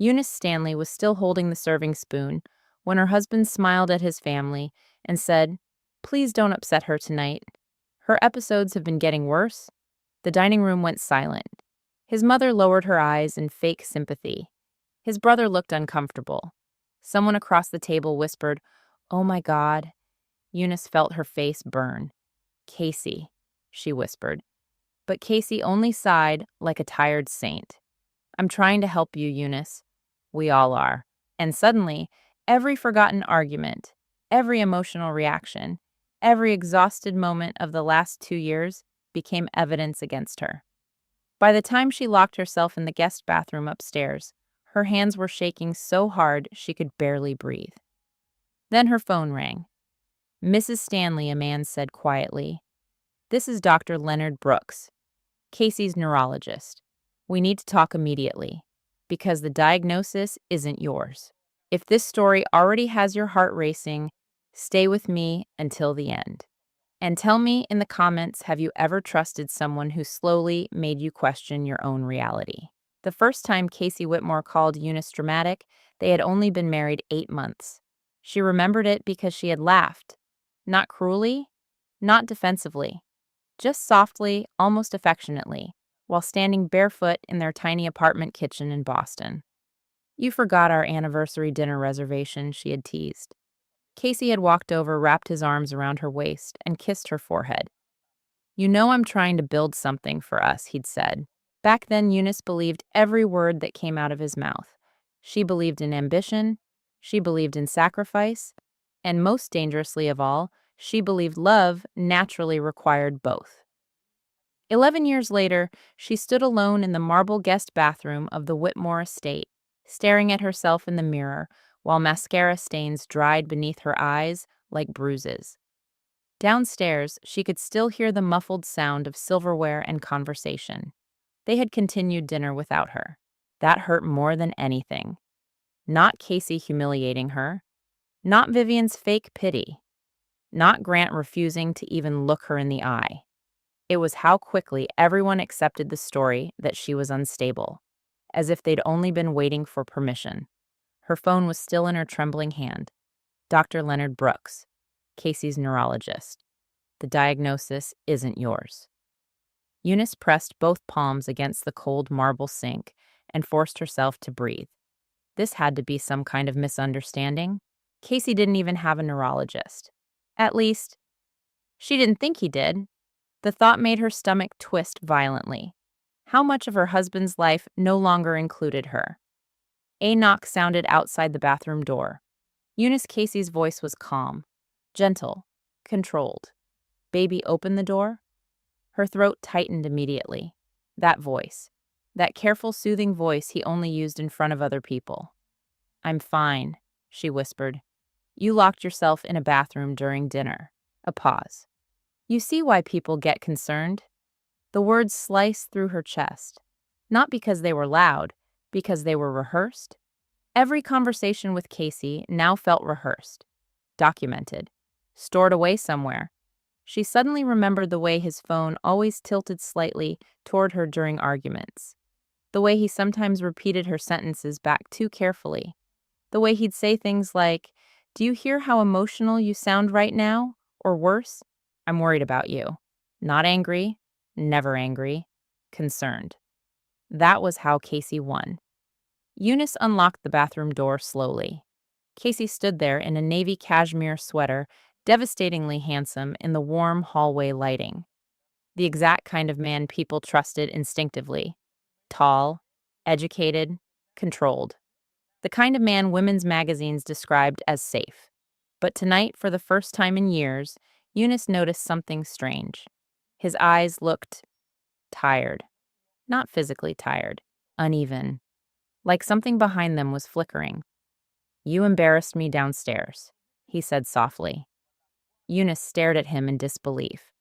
Eunice Stanley was still holding the serving spoon when her husband smiled at his family and said, "Please don't upset her tonight. Her episodes have been getting worse." The dining room went silent. His mother lowered her eyes in fake sympathy. His brother looked uncomfortable. Someone across the table whispered, "Oh my God." Eunice felt her face burn. "Casey," she whispered. But Casey only sighed like a tired saint. "I'm trying to help you, Eunice. We all are." And suddenly, every forgotten argument, every emotional reaction, every exhausted moment of the last 2 years became evidence against her. By the time she locked herself in the guest bathroom upstairs, her hands were shaking so hard she could barely breathe. Then her phone rang. "Mrs. Stanley," a man said quietly. "This is Dr. Leonard Brooks, Casey's neurologist. We need to talk immediately, because the diagnosis isn't yours. If this story already has your heart racing, stay with me until the end. And tell me in the comments, have you ever trusted someone who slowly made you question your own reality?" The first time Casey Whitmore called Eunice dramatic, they had only been married 8 months. She remembered it because she had laughed. Not cruelly, not defensively, just softly, almost affectionately, while standing barefoot in their tiny apartment kitchen in Boston. "You forgot our anniversary dinner reservation," she had teased. Casey had walked over, wrapped his arms around her waist, and kissed her forehead. "You know I'm trying to build something for us," he'd said. Back then, Eunice believed every word that came out of his mouth. She believed in ambition, she believed in sacrifice, and most dangerously of all, she believed love naturally required both. 11 years later, she stood alone in the marble guest bathroom of the Whitmore estate, staring at herself in the mirror while mascara stains dried beneath her eyes like bruises. Downstairs, she could still hear the muffled sound of silverware and conversation. They had continued dinner without her. That hurt more than anything. Not Casey humiliating her, not Vivian's fake pity, not Grant refusing to even look her in the eye. It was how quickly everyone accepted the story that she was unstable, as if they'd only been waiting for permission. Her phone was still in her trembling hand. "Dr. Leonard Brooks, Casey's neurologist. The diagnosis isn't yours." Eunice pressed both palms against the cold marble sink and forced herself to breathe. This had to be some kind of misunderstanding. Casey didn't even have a neurologist. At least, she didn't think he did. The thought made her stomach twist violently. How much of her husband's life no longer included her? A knock sounded outside the bathroom door. Eunice Casey's voice was calm, gentle, controlled. "Baby, open the door?" Her throat tightened immediately. That voice, that careful, soothing voice he only used in front of other people. "I'm fine," she whispered. "You locked yourself in a bathroom during dinner." A pause. "You see why people get concerned?" The words sliced through her chest. Not because they were loud, because they were rehearsed. Every conversation with Casey now felt rehearsed, documented, stored away somewhere. She suddenly remembered the way his phone always tilted slightly toward her during arguments. The way he sometimes repeated her sentences back too carefully. The way he'd say things like, "Do you hear how emotional you sound right now?" Or worse, "I'm worried about you." Not angry, never angry, concerned. That was how Casey won. Eunice unlocked the bathroom door slowly. Casey stood there in a navy cashmere sweater, devastatingly handsome in the warm hallway lighting. The exact kind of man people trusted instinctively. Tall, educated, controlled. The kind of man women's magazines described as safe. But tonight, for the first time in years, Eunice noticed something strange. His eyes looked tired. Not physically tired, uneven. Like something behind them was flickering. "You embarrassed me downstairs," he said softly. Eunice stared at him in disbelief.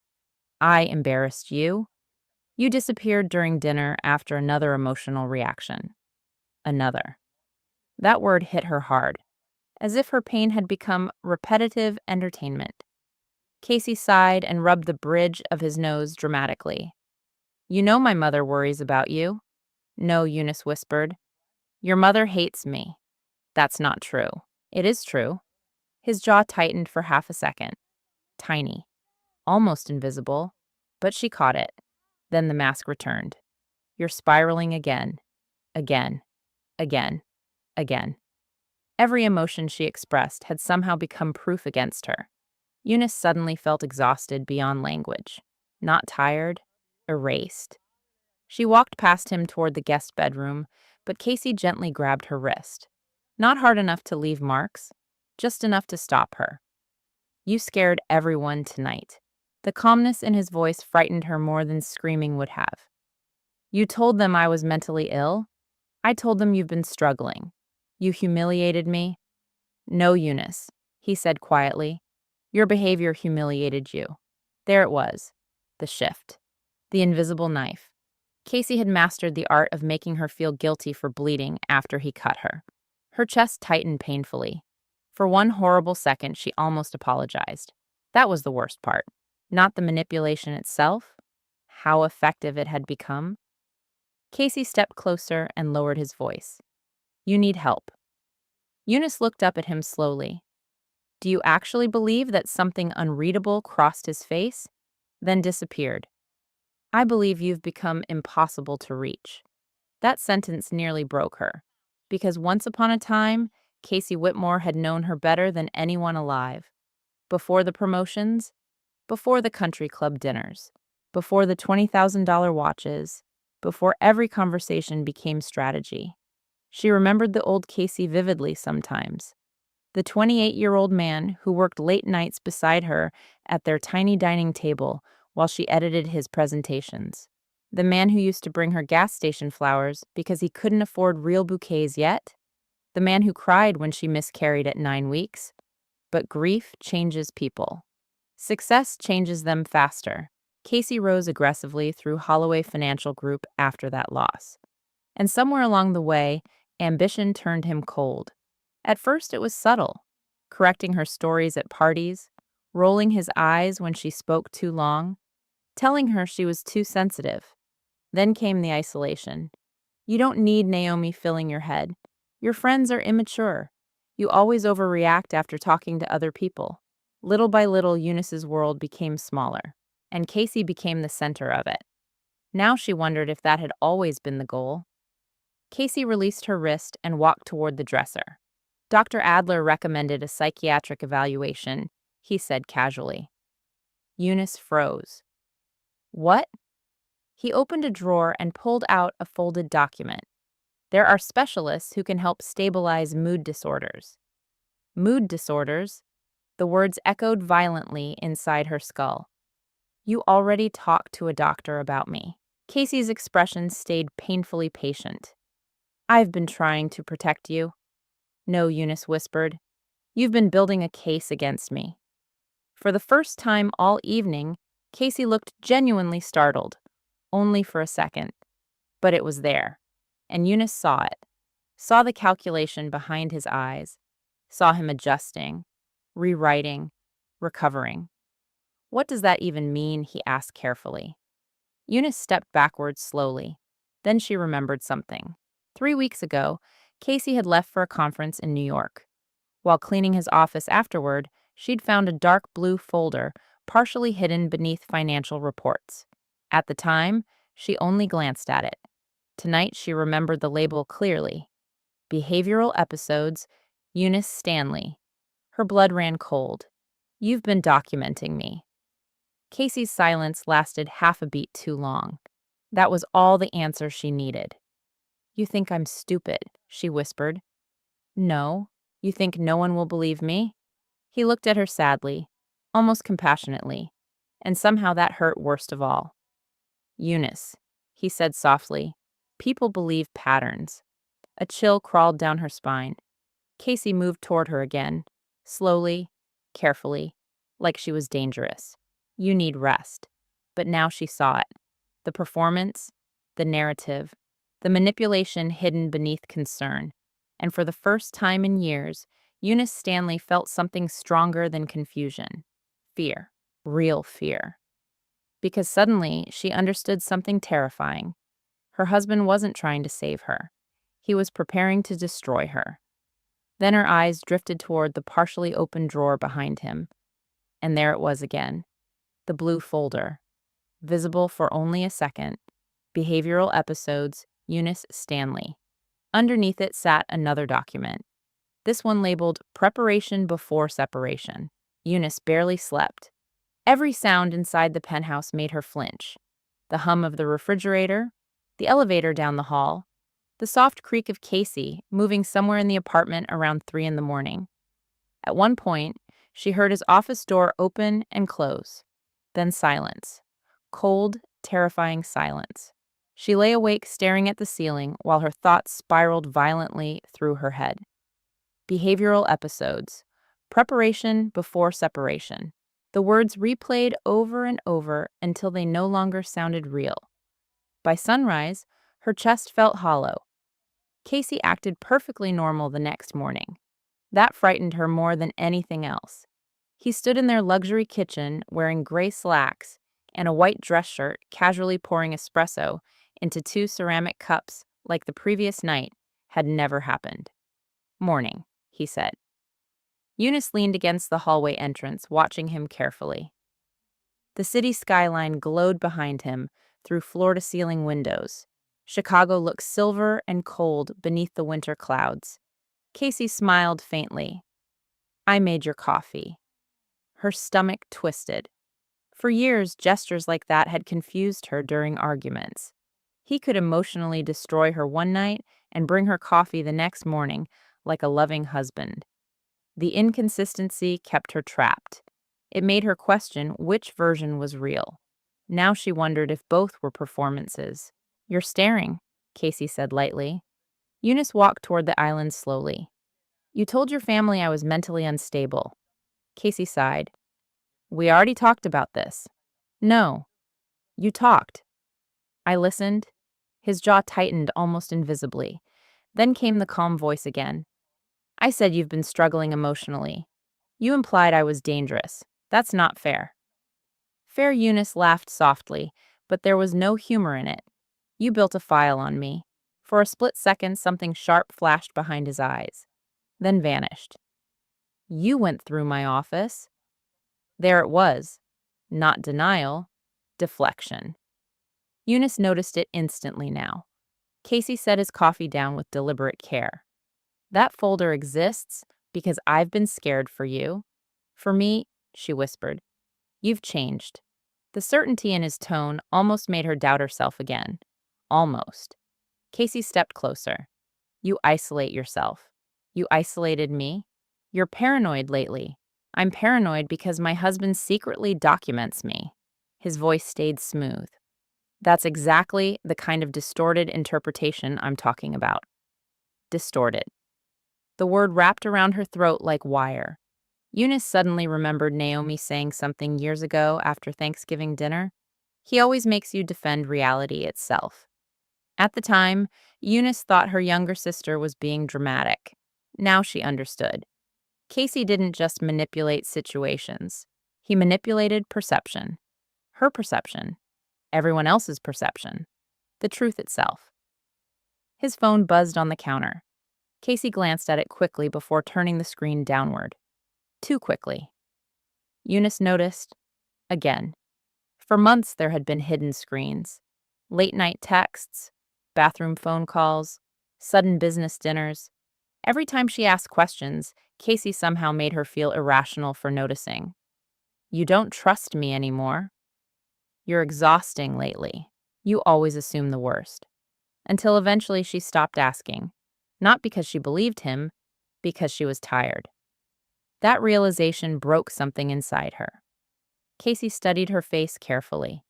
"I embarrassed you? You disappeared during dinner after another emotional reaction." Another. That word hit her hard, as if her pain had become repetitive entertainment. Casey sighed and rubbed the bridge of his nose dramatically. "You know my mother worries about you." "No," Eunice whispered. Your mother hates me. That's not true. It is true. His jaw tightened for half a second. Tiny. Almost invisible. But she caught it. Then the mask returned. You're spiraling again. Again. Again. Again. Every emotion she expressed had somehow become proof against her. Eunice suddenly felt exhausted beyond language. Not tired. Erased. She walked past him toward the guest bedroom, but Casey gently grabbed her wrist. Not hard enough to leave marks, just enough to stop her. You scared everyone tonight. The calmness in his voice frightened her more than screaming would have. You told them I was mentally ill? I told them you've been struggling. You humiliated me? No, Eunice, he said quietly. Your behavior humiliated you. There it was. The shift. The invisible knife. Casey had mastered the art of making her feel guilty for bleeding after he cut her. Her chest tightened painfully. For one horrible second, she almost apologized. That was the worst part. Not the manipulation itself, how effective it had become. Casey stepped closer and lowered his voice. You need help. Eunice looked up at him slowly. Do you actually believe that something unreadable crossed his face, then disappeared? I believe you've become impossible to reach. That sentence nearly broke her, because once upon a time, Casey Whitmore had known her better than anyone alive. Before the promotions, before the country club dinners, before the $20,000 watches, before every conversation became strategy. She remembered the old Casey vividly sometimes. The 28-year-old man who worked late nights beside her at their tiny dining table while she edited his presentations. The man who used to bring her gas station flowers because he couldn't afford real bouquets yet. The man who cried when she miscarried at 9 weeks. But grief changes people. Success changes them faster. Casey rose aggressively through Holloway Financial Group after that loss. And somewhere along the way, ambition turned him cold. At first it was subtle, correcting her stories at parties, rolling his eyes when she spoke too long, telling her she was too sensitive. Then came the isolation. You don't need Naomi filling your head. Your friends are immature. You always overreact after talking to other people. Little by little, Eunice's world became smaller, and Casey became the center of it. Now she wondered if that had always been the goal. Casey released her wrist and walked toward the dresser. Dr. Adler recommended a psychiatric evaluation, he said casually. Eunice froze. What? He opened a drawer and pulled out a folded document. There are specialists who can help stabilize mood disorders. Mood disorders? The words echoed violently inside her skull. You already talked to a doctor about me. Casey's expression stayed painfully patient. I've been trying to protect you. No, Eunice whispered. You've been building a case against me. For the first time all evening, Casey looked genuinely startled, only for a second. But it was there, and Eunice saw it, saw the calculation behind his eyes, saw him adjusting, rewriting, recovering. What does that even mean? He asked carefully. Eunice stepped backwards slowly. Then she remembered something. 3 weeks ago, Casey had left for a conference in New York. While cleaning his office afterward, she'd found a dark blue folder partially hidden beneath financial reports. At the time, she only glanced at it. Tonight, she remembered the label clearly. Behavioral Episodes, Eunice Stanley. Her blood ran cold. You've been documenting me. Casey's silence lasted half a beat too long. That was all the answer she needed. You think I'm stupid, she whispered. No. You think no one will believe me? He looked at her sadly, almost compassionately, and somehow that hurt worst of all. Eunice, he said softly, people believe patterns. A chill crawled down her spine. Casey moved toward her again, slowly, carefully, like she was dangerous. You need rest. But now she saw it. The performance, the narrative, the manipulation hidden beneath concern. And for the first time in years, Eunice Stanley felt something stronger than confusion. Fear. Real fear. Because suddenly she understood something terrifying. Her husband wasn't trying to save her. He was preparing to destroy her. Then her eyes drifted toward the partially open drawer behind him, and there it was again, the blue folder, visible for only a second. Behavioral Episodes, Eunice Stanley. Underneath it sat another document, this one labeled Preparation Before Separation. Eunice barely slept. Every sound inside the penthouse made her flinch. The hum of the refrigerator, the elevator down the hall, the soft creak of Casey moving somewhere in the apartment around 3 in the morning. At one point, she heard his office door open and close. Then silence. Cold, terrifying silence. She lay awake staring at the ceiling while her thoughts spiraled violently through her head. Behavioral Episodes. Preparation Before Separation. The words replayed over and over until they no longer sounded real. By sunrise, her chest felt hollow. Casey acted perfectly normal the next morning. That frightened her more than anything else. He stood in their luxury kitchen wearing gray slacks and a white dress shirt, casually pouring espresso into 2 ceramic cups like the previous night had never happened. "Morning," he said. Eunice leaned against the hallway entrance, watching him carefully. The city skyline glowed behind him through floor-to-ceiling windows. Chicago looked silver and cold beneath the winter clouds. Casey smiled faintly. "I made your coffee." Her stomach twisted. For years, gestures like that had confused her during arguments. He could emotionally destroy her one night and bring her coffee the next morning like a loving husband. The inconsistency kept her trapped. It made her question which version was real. Now she wondered if both were performances. "You're staring," Casey said lightly. Eunice walked toward the island slowly. "You told your family I was mentally unstable." Casey sighed. "We already talked about this." "No. You talked." "I listened." His jaw tightened almost invisibly. Then came the calm voice again. "I said you've been struggling emotionally. You implied I was dangerous. That's not fair." Fair Eunice laughed softly, but there was no humor in it. "You built a file on me." For a split second, something sharp flashed behind his eyes, then vanished. "You went through my office." There it was. Not denial, deflection. Eunice noticed it instantly now. Casey set his coffee down with deliberate care. "That folder exists because I've been scared for you. For me," she whispered, "you've changed." The certainty in his tone almost made her doubt herself again. Almost. Casey stepped closer. "You isolate yourself. You isolated me. You're paranoid lately." "I'm paranoid because my husband secretly documents me." His voice stayed smooth. "That's exactly the kind of distorted interpretation I'm talking about." Distorted. The word wrapped around her throat like wire. Eunice suddenly remembered Naomi saying something years ago after Thanksgiving dinner. "He always makes you defend reality itself." At the time, Eunice thought her younger sister was being dramatic. Now she understood. Casey didn't just manipulate situations. He manipulated perception. Her perception. Everyone else's perception. The truth itself. His phone buzzed on the counter. Casey glanced at it quickly before turning the screen downward. Too quickly. Eunice noticed. Again. For months there had been hidden screens. Late-night texts, bathroom phone calls, sudden business dinners. Every time she asked questions, Casey somehow made her feel irrational for noticing. "You don't trust me anymore. You're exhausting lately. You always assume the worst." Until eventually she stopped asking. Not because she believed him, because she was tired. That realization broke something inside her. Casey studied her face carefully.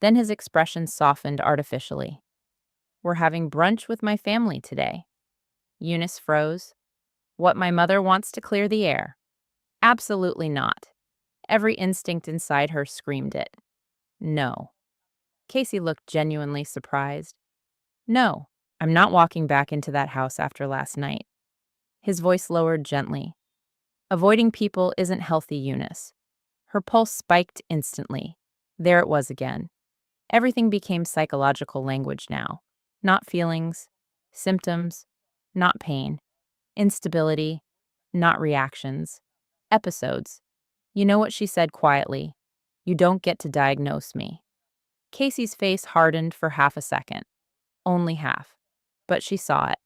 Then his expression softened artificially. "We're having brunch with my family today." Eunice froze. "What, my mother wants to clear the air?" "Absolutely not." Every instinct inside her screamed it. "No." Casey looked genuinely surprised. "No, I'm not walking back into that house after last night." His voice lowered gently. "Avoiding people isn't healthy, Eunice." Her pulse spiked instantly. There it was again. Everything became psychological language now. Not feelings. Symptoms, not pain. Instability, not reactions. Episodes. You know what she said quietly? You don't get to diagnose me. Casey's face hardened for half a second. Only half. But she saw it.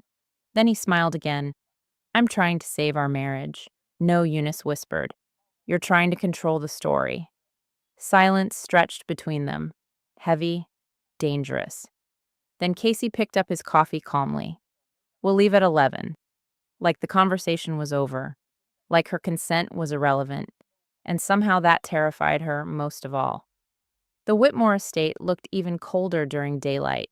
Then he smiled again. I'm trying to save our marriage. No, Eunice whispered. You're trying to control the story. Silence stretched between them. Heavy, dangerous. Then Casey picked up his coffee calmly. We'll leave at 11. Like the conversation was over. Like her consent was irrelevant. And somehow that terrified her most of all. The Whitmore estate looked even colder during daylight.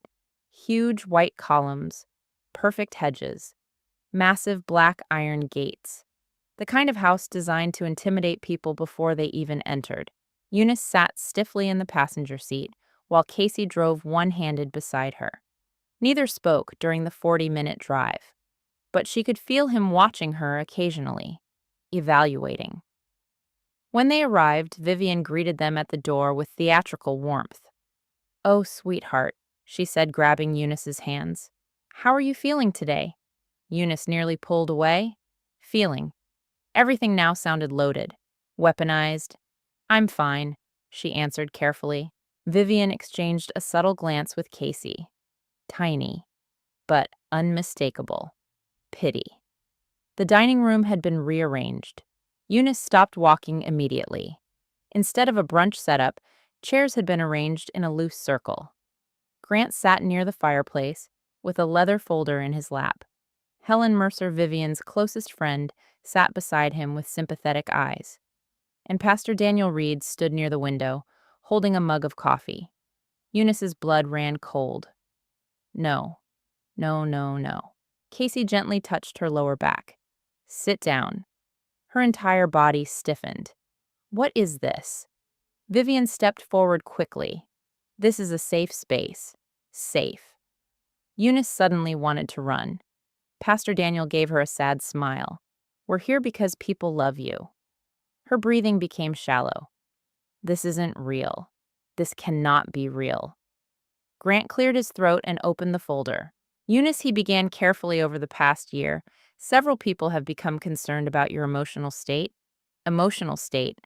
Huge white columns, perfect hedges, massive black iron gates. The kind of house designed to intimidate people before they even entered. Eunice sat stiffly in the passenger seat, while Casey drove one-handed beside her. Neither spoke during the 40-minute drive, but she could feel him watching her occasionally, evaluating. When they arrived, Vivian greeted them at the door with theatrical warmth. "Oh, sweetheart," she said, grabbing Eunice's hands. "How are you feeling today?" Eunice nearly pulled away. Feeling. Everything now sounded loaded, weaponized. "I'm fine," she answered carefully. Vivian exchanged a subtle glance with Casey. Tiny, but unmistakable. Pity. The dining room had been rearranged. Eunice stopped walking immediately. Instead of a brunch setup, chairs had been arranged in a loose circle. Grant sat near the fireplace, with a leather folder in his lap. Helen Mercer, Vivian's closest friend, sat beside him with sympathetic eyes. And Pastor Daniel Reed stood near the window, holding a mug of coffee. Eunice's blood ran cold. No, no, no, no. Casey gently touched her lower back. Sit down. Her entire body stiffened. What is this? Vivian stepped forward quickly. This is a safe space. Safe. Eunice suddenly wanted to run. Pastor Daniel gave her a sad smile. We're here because people love you. Her breathing became shallow. This isn't real. This cannot be real. Grant cleared his throat and opened the folder. Eunice, he began carefully over the past year. Several people have become concerned about your emotional state. Emotional state.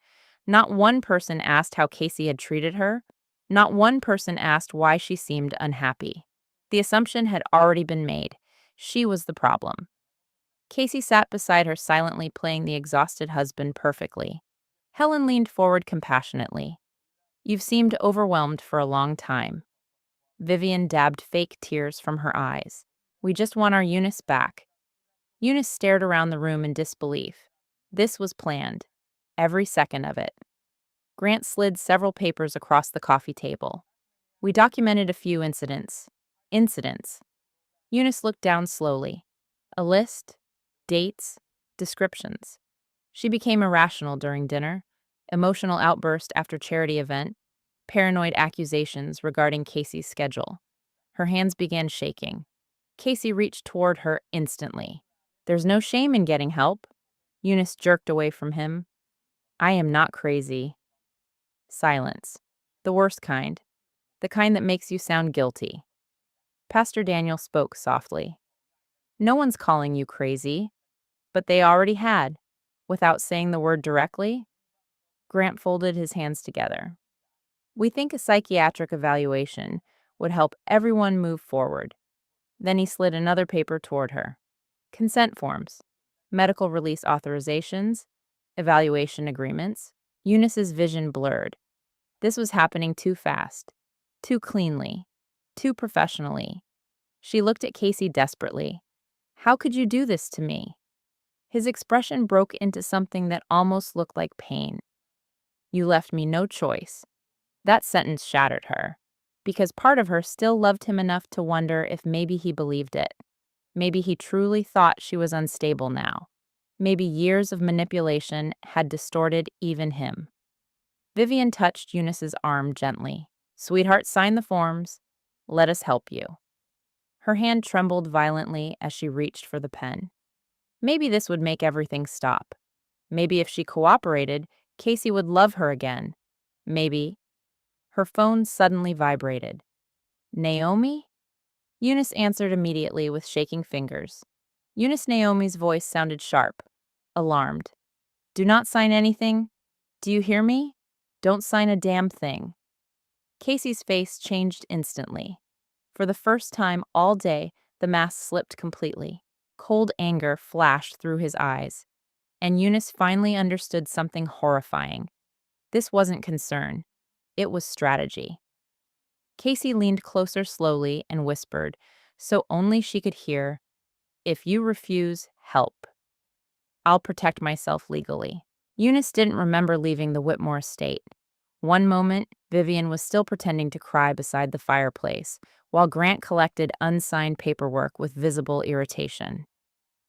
Not one person asked how Casey had treated her. Not one person asked why she seemed unhappy. The assumption had already been made. She was the problem. Casey sat beside her silently, playing the exhausted husband perfectly. Helen leaned forward compassionately. You've seemed overwhelmed for a long time. Vivian dabbed fake tears from her eyes. We just want our Eunice back. Eunice stared around the room in disbelief. This was planned. Every second of it. Grant slid several papers across the coffee table. We documented a few incidents. Incidents. Eunice looked down slowly. A list, dates, descriptions. She became irrational during dinner, emotional outburst after charity event, paranoid accusations regarding Casey's schedule. Her hands began shaking. Casey reached toward her instantly. There's no shame in getting help. Eunice jerked away from him. I am not crazy. Silence. The worst kind. The kind that makes you sound guilty. Pastor Daniel spoke softly. No one's calling you crazy, but they already had. Without saying the word directly, Grant folded his hands together. We think a psychiatric evaluation would help everyone move forward. Then he slid another paper toward her. Consent forms, medical release authorizations, evaluation agreements. Eunice's vision blurred. This was happening too fast, too cleanly, too professionally. She looked at Casey desperately. How could you do this to me? His expression broke into something that almost looked like pain. You left me no choice. That sentence shattered her, because part of her still loved him enough to wonder if maybe he believed it. Maybe he truly thought she was unstable now. Maybe years of manipulation had distorted even him. Vivian touched Eunice's arm gently. Sweetheart, sign the forms. Let us help you. Her hand trembled violently as she reached for the pen. Maybe this would make everything stop. Maybe if she cooperated, Casey would love her again. Maybe. Her phone suddenly vibrated. Naomi? Eunice answered immediately with shaking fingers. Eunice Naomi's voice sounded sharp, alarmed. Do not sign anything. Do you hear me? Don't sign a damn thing. Casey's face changed instantly. For the first time all day, the mask slipped completely. Cold anger flashed through his eyes, and Eunice finally understood something horrifying. This wasn't concern, it was strategy. Casey leaned closer slowly and whispered, so only she could hear, If you refuse, help. I'll protect myself legally. Eunice didn't remember leaving the Whitmore estate. One moment, Vivian was still pretending to cry beside the fireplace, while Grant collected unsigned paperwork with visible irritation.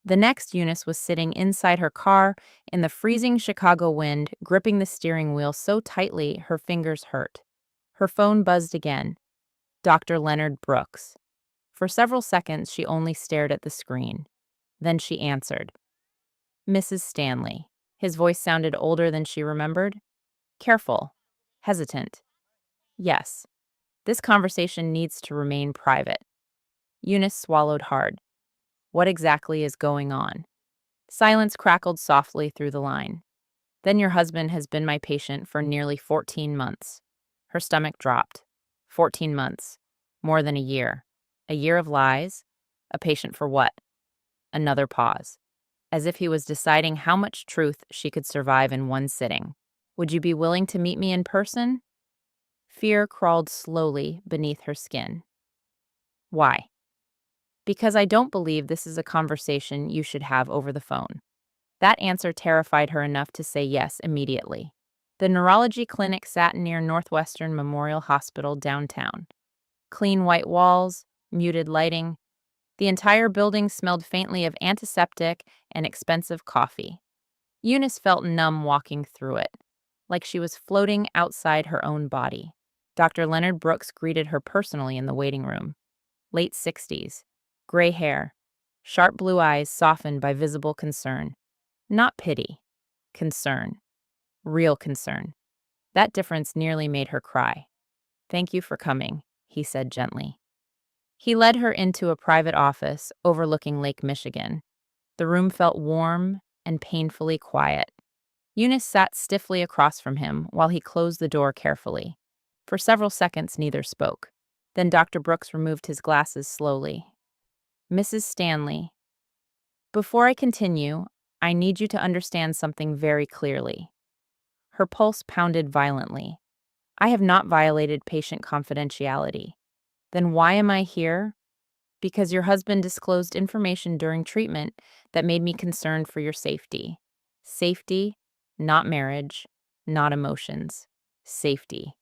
The next, Eunice was sitting inside her car in the freezing Chicago wind, gripping the steering wheel so tightly her fingers hurt. Her phone buzzed again. Dr. Leonard Brooks. For several seconds, she only stared at the screen. Then she answered. Mrs. Stanley. His voice sounded older than she remembered. Careful. Hesitant. Yes. This conversation needs to remain private. Eunice swallowed hard. What exactly is going on? Silence crackled softly through the line. Then your husband has been my patient for nearly 14 months. Her stomach dropped. 14 months. More than a year. A year of lies? A patient for what? Another pause. As if he was deciding how much truth she could survive in one sitting. Would you be willing to meet me in person? Fear crawled slowly beneath her skin. Why? Because I don't believe this is a conversation you should have over the phone. That answer terrified her enough to say yes immediately. The neurology clinic sat near Northwestern Memorial Hospital downtown. Clean white walls, muted lighting. The entire building smelled faintly of antiseptic and expensive coffee. Eunice felt numb walking through it, like she was floating outside her own body. Dr. Leonard Brooks greeted her personally in the waiting room. Late 60s, gray hair, sharp blue eyes softened by visible concern. Not pity, concern, real concern. That difference nearly made her cry. Thank you for coming, he said gently. He led her into a private office overlooking Lake Michigan. The room felt warm and painfully quiet. Eunice sat stiffly across from him while he closed the door carefully. For several seconds, neither spoke. Then Dr. Brooks removed his glasses slowly. Mrs. Stanley, before I continue, I need you to understand something very clearly. Her pulse pounded violently. I have not violated patient confidentiality. Then why am I here? Because your husband disclosed information during treatment that made me concerned for your safety. Safety, not marriage, not emotions. Safety.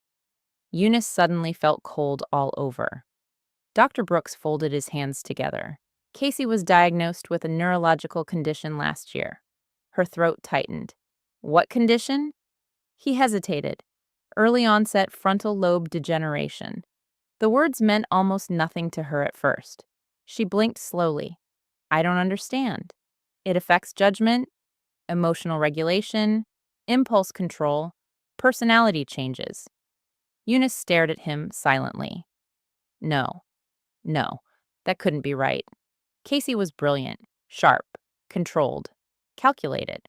Eunice suddenly felt cold all over. Dr. Brooks folded his hands together. Casey was diagnosed with a neurological condition last year. Her throat tightened. What condition? He hesitated. Early onset frontal lobe degeneration. The words meant almost nothing to her at first. She blinked slowly. I don't understand. It affects judgment, emotional regulation, impulse control, personality changes. Eunice stared at him silently. No, that couldn't be right. Casey was brilliant, sharp, controlled, calculated.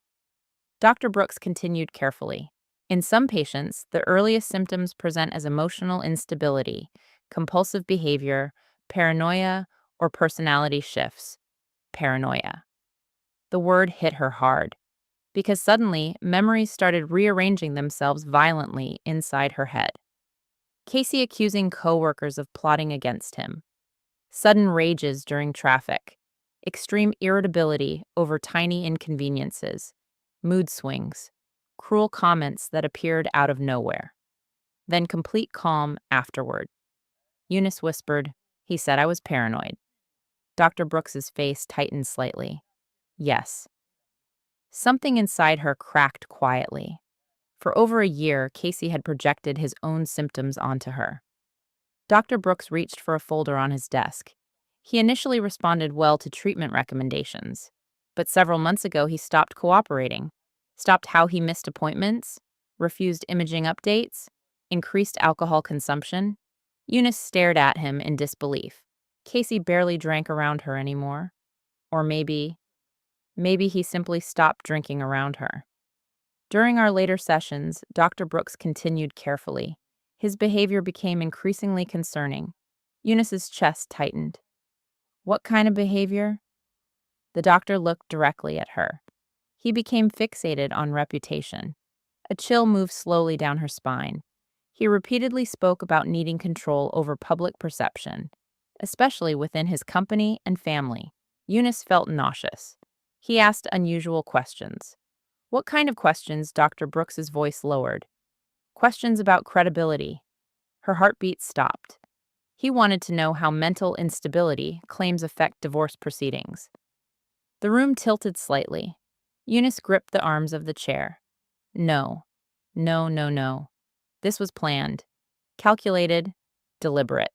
Dr. Brooks continued carefully. In some patients, the earliest symptoms present as emotional instability, compulsive behavior, paranoia, or personality shifts. Paranoia. The word hit her hard, because suddenly memories started rearranging themselves violently inside her head. Casey accusing coworkers of plotting against him. Sudden rages during traffic. Extreme irritability over tiny inconveniences. Mood swings. Cruel comments that appeared out of nowhere. Then complete calm afterward. Eunice whispered, he said I was paranoid. Dr. Brooks's face tightened slightly. Yes. Something inside her cracked quietly. For over a year, Casey had projected his own symptoms onto her. Dr. Brooks reached for a folder on his desk. He initially responded well to treatment recommendations, but several months ago he stopped cooperating, stopped how he missed appointments, refused imaging updates, increased alcohol consumption. Eunice stared at him in disbelief. Casey barely drank around her anymore. Or maybe he simply stopped drinking around her. During our later sessions, Dr. Brooks continued carefully. His behavior became increasingly concerning. Eunice's chest tightened. What kind of behavior? The doctor looked directly at her. He became fixated on reputation. A chill moved slowly down her spine. He repeatedly spoke about needing control over public perception, especially within his company and family. Eunice felt nauseous. He asked unusual questions. What kind of questions? Dr. Brooks's voice lowered. Questions about credibility. Her heartbeat stopped. He wanted to know how mental instability claims affect divorce proceedings. The room tilted slightly. Eunice gripped the arms of the chair. No, no, no, no. This was planned, calculated, deliberate.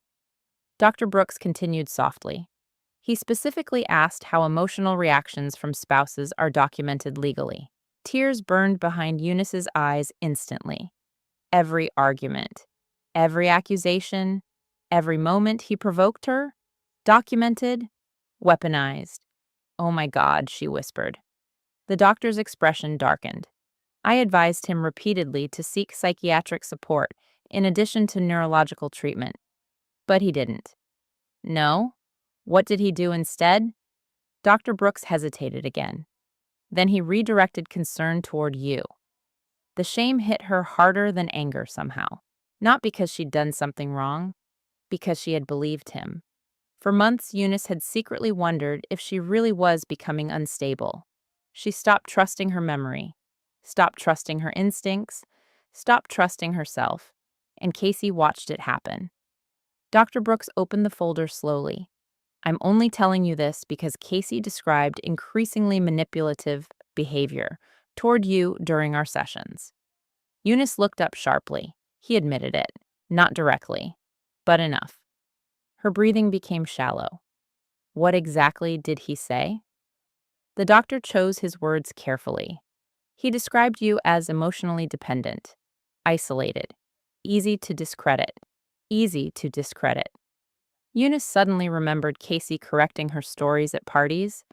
Dr. Brooks continued softly. He specifically asked how emotional reactions from spouses are documented legally. Tears burned behind Eunice's eyes instantly. Every argument, every accusation, every moment he provoked her, documented, weaponized. Oh my God, she whispered. The doctor's expression darkened. I advised him repeatedly to seek psychiatric support in addition to neurological treatment, but he didn't. No? What did he do instead? Dr. Brooks hesitated again. Then he redirected concern toward you. The shame hit her harder than anger somehow. Not because she'd done something wrong, because she had believed him. For months, Eunice had secretly wondered if she really was becoming unstable. She stopped trusting her memory, stopped trusting her instincts, stopped trusting herself, and Casey watched it happen. Dr. Brooks opened the folder slowly. I'm only telling you this because Casey described increasingly manipulative behavior toward you during our sessions. Eunice looked up sharply. He admitted it, not directly, but enough. Her breathing became shallow. What exactly did he say? The doctor chose his words carefully. He described you as emotionally dependent, isolated, easy to discredit, easy to discredit. Eunice suddenly remembered Casey correcting her stories at parties,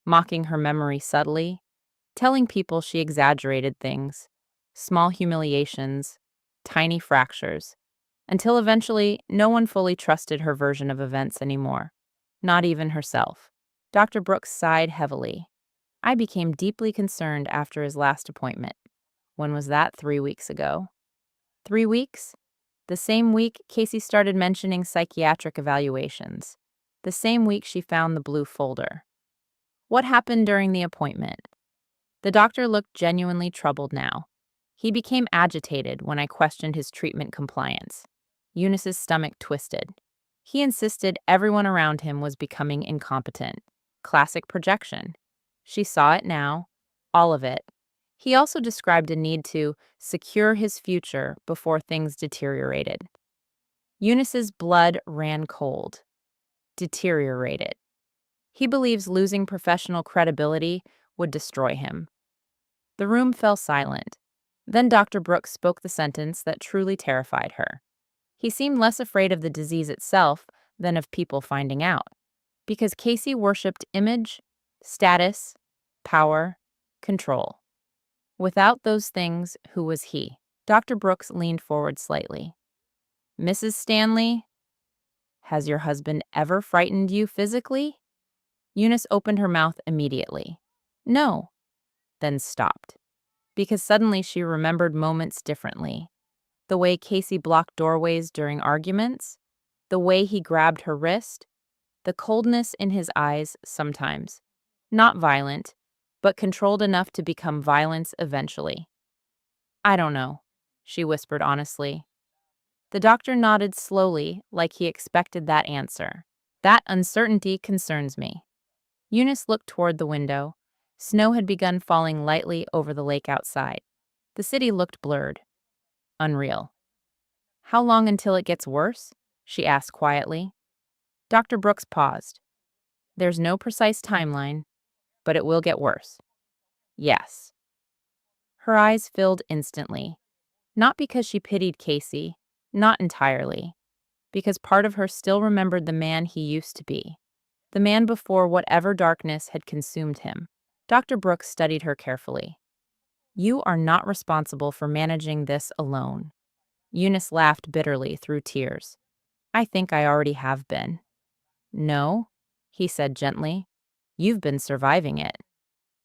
mocking her memory subtly, telling people she exaggerated things, small humiliations, tiny fractures, until eventually no one fully trusted her version of events anymore, not even herself. Dr. Brooks sighed heavily. I became deeply concerned after his last appointment. When was that? 3 weeks ago. 3 weeks? The same week Casey started mentioning psychiatric evaluations. The same week she found the blue folder. What happened during the appointment? The doctor looked genuinely troubled now. He became agitated when I questioned his treatment compliance. Eunice's stomach twisted. He insisted everyone around him was becoming incompetent. Classic projection. She saw it now, all of it. He also described a need to secure his future before things deteriorated. Eunice's blood ran cold. Deteriorated. He believes losing professional credibility would destroy him. The room fell silent. Then Dr. Brooks spoke the sentence that truly terrified her. He seemed less afraid of the disease itself than of people finding out. Because Casey worshipped image, status, power, control. Without those things, who was he? Dr. Brooks leaned forward slightly. Mrs. Stanley, has your husband ever frightened you physically? Eunice opened her mouth immediately. No, then stopped. Because suddenly she remembered moments differently. The way Casey blocked doorways during arguments, the way he grabbed her wrist, the coldness in his eyes sometimes. Not violent, but controlled enough to become violence eventually. I don't know, she whispered honestly. The doctor nodded slowly, like he expected that answer. That uncertainty concerns me. Eunice looked toward the window. Snow had begun falling lightly over the lake outside. The city looked blurred. Unreal. How long until it gets worse? She asked quietly. Dr. Brooks paused. There's no precise timeline, but it will get worse. Yes. Her eyes filled instantly. Not because she pitied Casey, not entirely. because part of her still remembered the man he used to be, the man before whatever darkness had consumed him. Dr. Brooks studied her carefully. You are not responsible for managing this alone. Eunice laughed bitterly through tears. I think I already have been. No, he said gently. You've been surviving it.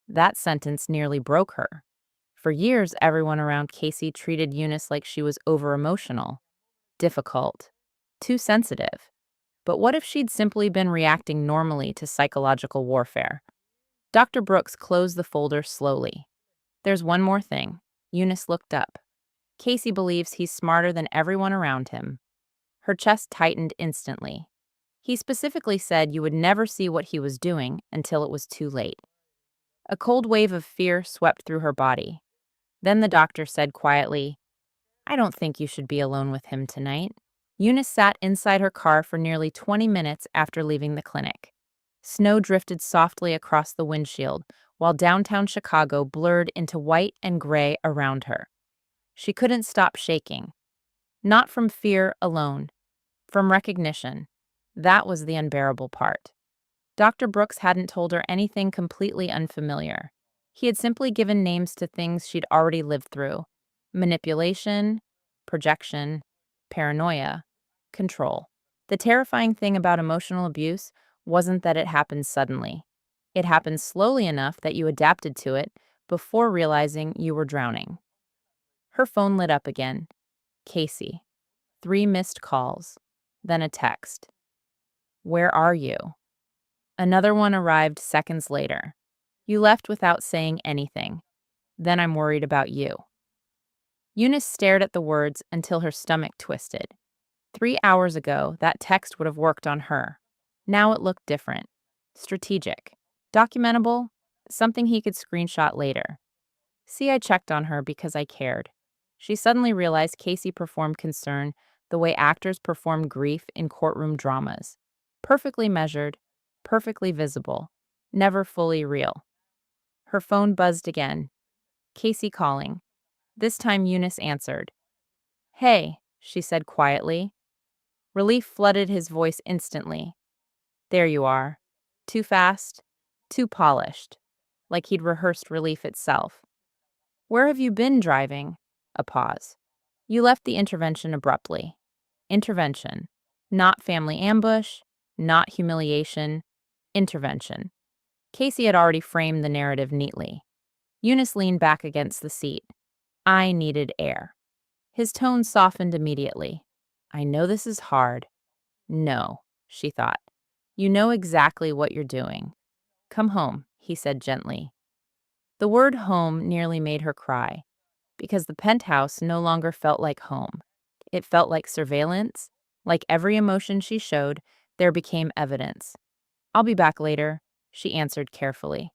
That sentence nearly broke her. For years, everyone around Casey treated Eunice like she was over-emotional, difficult, too sensitive. But what if she'd simply been reacting normally to psychological warfare? Dr. Brooks closed the folder slowly. There's one more thing. Eunice looked up. Casey believes he's smarter than everyone around him. Her chest tightened instantly. He specifically said you would never see what he was doing until it was too late. A cold wave of fear swept through her body. Then the doctor said quietly, I don't think you should be alone with him tonight. Eunice sat inside her car for nearly 20 minutes after leaving the clinic. Snow drifted softly across the windshield, while downtown Chicago blurred into white and gray around her. She couldn't stop shaking. Not from fear alone, from recognition. That was the unbearable part. Dr. Brooks hadn't told her anything completely unfamiliar. He had simply given names to things she'd already lived through: manipulation, projection, paranoia, control. The terrifying thing about emotional abuse wasn't that it happened suddenly. It happened slowly enough that you adapted to it before realizing you were drowning. Her phone lit up again. Casey. 3 missed calls. Then a text. Where are you? Another one arrived seconds later. You left without saying anything. Then I'm worried about you. Eunice stared at the words until her stomach twisted. 3 hours ago, that text would have worked on her. Now it looked different. Strategic. Documentable. Something he could screenshot later. See, I checked on her because I cared. She suddenly realized Casey performed concern the way actors perform grief in courtroom dramas. Perfectly measured, perfectly visible, never fully real. Her phone buzzed again. Casey calling. This time Eunice answered. Hey, she said quietly. Relief flooded his voice instantly. There you are. Too fast, too polished, like he'd rehearsed relief itself. Where have you been driving? A pause. You left the intervention abruptly. Intervention. Not family ambush, not humiliation. Intervention. Casey had already framed the narrative neatly. Eunice leaned back against the seat. I needed air. His tone softened immediately. I know this is hard. No, she thought. You know exactly what you're doing. Come home, he said gently. The word home nearly made her cry, because the penthouse no longer felt like home. It felt like surveillance. Like every emotion she showed, there became evidence. I'll be back later, she answered carefully.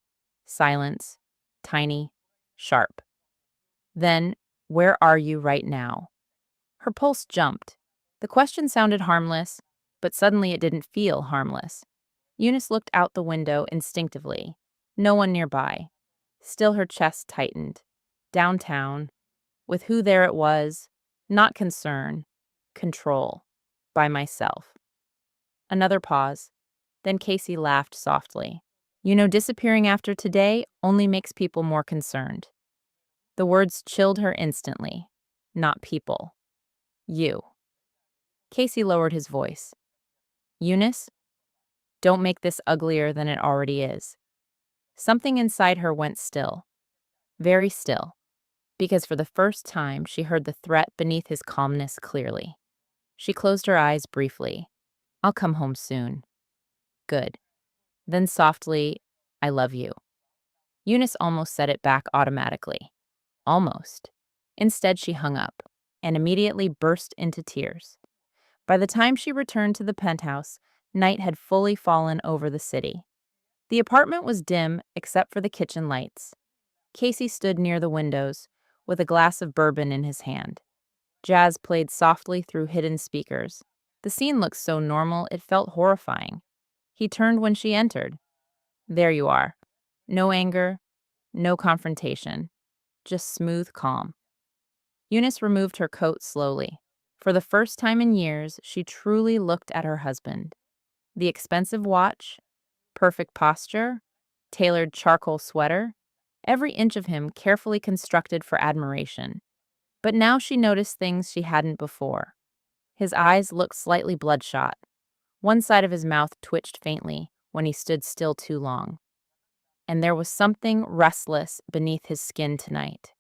Silence. Tiny. Sharp. Then, where are you right now? Her pulse jumped. The question sounded harmless, but suddenly it didn't feel harmless. Eunice looked out the window instinctively. No one nearby. Still her chest tightened. Downtown. With who there it was. Not concern. Control. By myself. Another pause. Then Casey laughed softly. You know, disappearing after today only makes people more concerned. The words chilled her instantly. Not people. You. Casey lowered his voice. Eunice, don't make this uglier than it already is. Something inside her went still. Very still. Because for the first time, she heard the threat beneath his calmness clearly. She closed her eyes briefly. I'll come home soon. Good. Then softly, I love you. Eunice almost said it back automatically. Almost. Instead, she hung up and immediately burst into tears. By the time she returned to the penthouse, night had fully fallen over the city. The apartment was dim except for the kitchen lights. Casey stood near the windows, with a glass of bourbon in his hand. Jazz played softly through hidden speakers. The scene looked so normal it felt horrifying. He turned when she entered. There you are. No anger, no confrontation, just smooth calm. Eunice removed her coat slowly. For the first time in years, she truly looked at her husband. The expensive watch, perfect posture, tailored charcoal sweater, every inch of him carefully constructed for admiration. But now she noticed things she hadn't before. His eyes looked slightly bloodshot. One side of his mouth twitched faintly when he stood still too long. And there was something restless beneath his skin tonight.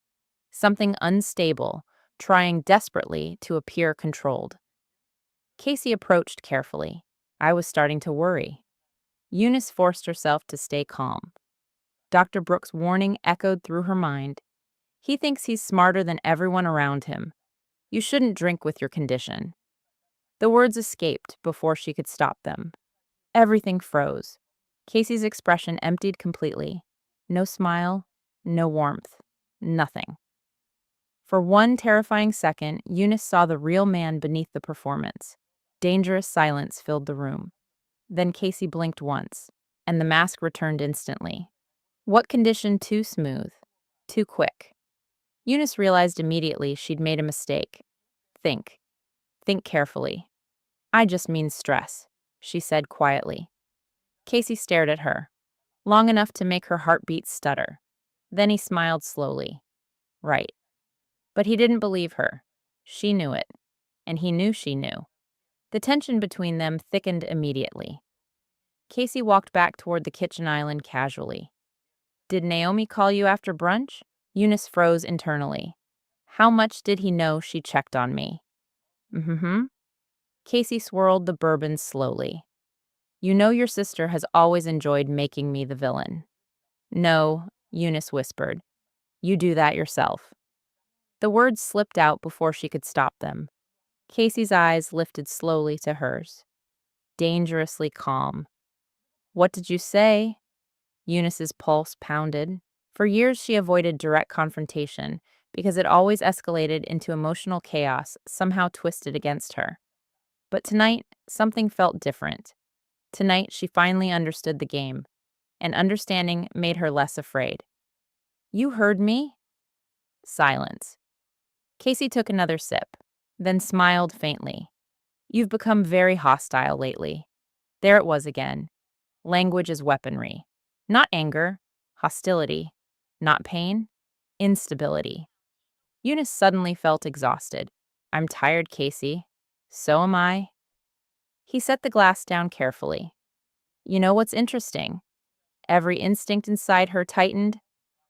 Something unstable, trying desperately to appear controlled. Casey approached carefully. I was starting to worry. Eunice forced herself to stay calm. Dr. Brooks' warning echoed through her mind. He thinks he's smarter than everyone around him. You shouldn't drink with your condition. The words escaped before she could stop them. Everything froze. Casey's expression emptied completely. No smile, no warmth, nothing. For one terrifying second, Eunice saw the real man beneath the performance. Dangerous silence filled the room. Then Casey blinked once, and the mask returned instantly. What condition too smooth? Too quick? Eunice realized immediately she'd made a mistake. Think. Think carefully. I just mean stress, she said quietly. Casey stared at her, long enough to make her heartbeat stutter. Then he smiled slowly. Right. But he didn't believe her. She knew it, and he knew she knew. The tension between them thickened immediately. Casey walked back toward the kitchen island casually. Did Naomi call you after brunch? Eunice froze internally. How much did he know she checked on me? Mm-hmm. Casey swirled the bourbon slowly. You know your sister has always enjoyed making me the villain. No, Eunice whispered. You do that yourself. The words slipped out before she could stop them. Casey's eyes lifted slowly to hers. Dangerously calm. What did you say? Eunice's pulse pounded. For years she avoided direct confrontation because it always escalated into emotional chaos, somehow twisted against her. But tonight, something felt different. Tonight, she finally understood the game, and understanding made her less afraid. You heard me? Silence. Casey took another sip, then smiled faintly. You've become very hostile lately. There it was again. Language is weaponry. Not anger, hostility. Not pain, instability. Eunice suddenly felt exhausted. I'm tired, Casey. So am I. He set the glass down carefully. You know what's interesting? Every instinct inside her tightened.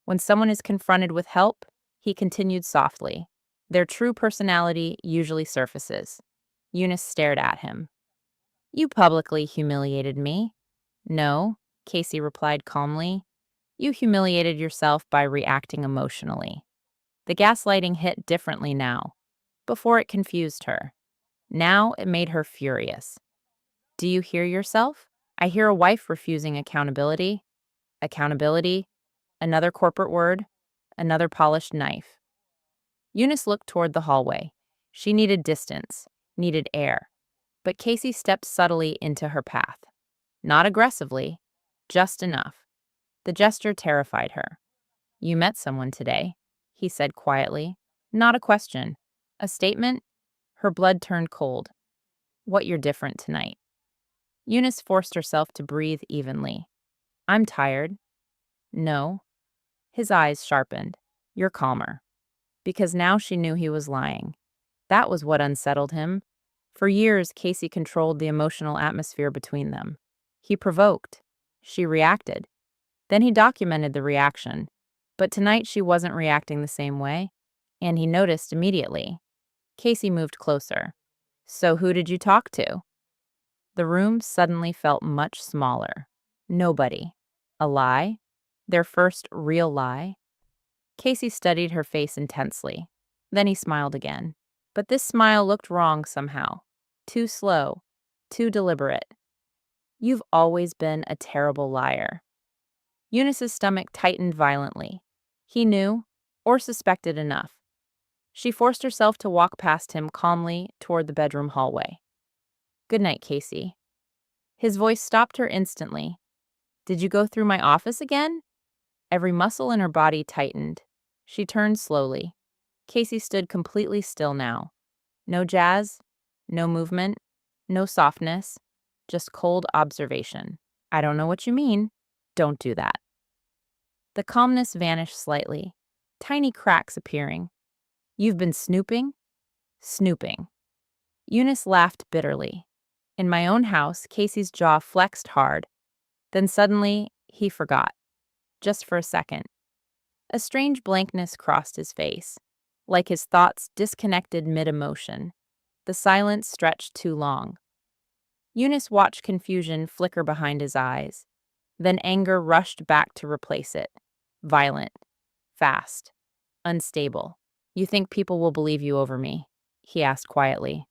When someone is confronted with help, he continued softly. Their true personality usually surfaces. Eunice stared at him. You publicly humiliated me. No, Casey replied calmly. You humiliated yourself by reacting emotionally. The gaslighting hit differently now. Before it confused her. Now it made her furious. Do you hear yourself? I hear a wife refusing accountability. Accountability. Another corporate word. Another polished knife. Eunice looked toward the hallway. She needed distance, needed air. But Casey stepped subtly into her path. Not aggressively, just enough. The gesture terrified her. You met someone today, he said quietly. Not a question. A statement? Her blood turned cold. What you're different tonight. Eunice forced herself to breathe evenly. I'm tired. No. His eyes sharpened. You're calmer. Because now she knew he was lying. That was what unsettled him. For years, Casey controlled the emotional atmosphere between them. He provoked. She reacted. Then he documented the reaction. But tonight she wasn't reacting the same way. And he noticed immediately. Casey moved closer. So who did you talk to? The room suddenly felt much smaller. Nobody. A lie? Their first real lie? Casey studied her face intensely. Then he smiled again. But this smile looked wrong somehow. Too slow. Too deliberate. You've always been a terrible liar. Eunice's stomach tightened violently. He knew, or suspected enough. She forced herself to walk past him calmly toward the bedroom hallway. Good night, Casey. His voice stopped her instantly. Did you go through my office again? Every muscle in her body tightened. She turned slowly. Casey stood completely still now. No jazz, no movement, no softness, just cold observation. I don't know what you mean. Don't do that. The calmness vanished slightly, tiny cracks appearing. You've been snooping? Snooping. Eunice laughed bitterly. In my own house, Casey's jaw flexed hard. Then suddenly, he forgot. Just for a second. A strange blankness crossed his face, like his thoughts disconnected mid-emotion. The silence stretched too long. Eunice watched confusion flicker behind his eyes. Then anger rushed back to replace it. Violent, fast, unstable. You think people will believe you over me? He asked quietly.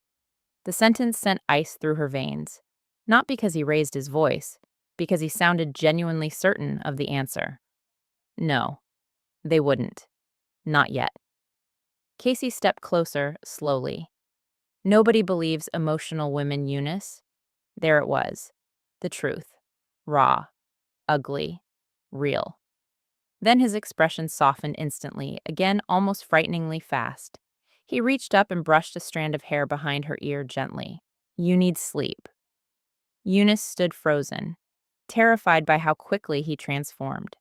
The sentence sent ice through her veins. Not because he raised his voice, because he sounded genuinely certain of the answer. No, they wouldn't. Not yet. Casey stepped closer, slowly. Nobody believes emotional women, Eunice. There it was. The truth. Raw. Ugly. Real. Then his expression softened instantly, again almost frighteningly fast. He reached up and brushed a strand of hair behind her ear gently. You need sleep. Eunice stood frozen, terrified by how quickly he transformed.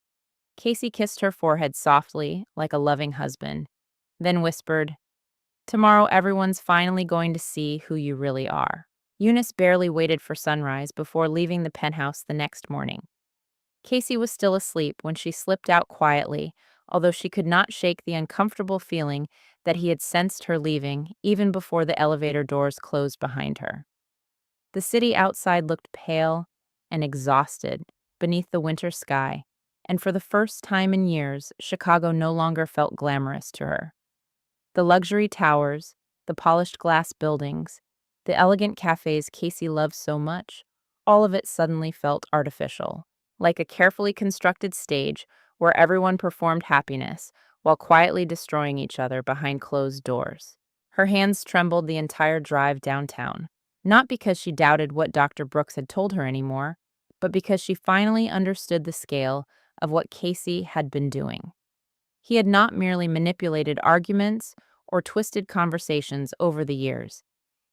Casey kissed her forehead softly, like a loving husband, then whispered, Tomorrow everyone's finally going to see who you really are. Eunice barely waited for sunrise before leaving the penthouse the next morning. Casey was still asleep when she slipped out quietly, although she could not shake the uncomfortable feeling that he had sensed her leaving even before the elevator doors closed behind her. The city outside looked pale and exhausted beneath the winter sky, and for the first time in years, Chicago no longer felt glamorous to her. The luxury towers, the polished glass buildings, the elegant cafes Casey loved so much, all of it suddenly felt artificial, like a carefully constructed stage where everyone performed happiness while quietly destroying each other behind closed doors. Her hands trembled the entire drive downtown, not because she doubted what Dr. Brooks had told her anymore, but because she finally understood the scale of what Casey had been doing. He had not merely manipulated arguments or twisted conversations over the years.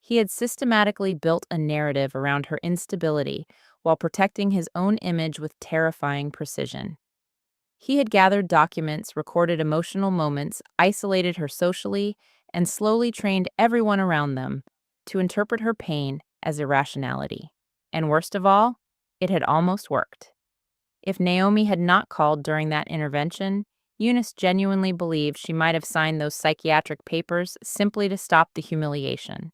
He had systematically built a narrative around her instability while protecting his own image with terrifying precision. He had gathered documents, recorded emotional moments, isolated her socially, and slowly trained everyone around them to interpret her pain as irrationality. And worst of all, it had almost worked. If Naomi had not called during that intervention, Eunice genuinely believed she might have signed those psychiatric papers simply to stop the humiliation.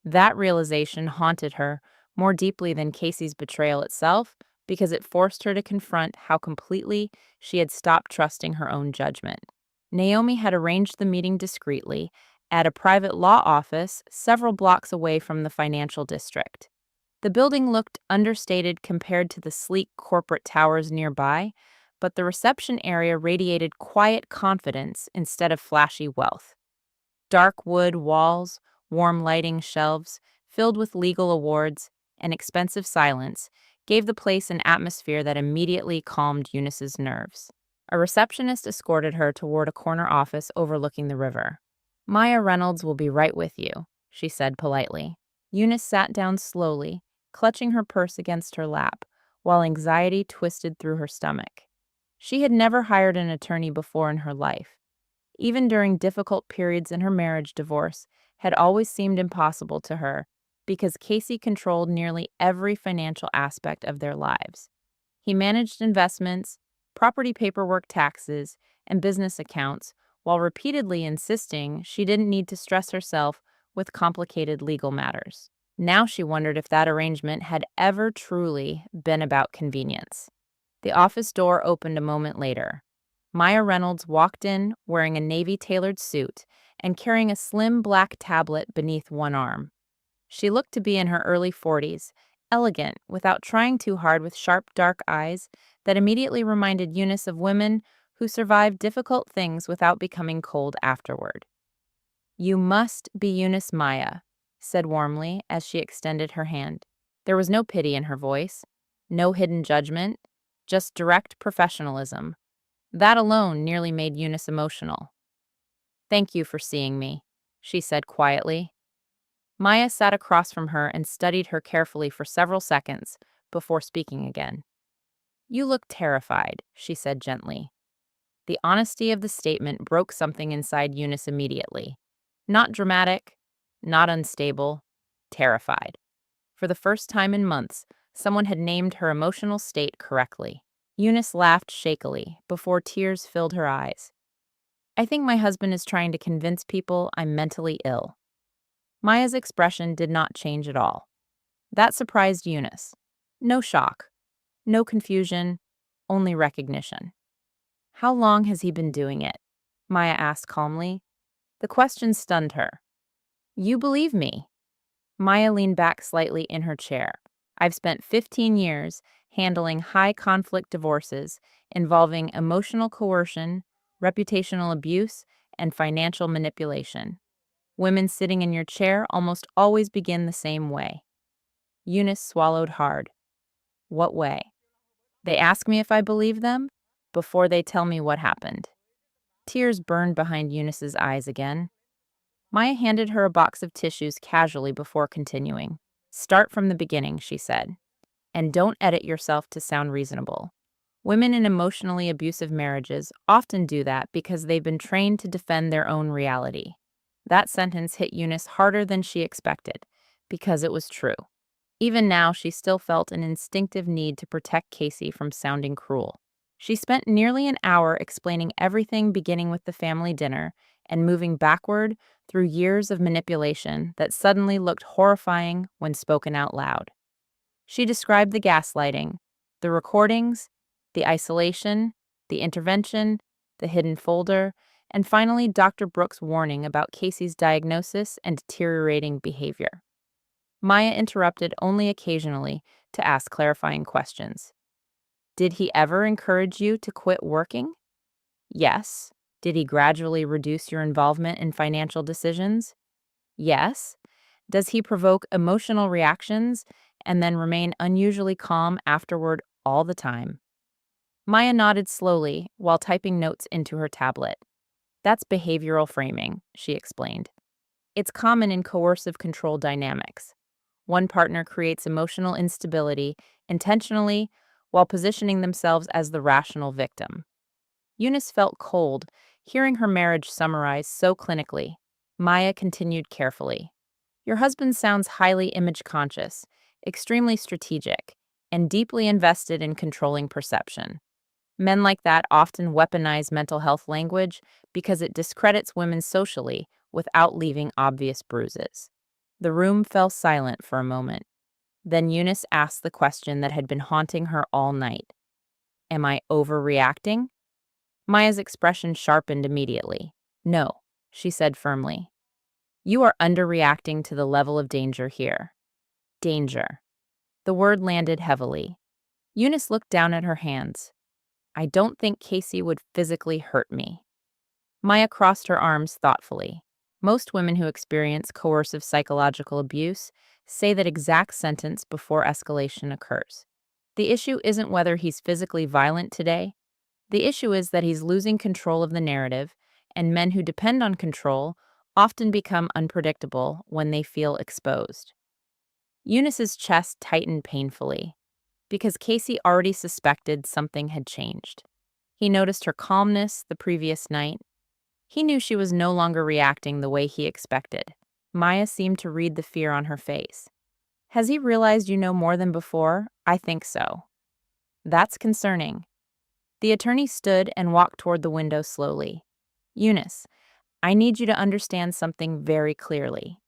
That realization haunted her more deeply than Casey's betrayal itself because it forced her to confront how completely she had stopped trusting her own judgment. Naomi had arranged the meeting discreetly at a private law office several blocks away from the financial district. The building looked understated compared to the sleek corporate towers nearby, but the reception area radiated quiet confidence instead of flashy wealth. Dark wood walls, warm lighting shelves, filled with legal awards, and expensive silence gave the place an atmosphere that immediately calmed Eunice's nerves. A receptionist escorted her toward a corner office overlooking the river. Maya Reynolds will be right with you, she said politely. Eunice sat down slowly, clutching her purse against her lap, while anxiety twisted through her stomach. She had never hired an attorney before in her life. Even during difficult periods in her marriage, divorce had always seemed impossible to her because Casey controlled nearly every financial aspect of their lives. He managed investments, property paperwork, taxes, and business accounts while repeatedly insisting she didn't need to stress herself with complicated legal matters. Now she wondered if that arrangement had ever truly been about convenience. The office door opened a moment later. Maya Reynolds walked in wearing a navy-tailored suit and carrying a slim black tablet beneath one arm. She looked to be in her early 40s, elegant without trying too hard, with sharp dark eyes that immediately reminded Eunice of women who survived difficult things without becoming cold afterward. You must be Eunice Maya, said warmly as she extended her hand. There was no pity in her voice, no hidden judgment, just direct professionalism. That alone nearly made Eunice emotional. Thank you for seeing me, she said quietly. Maya sat across from her and studied her carefully for several seconds before speaking again. "You look terrified," she said gently. The honesty of the statement broke something inside Eunice immediately. Not dramatic, not unstable, terrified. For the first time in months, someone had named her emotional state correctly. Eunice laughed shakily before tears filled her eyes. "I think my husband is trying to convince people I'm mentally ill." Maya's expression did not change at all. That surprised Eunice. No shock, no confusion, only recognition. "How long has he been doing it?" Maya asked calmly. The question stunned her. "You believe me?" Maya leaned back slightly in her chair. "I've spent 15 years handling high-conflict divorces involving emotional coercion, reputational abuse, and financial manipulation. Women sitting in your chair almost always begin the same way." Eunice swallowed hard. "What way?" "They ask me if I believe them before they tell me what happened." Tears burned behind Eunice's eyes again. Maya handed her a box of tissues casually before continuing. "Start from the beginning," she said, "and don't edit yourself to sound reasonable." Women in emotionally abusive marriages often do that because they've been trained to defend their own reality. That sentence hit Eunice harder than she expected, because it was true. Even now, she still felt an instinctive need to protect Casey from sounding cruel. She spent nearly an hour explaining everything, beginning with the family dinner and moving backward through years of manipulation that suddenly looked horrifying when spoken out loud. She described the gaslighting, the recordings, the isolation, the intervention, the hidden folder, and finally Dr. Brooks' warning about Casey's diagnosis and deteriorating behavior. Maya interrupted only occasionally to ask clarifying questions. "Did he ever encourage you to quit working?" "Yes." "Did he gradually reduce your involvement in financial decisions?" "Yes." "Does he provoke emotional reactions and then remain unusually calm afterward all the time?" Maya nodded slowly while typing notes into her tablet. "That's behavioral framing," she explained. "It's common in coercive control dynamics. One partner creates emotional instability intentionally while positioning themselves as the rational victim." Eunice felt cold, hearing her marriage summarized so clinically. Maya continued carefully. "Your husband sounds highly image conscious, extremely strategic, and deeply invested in controlling perception. Men like that often weaponize mental health language because it discredits women socially without leaving obvious bruises." The room fell silent for a moment. Then Eunice asked the question that had been haunting her all night. "Am I overreacting?" Maya's expression sharpened immediately. "No," she said firmly. "You are underreacting to the level of danger here." Danger. The word landed heavily. Eunice looked down at her hands. "I don't think Casey would physically hurt me." Maya crossed her arms thoughtfully. Most women who experience coercive psychological abuse say that exact sentence before escalation occurs. The issue isn't whether he's physically violent today. The issue is that he's losing control of the narrative, and men who depend on control often become unpredictable when they feel exposed. Eunice's chest tightened painfully, because Casey already suspected something had changed. He noticed her calmness the previous night. He knew she was no longer reacting the way he expected. Maya seemed to read the fear on her face. "Has he realized you know more than before?" "I think so." "That's concerning." The attorney stood and walked toward the window slowly. "Eunice, I need you to understand something very clearly.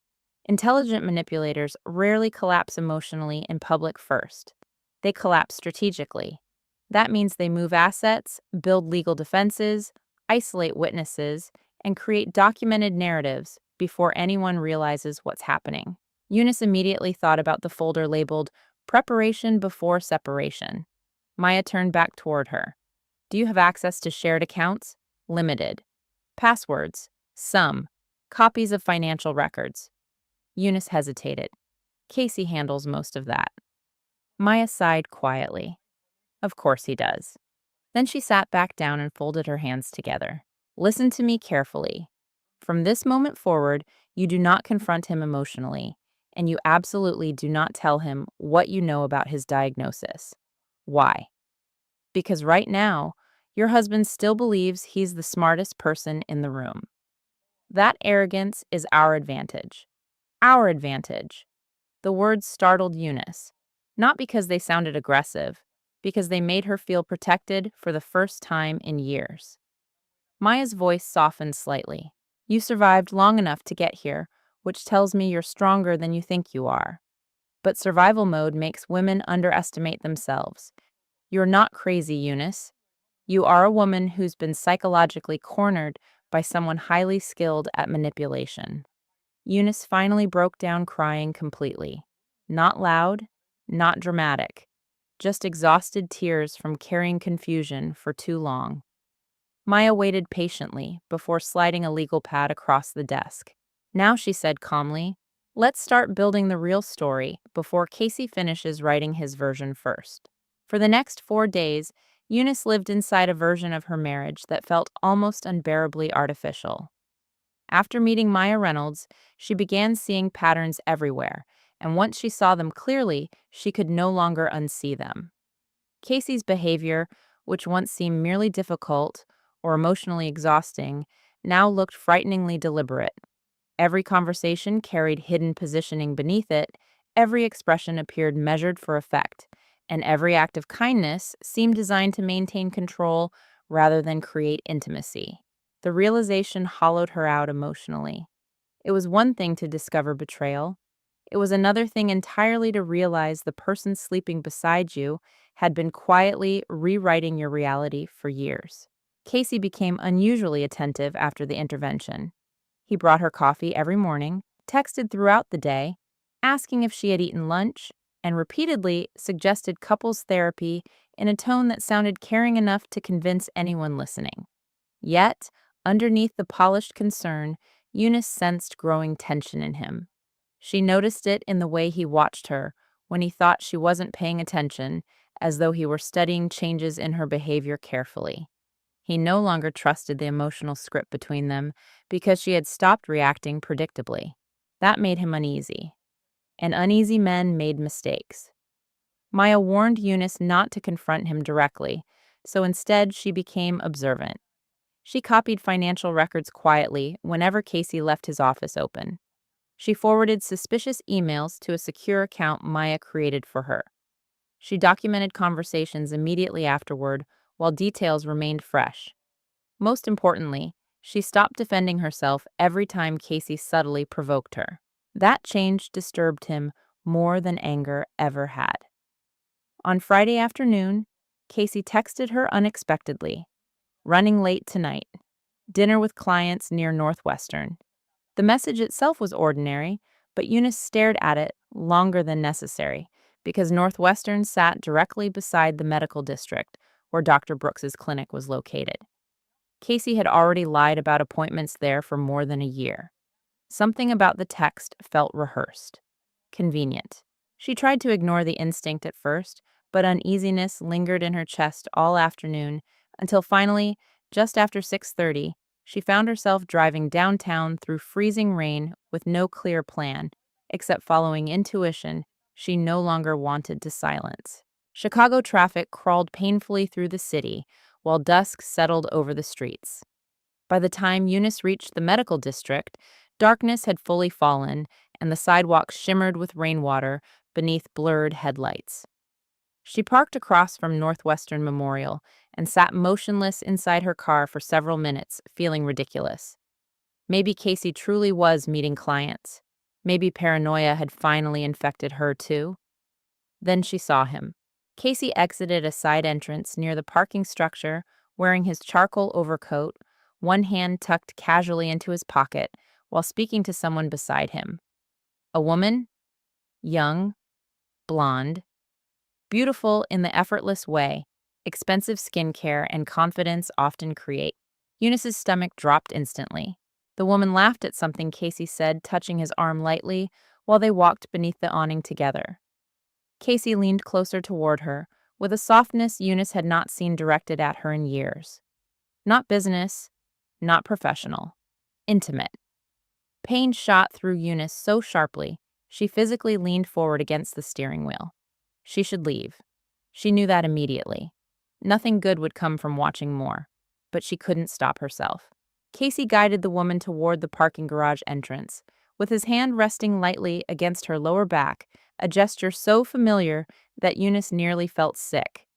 Intelligent manipulators rarely collapse emotionally in public first. They collapse strategically. That means they move assets, build legal defenses, isolate witnesses, and create documented narratives before anyone realizes what's happening." Eunice immediately thought about the folder labeled "Preparation Before Separation." Maya turned back toward her. "Do you have access to shared accounts?" "Limited." "Passwords?" "Some." "Copies of financial records?" Eunice hesitated. "Casey handles most of that." Maya sighed quietly. "Of course he does." Then she sat back down and folded her hands together. "Listen to me carefully. From this moment forward, you do not confront him emotionally. and you absolutely do not tell him what you know about his diagnosis. Why? Because right now, your husband still believes he's the smartest person in the room. That arrogance is our advantage. Our advantage. The words startled Eunice, not because they sounded aggressive, because they made her feel protected for the first time in years. Maya's voice softened slightly. You survived long enough to get here, which tells me you're stronger than you think you are. But survival mode makes women underestimate themselves. You're not crazy, Eunice. You are a woman who's been psychologically cornered by someone highly skilled at manipulation. Eunice finally broke down crying completely. Not loud, not dramatic, just exhausted tears from carrying confusion for too long. Maya waited patiently before sliding a legal pad across the desk. Now she said calmly, let's start building the real story before Casey finishes writing his version first. For the next 4 days, Eunice lived inside a version of her marriage that felt almost unbearably artificial. After meeting Maya Reynolds, she began seeing patterns everywhere, and once she saw them clearly, she could no longer unsee them. Casey's behavior, which once seemed merely difficult or emotionally exhausting, now looked frighteningly deliberate. Every conversation carried hidden positioning beneath it, every expression appeared measured for effect, and every act of kindness seemed designed to maintain control rather than create intimacy. The realization hollowed her out emotionally. It was one thing to discover betrayal. It was another thing entirely to realize the person sleeping beside you had been quietly rewriting your reality for years. Casey became unusually attentive after the intervention. He brought her coffee every morning, texted throughout the day, asking if she had eaten lunch, and repeatedly suggested couples therapy in a tone that sounded caring enough to convince anyone listening. Yet, underneath the polished concern, Eunice sensed growing tension in him. She noticed it in the way he watched her when he thought she wasn't paying attention, as though he were studying changes in her behavior carefully. He no longer trusted the emotional script between them because she had stopped reacting predictably. That made him uneasy. And uneasy men made mistakes. Maya warned Eunice not to confront him directly, so instead she became observant. She copied financial records quietly whenever Casey left his office open. She forwarded suspicious emails to a secure account Maya created for her. She documented conversations immediately afterward while details remained fresh. Most importantly, she stopped defending herself every time Casey subtly provoked her. That change disturbed him more than anger ever had. On Friday afternoon, Casey texted her unexpectedly, running late tonight, dinner with clients near Northwestern. The message itself was ordinary, but Eunice stared at it longer than necessary because Northwestern sat directly beside the medical district where Dr. Brooks's clinic was located. Casey had already lied about appointments there for more than a year. Something about the text felt rehearsed. Convenient. She tried to ignore the instinct at first, but uneasiness lingered in her chest all afternoon until finally, just after 6:30, she found herself driving downtown through freezing rain with no clear plan, except following intuition she no longer wanted to silence. Chicago traffic crawled painfully through the city while dusk settled over the streets. By the time Eunice reached the medical district, darkness had fully fallen and the sidewalks shimmered with rainwater beneath blurred headlights. She parked across from Northwestern Memorial and sat motionless inside her car for several minutes, feeling ridiculous. Maybe Casey truly was meeting clients. Maybe paranoia had finally infected her too. Then she saw him. Casey exited a side entrance near the parking structure, wearing his charcoal overcoat, one hand tucked casually into his pocket, while speaking to someone beside him. A woman? Young, blonde, beautiful in the effortless way expensive skincare and confidence often create. Eunice's stomach dropped instantly. The woman laughed at something Casey said, touching his arm lightly, while they walked beneath the awning together. Casey leaned closer toward her, with a softness Eunice had not seen directed at her in years. Not business, not professional. Intimate. Pain shot through Eunice so sharply, She physically leaned forward against the steering wheel. She should leave. She knew that immediately. Nothing good would come from watching more, but she couldn't stop herself. Casey guided the woman toward the parking garage entrance, with his hand resting lightly against her lower back, a gesture so familiar that Eunice nearly felt sick.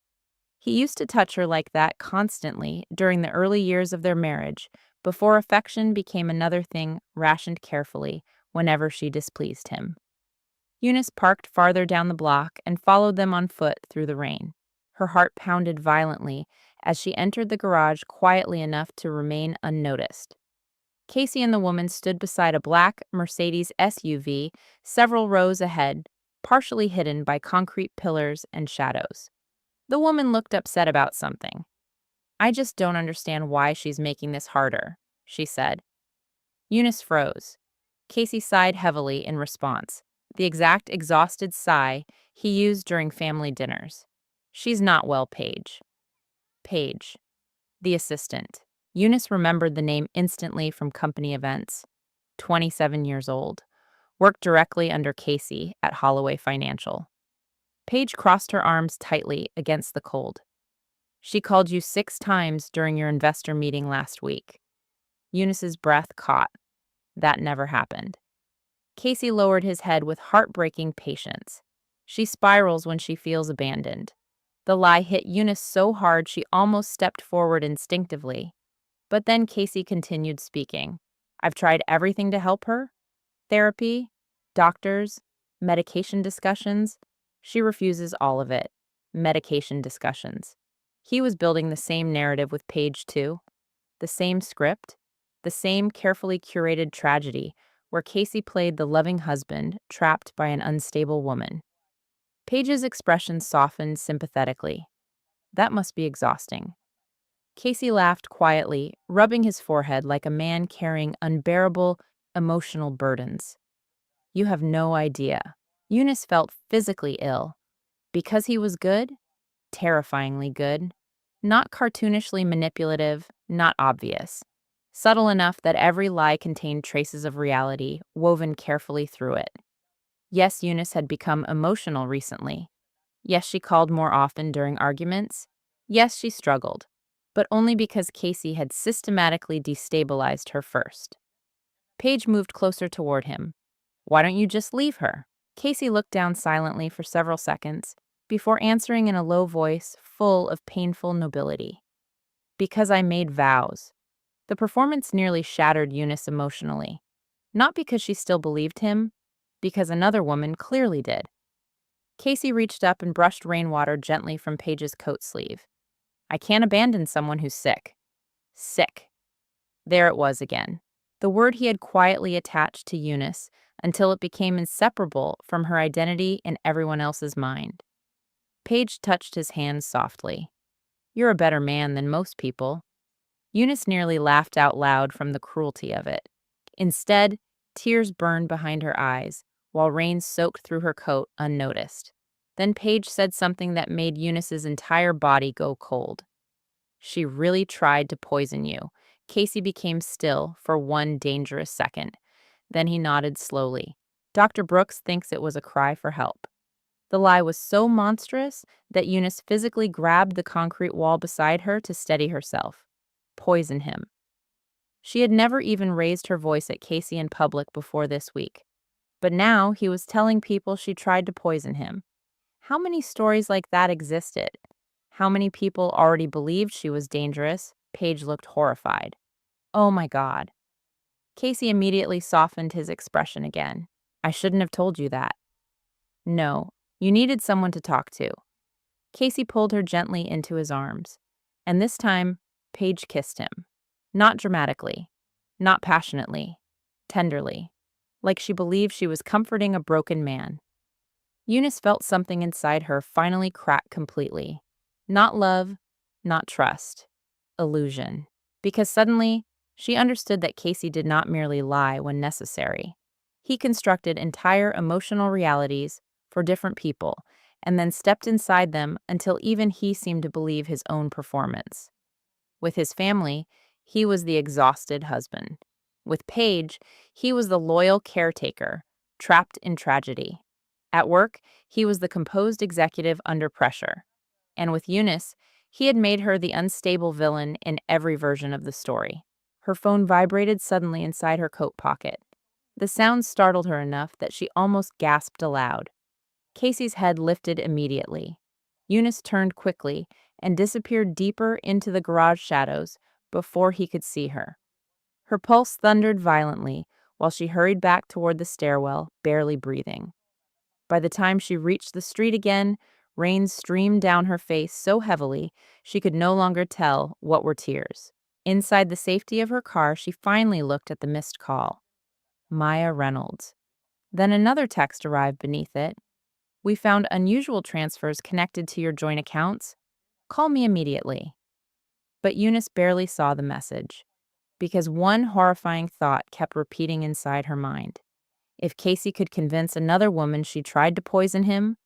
He used to touch her like that constantly during the early years of their marriage, before affection became another thing rationed carefully whenever she displeased him. Eunice parked farther down the block and followed them on foot through the rain. Her heart pounded violently as she entered the garage quietly enough to remain unnoticed. Casey and the woman stood beside a black Mercedes SUV several rows ahead, partially hidden by concrete pillars and shadows. The woman looked upset about something. "I just don't understand why she's making this harder," she said. Eunice froze. Casey sighed heavily in response, the exact exhausted sigh he used during family dinners. "She's not well, Paige." Paige, the assistant. Eunice remembered the name instantly from company events. 27 years old. Worked directly under Casey at Holloway Financial. Paige crossed her arms tightly against the cold. "She called you 6 times during your investor meeting last week." Eunice's breath caught. That never happened. Casey lowered his head with heartbreaking patience. "She spirals when she feels abandoned." The lie hit Eunice so hard she almost stepped forward instinctively. But then Casey continued speaking. "I've tried everything to help her. Therapy, doctors, medication discussions. She refuses all of it. Medication discussions." He was building the same narrative with Paige too. The same script, the same carefully curated tragedy where Casey played the loving husband trapped by an unstable woman. Paige's expression softened sympathetically. "That must be exhausting." Casey laughed quietly, rubbing his forehead like a man carrying unbearable emotional burdens. "You have no idea." Eunice felt physically ill. Because he was good? Terrifyingly good. Not cartoonishly manipulative, not obvious. Subtle enough that every lie contained traces of reality woven carefully through it. Yes, Eunice had become emotional recently. Yes, she called more often during arguments. Yes, she struggled. But only because Casey had systematically destabilized her first. Paige moved closer toward him. "Why don't you just leave her?" Casey looked down silently for several seconds before answering in a low voice full of painful nobility. "Because I made vows." The performance nearly shattered Eunice emotionally. Not because she still believed him, because another woman clearly did. Casey reached up and brushed rainwater gently from Paige's coat sleeve. "I can't abandon someone who's sick." Sick. There it was again. The word he had quietly attached to Eunice until it became inseparable from her identity in everyone else's mind. Paige touched his hand softly. "You're a better man than most people." Eunice nearly laughed out loud from the cruelty of it. Instead, tears burned behind her eyes, while rain soaked through her coat unnoticed. Then Paige said something that made Eunice's entire body go cold. "She really tried to poison you." Casey became still for one dangerous second. Then he nodded slowly. "Dr. Brooks thinks it was a cry for help." The lie was so monstrous that Eunice physically grabbed the concrete wall beside her to steady herself. Poison him. She had never even raised her voice at Casey in public before this week. But now he was telling people she tried to poison him. How many stories like that existed? How many people already believed she was dangerous? Paige looked horrified. "Oh my God." Casey immediately softened his expression again. "I shouldn't have told you that." "No, you needed someone to talk to." Casey pulled her gently into his arms. And this time, Paige kissed him. Not dramatically, not passionately, tenderly, like she believed she was comforting a broken man. Eunice felt something inside her finally crack completely. Not love, not trust. Illusion. Because suddenly, she understood that Casey did not merely lie when necessary. He constructed entire emotional realities for different people and then stepped inside them until even he seemed to believe his own performance. With his family, he was the exhausted husband. With Paige, he was the loyal caretaker, trapped in tragedy. At work, he was the composed executive under pressure. And with Eunice, he had made her the unstable villain in every version of the story. Her phone vibrated suddenly inside her coat pocket. The sound startled her enough that she almost gasped aloud. Casey's head lifted immediately. Eunice turned quickly and disappeared deeper into the garage shadows before he could see her. Her pulse thundered violently while she hurried back toward the stairwell, barely breathing. By the time she reached the street again, rain streamed down her face so heavily she could no longer tell what were tears. Inside the safety of her car, she finally looked at the missed call. Maya Reynolds. Then another text arrived beneath it. We found unusual transfers connected to your joint accounts. Call me immediately. But Eunice barely saw the message, because one horrifying thought kept repeating inside her mind. If Casey could convince another woman she tried to poison him,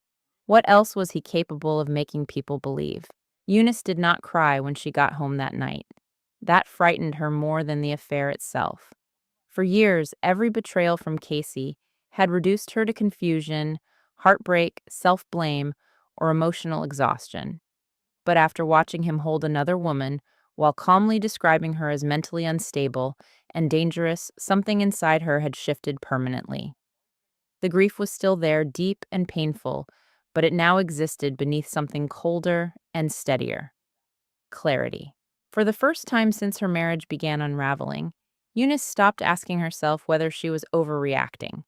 what else was he capable of making people believe? Eunice did not cry when she got home that night. That frightened her more than the affair itself. For years, every betrayal from Casey had reduced her to confusion, heartbreak, self-blame, or emotional exhaustion. But after watching him hold another woman, while calmly describing her as mentally unstable and dangerous, something inside her had shifted permanently. The grief was still there, deep and painful, but it now existed beneath something colder and steadier. Clarity. For the first time since her marriage began unraveling, Eunice stopped asking herself whether she was overreacting,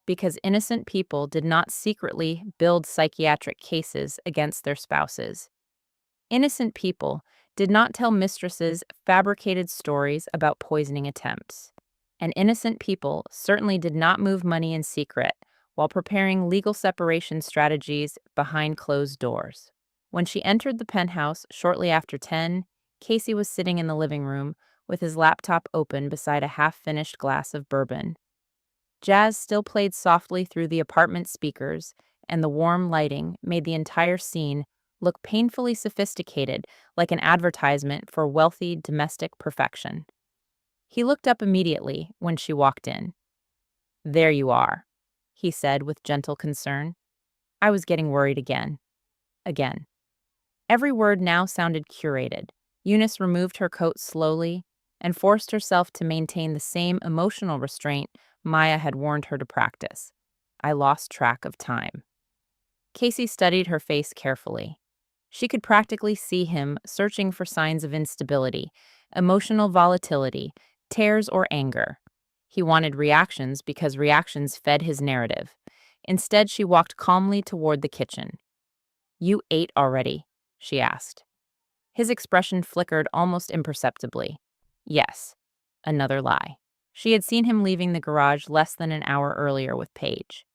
because innocent people did not secretly build psychiatric cases against their spouses. Innocent people did not tell mistresses fabricated stories about poisoning attempts. And innocent people certainly did not move money in secret while preparing legal separation strategies behind closed doors. When she entered the penthouse shortly after 10, Casey was sitting in the living room with his laptop open beside a half-finished glass of bourbon. Jazz still played softly through the apartment speakers, and the warm lighting made the entire scene look painfully sophisticated, like an advertisement for wealthy domestic perfection. He looked up immediately when she walked in. "There you are," he said with gentle concern. "I was getting worried again." Again. Every word now sounded curated. Eunice removed her coat slowly and forced herself to maintain the same emotional restraint Maya had warned her to practice. I lost track of time. Casey studied her face carefully. She could practically see him searching for signs of instability, emotional volatility, tears, or anger. He wanted reactions because reactions fed his narrative. Instead, she walked calmly toward the kitchen. "You ate already?" she asked. His expression flickered almost imperceptibly. Yes. Another lie. She had seen him leaving the garage less than an hour earlier with Paige.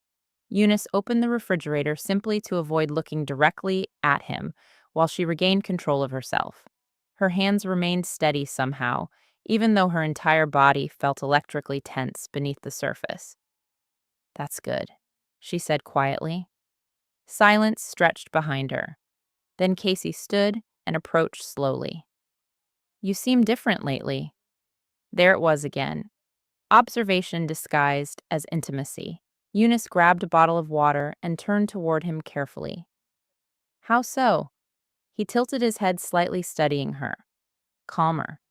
Eunice opened the refrigerator simply to avoid looking directly at him while she regained control of herself. Her hands remained steady somehow, even though her entire body felt electrically tense beneath the surface. "That's good," she said quietly. Silence stretched behind her. Then Casey stood and approached slowly. "You seem different lately." There it was again. Observation disguised as intimacy. Eunice grabbed a bottle of water and turned toward him carefully. "How so?" He tilted his head slightly, studying her. Calmer,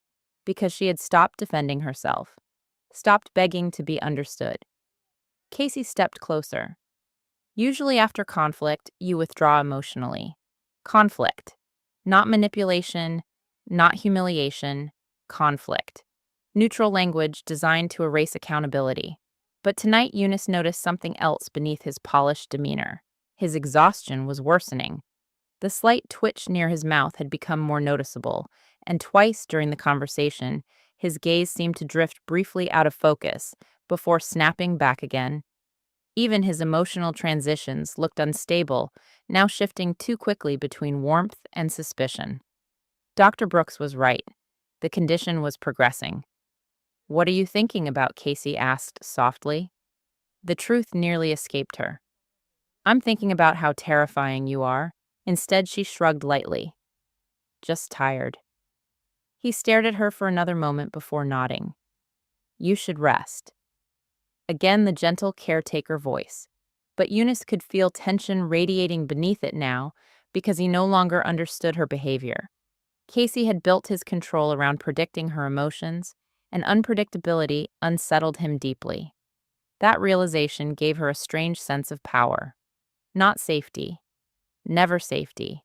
because she had stopped defending herself, stopped begging to be understood. Casey stepped closer. "Usually after conflict, you withdraw emotionally. Conflict. Not manipulation, not humiliation, conflict. Neutral language designed to erase accountability." But tonight Eunice noticed something else beneath his polished demeanor. His exhaustion was worsening. The slight twitch near his mouth had become more noticeable, and twice during the conversation, his gaze seemed to drift briefly out of focus before snapping back again. Even his emotional transitions looked unstable, now shifting too quickly between warmth and suspicion. Dr. Brooks was right. The condition was progressing. "What are you thinking about?" Casey asked softly. The truth nearly escaped her. "I'm thinking about how terrifying you are." Instead, she shrugged lightly. "Just tired." He stared at her for another moment before nodding. "You should rest." Again, the gentle caretaker voice. But Eunice could feel tension radiating beneath it now because he no longer understood her behavior. Casey had built his control around predicting her emotions, and unpredictability unsettled him deeply. That realization gave her a strange sense of power. Not safety, never safety,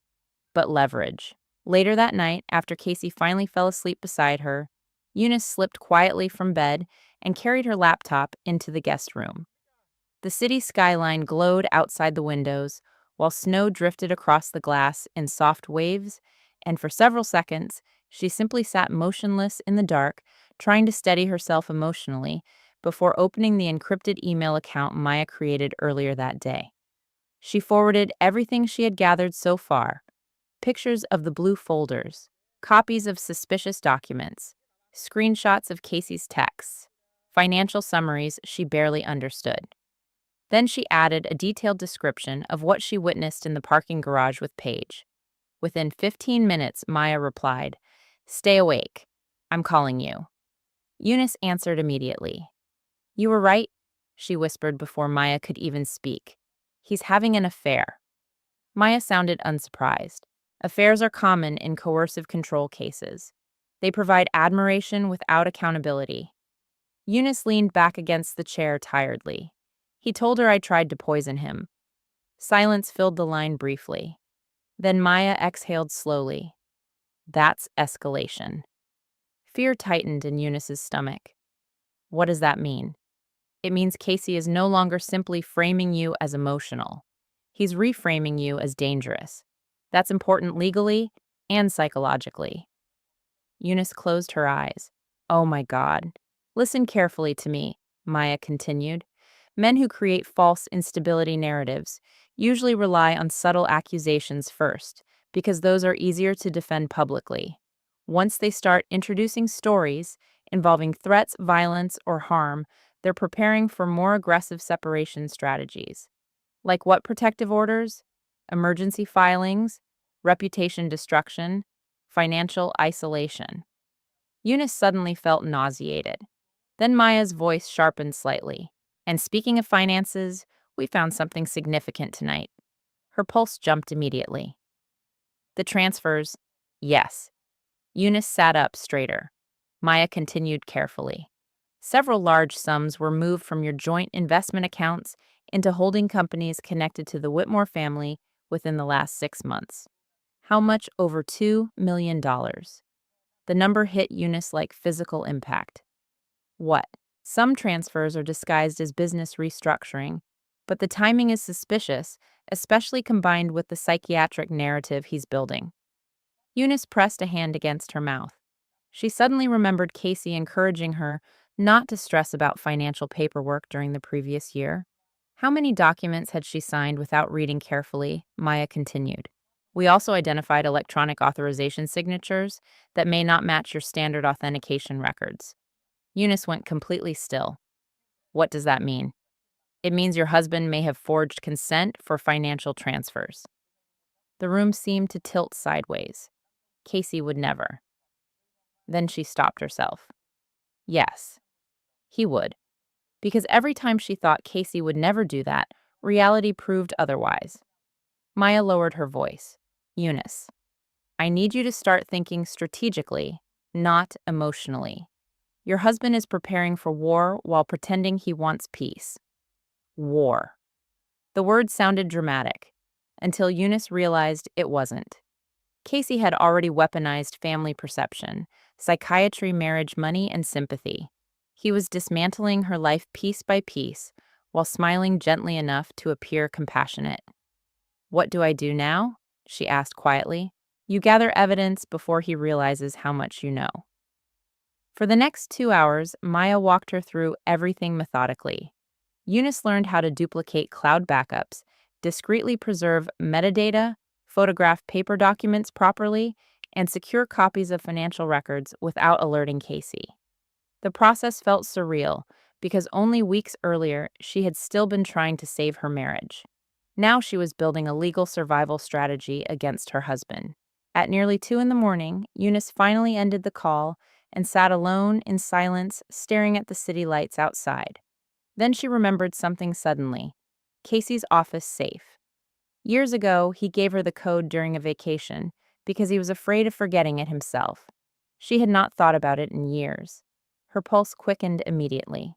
but leverage. Later that night, after Casey finally fell asleep beside her, Eunice slipped quietly from bed and carried her laptop into the guest room. The city skyline glowed outside the windows, while snow drifted across the glass in soft waves, and for several seconds, she simply sat motionless in the dark, trying to steady herself emotionally before opening the encrypted email account Maya created earlier that day. She forwarded everything she had gathered so far: pictures of the blue folders, copies of suspicious documents, screenshots of Casey's texts, financial summaries she barely understood. Then she added a detailed description of what she witnessed in the parking garage with Paige. Within 15 minutes, Maya replied, "Stay awake. I'm calling you." Eunice answered immediately. "You were right," she whispered before Maya could even speak. "He's having an affair." Maya sounded unsurprised. Affairs are common in coercive control cases. They provide admiration without accountability. Eunice leaned back against the chair tiredly. "He told her I tried to poison him." Silence filled the line briefly. Then Maya exhaled slowly. That's escalation. Fear tightened in Eunice's stomach. What does that mean? It means Casey is no longer simply framing you as emotional. He's reframing you as dangerous. That's important legally and psychologically. Eunice closed her eyes. "Oh my God. Listen carefully to me," Maya continued. "Men who create false instability narratives usually rely on subtle accusations first, because those are easier to defend publicly. Once they start introducing stories involving threats, violence, or harm, they're preparing for more aggressive separation strategies. Like what protective orders? Emergency filings, reputation destruction, financial isolation." Eunice suddenly felt nauseated. Then Maya's voice sharpened slightly. "And speaking of finances, we found something significant tonight." Her pulse jumped immediately. "The transfers?" "Yes." Eunice sat up straighter. Maya continued carefully. "Several large sums were moved from your joint investment accounts into holding companies connected to the Whitmore family within the last 6 months. How much? Over $2 million. The number hit Eunice like physical impact. What? Some transfers are disguised as business restructuring, but the timing is suspicious, especially combined with the psychiatric narrative he's building. Eunice pressed a hand against her mouth. She suddenly remembered Casey encouraging her not to stress about financial paperwork during the previous year. How many documents had she signed without reading carefully? Maya continued. "We also identified electronic authorization signatures that may not match your standard authentication records." Eunice went completely still. "What does that mean?" "It means your husband may have forged consent for financial transfers." The room seemed to tilt sideways. Casey would never. Then she stopped herself. Yes, he would. Because every time she thought Casey would never do that, reality proved otherwise. Maya lowered her voice. "Eunice, I need you to start thinking strategically, not emotionally. Your husband is preparing for war while pretending he wants peace." War. The word sounded dramatic, until Eunice realized it wasn't. Casey had already weaponized family perception, psychiatry, marriage, money, and sympathy. He was dismantling her life piece by piece while smiling gently enough to appear compassionate. "What do I do now?" she asked quietly. "You gather evidence before he realizes how much you know." For the next 2 hours, Maya walked her through everything methodically. Eunice learned how to duplicate cloud backups, discreetly preserve metadata, photograph paper documents properly, and secure copies of financial records without alerting Casey. The process felt surreal because only weeks earlier she had still been trying to save her marriage. Now she was building a legal survival strategy against her husband. At nearly 2 in the morning, Eunice finally ended the call and sat alone in silence, staring at the city lights outside. Then she remembered something suddenly. Casey's office safe. Years ago, he gave her the code during a vacation because he was afraid of forgetting it himself. She had not thought about it in years. Her pulse quickened immediately.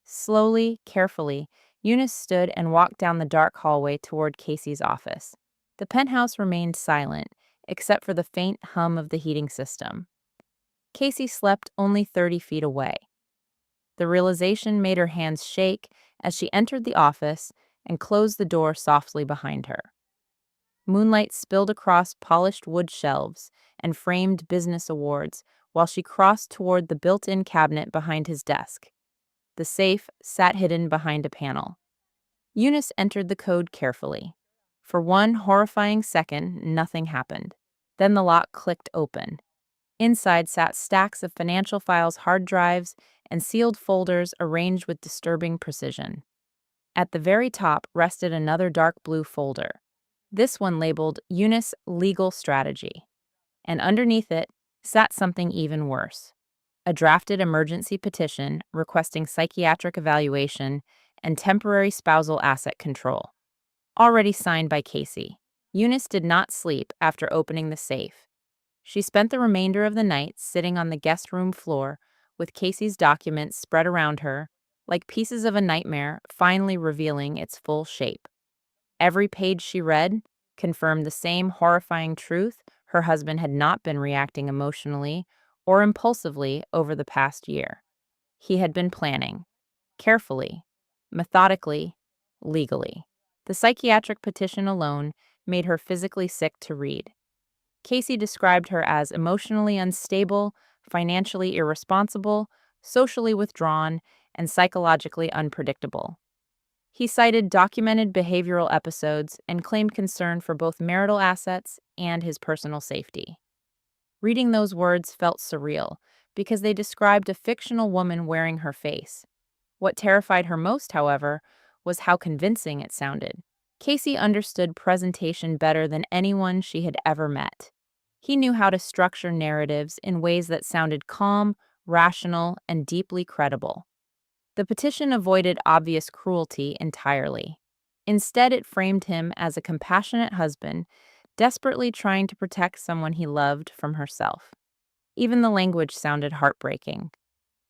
Slowly, carefully, Eunice stood and walked down the dark hallway toward Casey's office. The penthouse remained silent, except for the faint hum of the heating system. Casey slept only 30 feet away. The realization made her hands shake as she entered the office and closed the door softly behind her. Moonlight spilled across polished wood shelves and framed business awards while she crossed toward the built-in cabinet behind his desk. The safe sat hidden behind a panel. Eunice entered the code carefully. For one horrifying second, nothing happened. Then the lock clicked open. Inside sat stacks of financial files, hard drives, and sealed folders arranged with disturbing precision. At the very top rested another dark blue folder, this one labeled Eunice Legal Strategy. And underneath it sat something even worse, a drafted emergency petition requesting psychiatric evaluation and temporary spousal asset control, already signed by Casey. Eunice did not sleep after opening the safe. She spent the remainder of the night sitting on the guest room floor with Casey's documents spread around her, like pieces of a nightmare finally revealing its full shape. Every page she read confirmed the same horrifying truth: her husband had not been reacting emotionally or impulsively over the past year. He had been planning, carefully, methodically, legally. The psychiatric petition alone made her physically sick to read. Casey described her as emotionally unstable, financially irresponsible, socially withdrawn, and psychologically unpredictable. He cited documented behavioral episodes and claimed concern for both marital assets and his personal safety. Reading those words felt surreal because they described a fictional woman wearing her face. What terrified her most, however, was how convincing it sounded. Casey understood presentation better than anyone she had ever met. He knew how to structure narratives in ways that sounded calm, rational, and deeply credible. The petition avoided obvious cruelty entirely. Instead, it framed him as a compassionate husband, desperately trying to protect someone he loved from herself. Even the language sounded heartbreaking.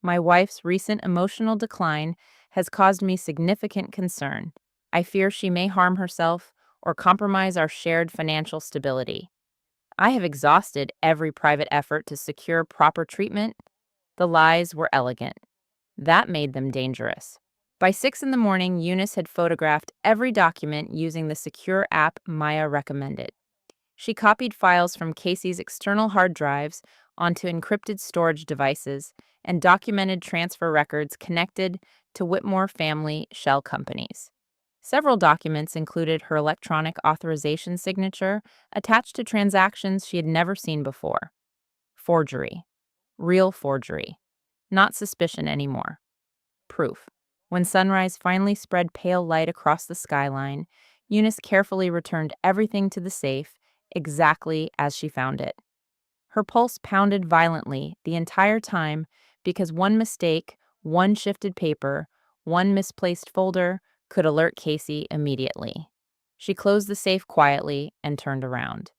My wife's recent emotional decline has caused me significant concern. I fear she may harm herself or compromise our shared financial stability. I have exhausted every private effort to secure proper treatment. The lies were elegant. That made them dangerous. By 6 in the morning, Eunice had photographed every document using the secure app Maya recommended. She copied files from Casey's external hard drives onto encrypted storage devices and documented transfer records connected to Whitmore family shell companies. Several documents included her electronic authorization signature attached to transactions she had never seen before. Forgery. Real forgery. Not suspicion anymore. Proof. When sunrise finally spread pale light across the skyline, Eunice carefully returned everything to the safe exactly as she found it. Her pulse pounded violently the entire time because one mistake, one shifted paper, one misplaced folder could alert Casey immediately. She closed the safe quietly and turned around.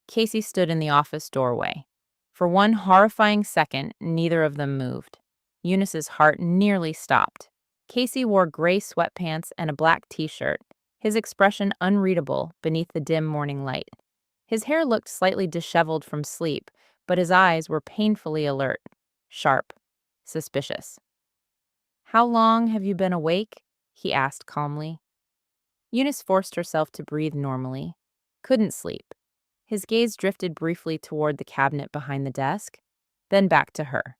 Casey stood in the office doorway. For one horrifying second, neither of them moved. Eunice's heart nearly stopped. Casey wore gray sweatpants and a black t-shirt, his expression unreadable beneath the dim morning light. His hair looked slightly disheveled from sleep, but his eyes were painfully alert, sharp, suspicious. "How long have you been awake?" he asked calmly. Eunice forced herself to breathe normally. Couldn't sleep. His gaze drifted briefly toward the cabinet behind the desk, then back to her.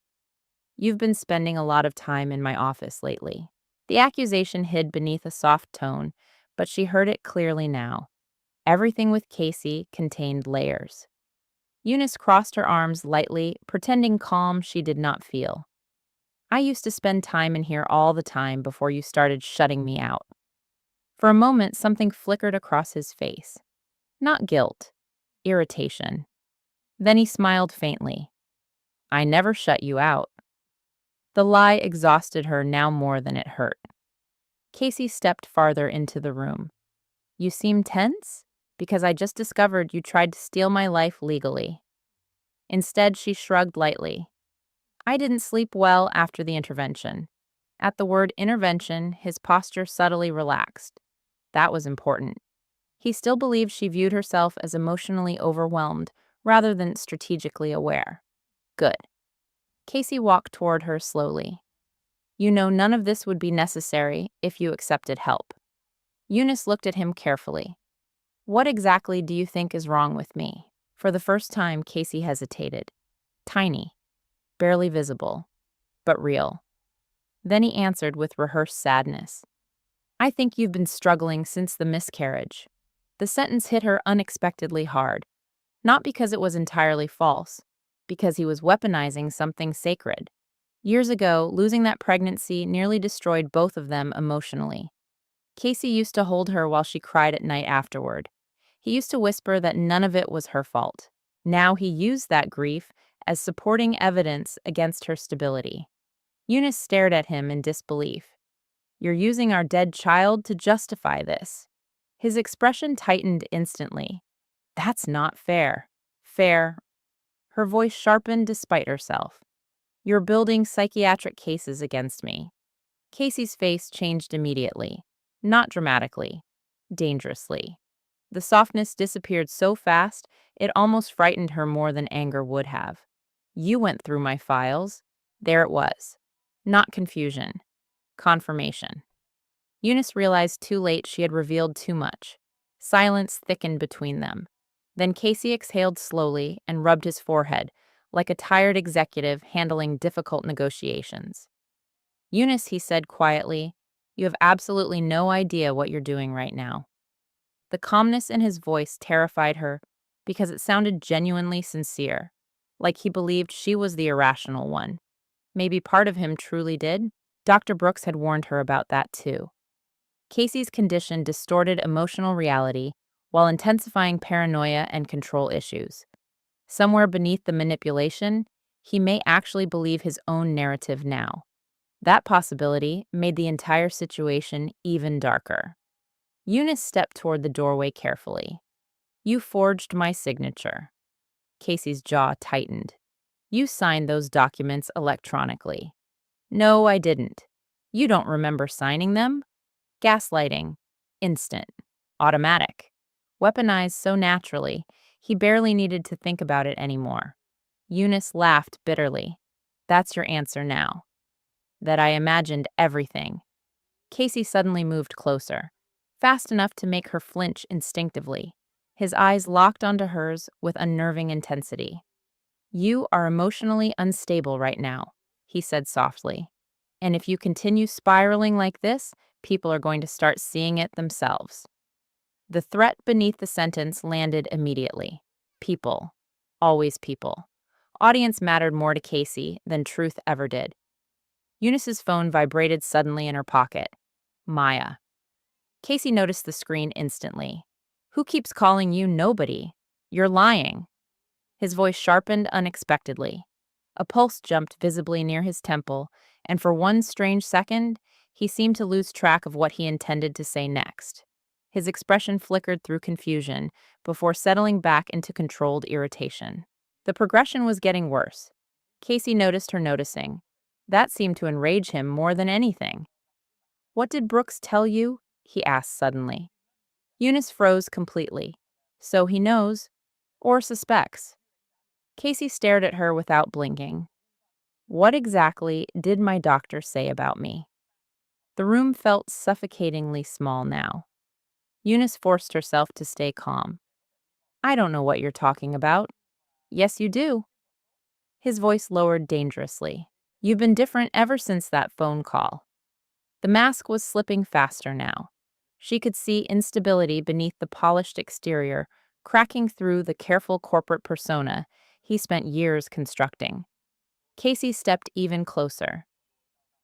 "You've been spending a lot of time in my office lately." The accusation hid beneath a soft tone, but she heard it clearly now. Everything with Casey contained layers. Eunice crossed her arms lightly, pretending calm she did not feel. "I used to spend time in here all the time before you started shutting me out." For a moment, something flickered across his face. Not guilt, irritation. Then he smiled faintly. "I never shut you out." The lie exhausted her now more than it hurt. Casey stepped farther into the room. You seem tense? Because I just discovered you tried to steal my life legally. Instead, she shrugged lightly. I didn't sleep well after the intervention. At the word intervention, his posture subtly relaxed. That was important. He still believed she viewed herself as emotionally overwhelmed rather than strategically aware. Good. Casey walked toward her slowly. You know none of this would be necessary if you accepted help. Eunice looked at him carefully. What exactly do you think is wrong with me? For the first time, Casey hesitated. Tiny, barely visible, but real. Then he answered with rehearsed sadness. I think you've been struggling since the miscarriage. The sentence hit her unexpectedly hard, not because it was entirely false, because he was weaponizing something sacred. Years ago, losing that pregnancy nearly destroyed both of them emotionally. Casey used to hold her while she cried at night afterward. He used to whisper that none of it was her fault. Now he used that grief as supporting evidence against her stability. Eunice stared at him in disbelief. You're using our dead child to justify this. His expression tightened instantly. That's not fair. Fair. Her voice sharpened despite herself. You're building psychiatric cases against me. Casey's face changed immediately. Not dramatically. Dangerously. The softness disappeared so fast, it almost frightened her more than anger would have. You went through my files. There it was. Not confusion. Confirmation. Eunice realized too late she had revealed too much. Silence thickened between them. Then Casey exhaled slowly and rubbed his forehead, like a tired executive handling difficult negotiations. Eunice, he said quietly, you have absolutely no idea what you're doing right now. The calmness in his voice terrified her because it sounded genuinely sincere, like he believed she was the irrational one. Maybe part of him truly did. Dr. Brooks had warned her about that too. Casey's condition distorted emotional reality while intensifying paranoia and control issues. Somewhere beneath the manipulation, he may actually believe his own narrative now. That possibility made the entire situation even darker. Eunice stepped toward the doorway carefully. You forged my signature. Casey's jaw tightened. You signed those documents electronically. No, I didn't. You don't remember signing them? Gaslighting. Instant. Automatic. Weaponized so naturally, he barely needed to think about it anymore. Eunice laughed bitterly. That's your answer now. That I imagined everything. Casey suddenly moved closer, fast enough to make her flinch instinctively. His eyes locked onto hers with unnerving intensity. You are emotionally unstable right now, he said softly. And if you continue spiraling like this, people are going to start seeing it themselves. The threat beneath the sentence landed immediately. People. Always people. Audience mattered more to Casey than truth ever did. Eunice's phone vibrated suddenly in her pocket. Maya. Casey noticed the screen instantly. Who keeps calling you nobody? You're lying. His voice sharpened unexpectedly. A pulse jumped visibly near his temple, and for one strange second, he seemed to lose track of what he intended to say next. His expression flickered through confusion before settling back into controlled irritation. The progression was getting worse. Casey noticed her noticing. That seemed to enrage him more than anything. What did Brooks tell you? He asked suddenly. Eunice froze completely. So he knows, or suspects. Casey stared at her without blinking. What exactly did my doctor say about me? The room felt suffocatingly small now. Eunice forced herself to stay calm. I don't know what you're talking about. Yes, you do. His voice lowered dangerously. You've been different ever since that phone call. The mask was slipping faster now. She could see instability beneath the polished exterior, cracking through the careful corporate persona he spent years constructing. Casey stepped even closer.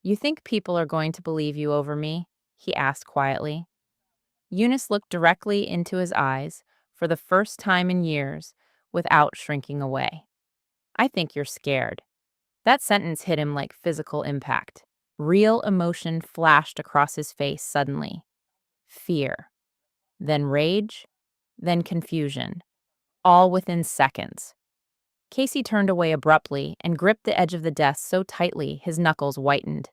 You think people are going to believe you over me? He asked quietly. Eunice looked directly into his eyes for the first time in years without shrinking away. I think you're scared. That sentence hit him like physical impact. Real emotion flashed across his face suddenly. Fear, then rage, then confusion, all within seconds. Casey turned away abruptly and gripped the edge of the desk so tightly his knuckles whitened.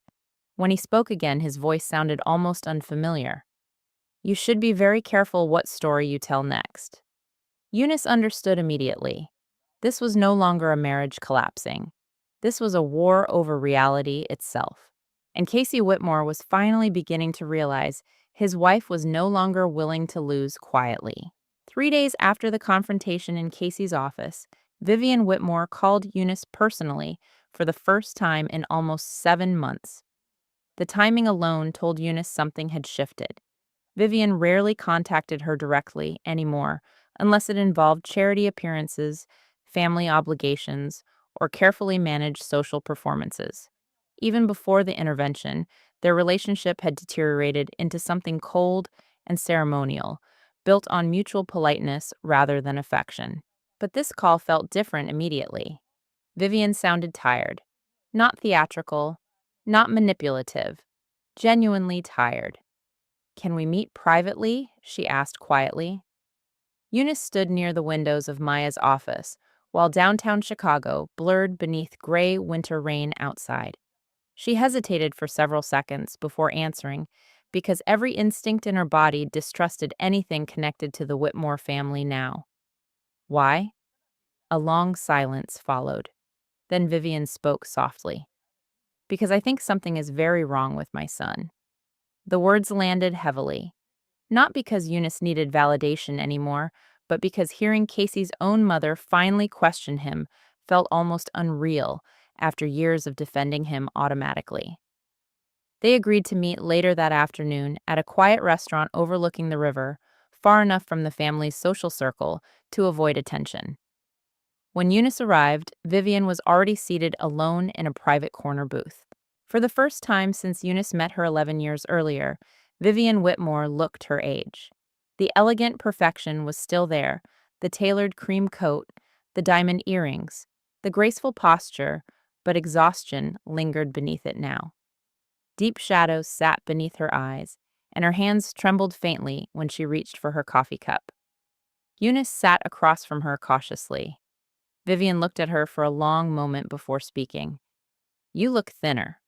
When he spoke again, his voice sounded almost unfamiliar. You should be very careful what story you tell next. Eunice understood immediately. This was no longer a marriage collapsing. This was a war over reality itself. And Casey Whitmore was finally beginning to realize his wife was no longer willing to lose quietly. 3 days after the confrontation in Casey's office, Vivian Whitmore called Eunice personally for the first time in almost 7 months. The timing alone told Eunice something had shifted. Vivian rarely contacted her directly anymore unless it involved charity appearances, family obligations, or carefully managed social performances. Even before the intervention, their relationship had deteriorated into something cold and ceremonial, built on mutual politeness rather than affection. But this call felt different immediately. Vivian sounded tired. Not theatrical, not manipulative, genuinely tired. Can we meet privately? She asked quietly. Eunice stood near the windows of Maya's office, while downtown Chicago blurred beneath gray winter rain outside. She hesitated for several seconds before answering, because every instinct in her body distrusted anything connected to the Whitmore family now. Why? A long silence followed. Then Vivian spoke softly. Because I think something is very wrong with my son. The words landed heavily. Not because Eunice needed validation anymore, but because hearing Casey's own mother finally question him felt almost unreal after years of defending him automatically. They agreed to meet later that afternoon at a quiet restaurant overlooking the river, far enough from the family's social circle to avoid attention. When Eunice arrived, Vivian was already seated alone in a private corner booth. For the first time since Eunice met her 11 years earlier, Vivian Whitmore looked her age. The elegant perfection was still there, the tailored cream coat, the diamond earrings, the graceful posture, but exhaustion lingered beneath it now. Deep shadows sat beneath her eyes, and her hands trembled faintly when she reached for her coffee cup. Eunice sat across from her cautiously. Vivian looked at her for a long moment before speaking. You look thinner.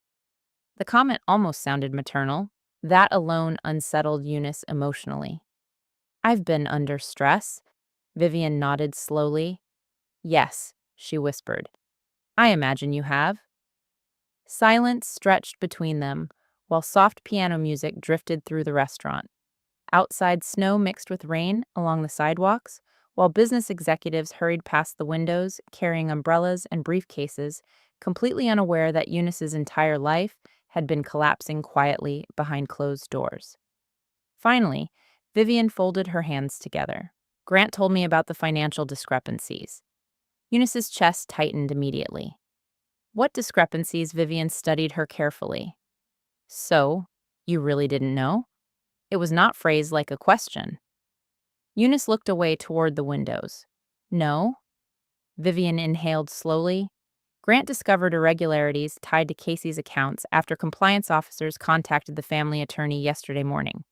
The comment almost sounded maternal. That alone unsettled Eunice emotionally. I've been under stress. Vivian nodded slowly. Yes, she whispered. I imagine you have. Silence stretched between them, while soft piano music drifted through the restaurant. Outside, snow mixed with rain along the sidewalks, while business executives hurried past the windows, carrying umbrellas and briefcases, completely unaware that Eunice's entire life had been collapsing quietly behind closed doors. Finally, Vivian folded her hands together. Grant told me about the financial discrepancies. Eunice's chest tightened immediately. What discrepancies? Vivian studied her carefully. So, you really didn't know? It was not phrased like a question. Eunice looked away toward the windows. No? Vivian inhaled slowly. Grant discovered irregularities tied to Casey's accounts after compliance officers contacted the family attorney yesterday morning.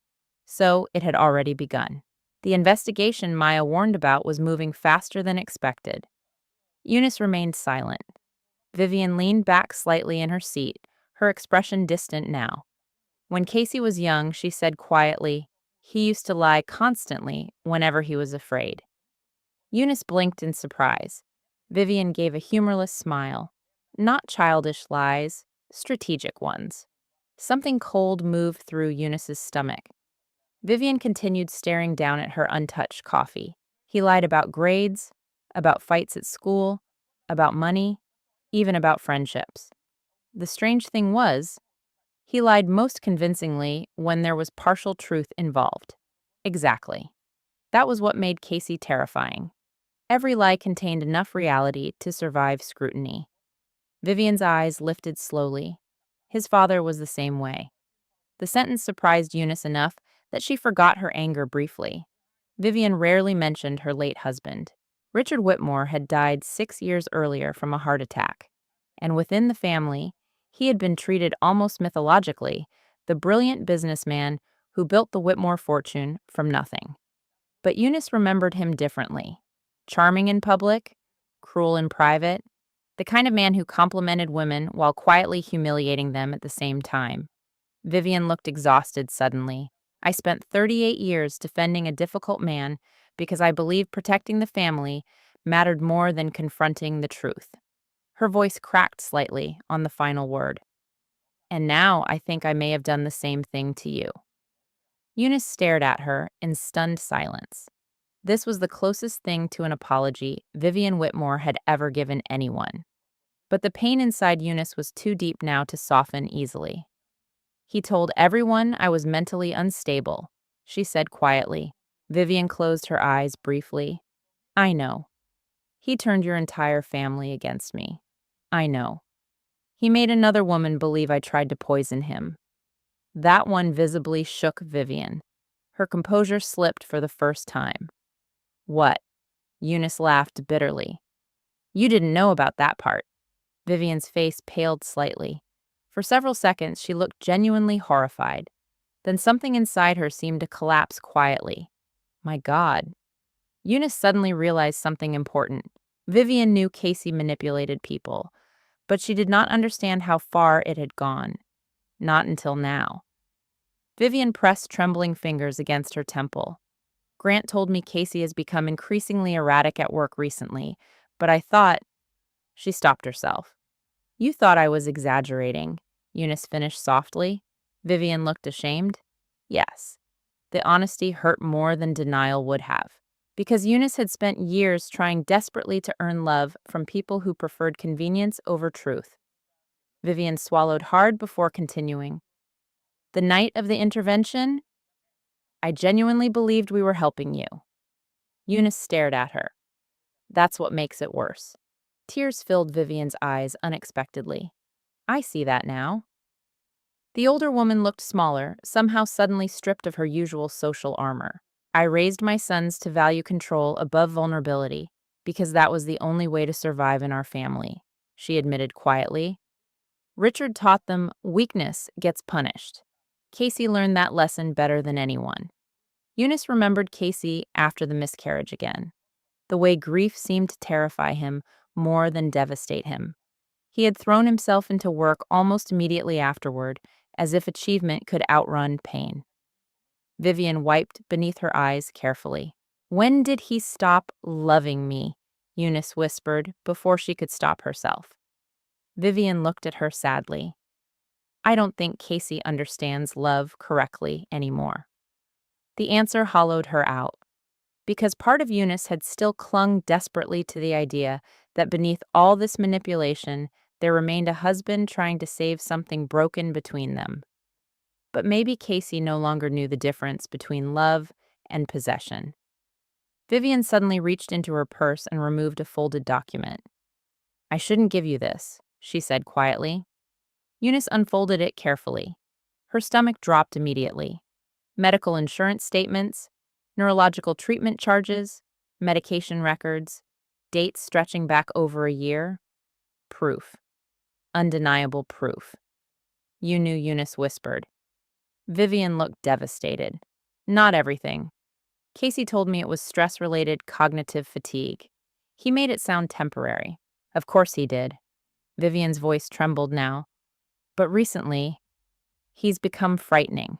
So, it had already begun. The investigation Maya warned about was moving faster than expected. Eunice remained silent. Vivian leaned back slightly in her seat, her expression distant now. When Casey was young, she said quietly, he used to lie constantly whenever he was afraid. Eunice blinked in surprise. Vivian gave a humorless smile. Not childish lies, strategic ones. Something cold moved through Eunice's stomach. Vivian continued staring down at her untouched coffee. He lied about grades, about fights at school, about money, even about friendships. The strange thing was, he lied most convincingly when there was partial truth involved. Exactly. That was what made Casey terrifying. Every lie contained enough reality to survive scrutiny. Vivian's eyes lifted slowly. His father was the same way. The sentence surprised Eunice enough that she forgot her anger briefly. Vivian rarely mentioned her late husband. Richard Whitmore had died 6 years earlier from a heart attack, and within the family, He had been treated almost mythologically, the brilliant businessman who built the Whitmore fortune from nothing. But Eunice remembered him differently. Charming in public, cruel in private, the kind of man who complimented women while quietly humiliating them at the same time. Vivian looked exhausted suddenly. I spent 38 years defending a difficult man because I believed protecting the family mattered more than confronting the truth. Her voice cracked slightly on the final word. And now I think I may have done the same thing to you. Eunice stared at her in stunned silence. This was the closest thing to an apology Vivian Whitmore had ever given anyone. But the pain inside Eunice was too deep now to soften easily. He told everyone I was mentally unstable, she said quietly. Vivian closed her eyes briefly. I know. He turned your entire family against me. I know. He made another woman believe I tried to poison him. That one visibly shook Vivian. Her composure slipped for the first time. What? Eunice laughed bitterly. You didn't know about that part. Vivian's face paled slightly. For several seconds, she looked genuinely horrified. Then something inside her seemed to collapse quietly. My God. Eunice suddenly realized something important. Vivian knew Casey manipulated people, but she did not understand how far it had gone. Not until now. Vivian pressed trembling fingers against her temple. Grant told me Casey has become increasingly erratic at work recently, but I thought... She stopped herself. You thought I was exaggerating, Eunice finished softly. Vivian looked ashamed. Yes. The honesty hurt more than denial would have. Because Eunice had spent years trying desperately to earn love from people who preferred convenience over truth. Vivian swallowed hard before continuing. The night of the intervention, I genuinely believed we were helping you. Eunice stared at her. That's what makes it worse. Tears filled Vivian's eyes unexpectedly. I see that now. The older woman looked smaller, somehow suddenly stripped of her usual social armor. I raised my sons to value control above vulnerability because that was the only way to survive in our family, she admitted quietly. Richard taught them weakness gets punished. Casey learned that lesson better than anyone. Eunice remembered Casey after the miscarriage again. The way grief seemed to terrify him more than devastate him. He had thrown himself into work almost immediately afterward, as if achievement could outrun pain. Vivian wiped beneath her eyes carefully. When did he stop loving me? Eunice whispered before she could stop herself. Vivian looked at her sadly. I don't think Casey understands love correctly anymore. The answer hollowed her out, because part of Eunice had still clung desperately to the idea that beneath all this manipulation, there remained a husband trying to save something broken between them. But maybe Casey no longer knew the difference between love and possession. Vivian suddenly reached into her purse and removed a folded document. I shouldn't give you this, she said quietly. Eunice unfolded it carefully. Her stomach dropped immediately. Medical insurance statements, neurological treatment charges, medication records, dates stretching back over a year. Proof. Undeniable proof. You knew, Eunice whispered. Vivian looked devastated. Not everything. Casey told me it was stress-related cognitive fatigue. He made it sound temporary. Of course he did. Vivian's voice trembled now. But recently, he's become frightening.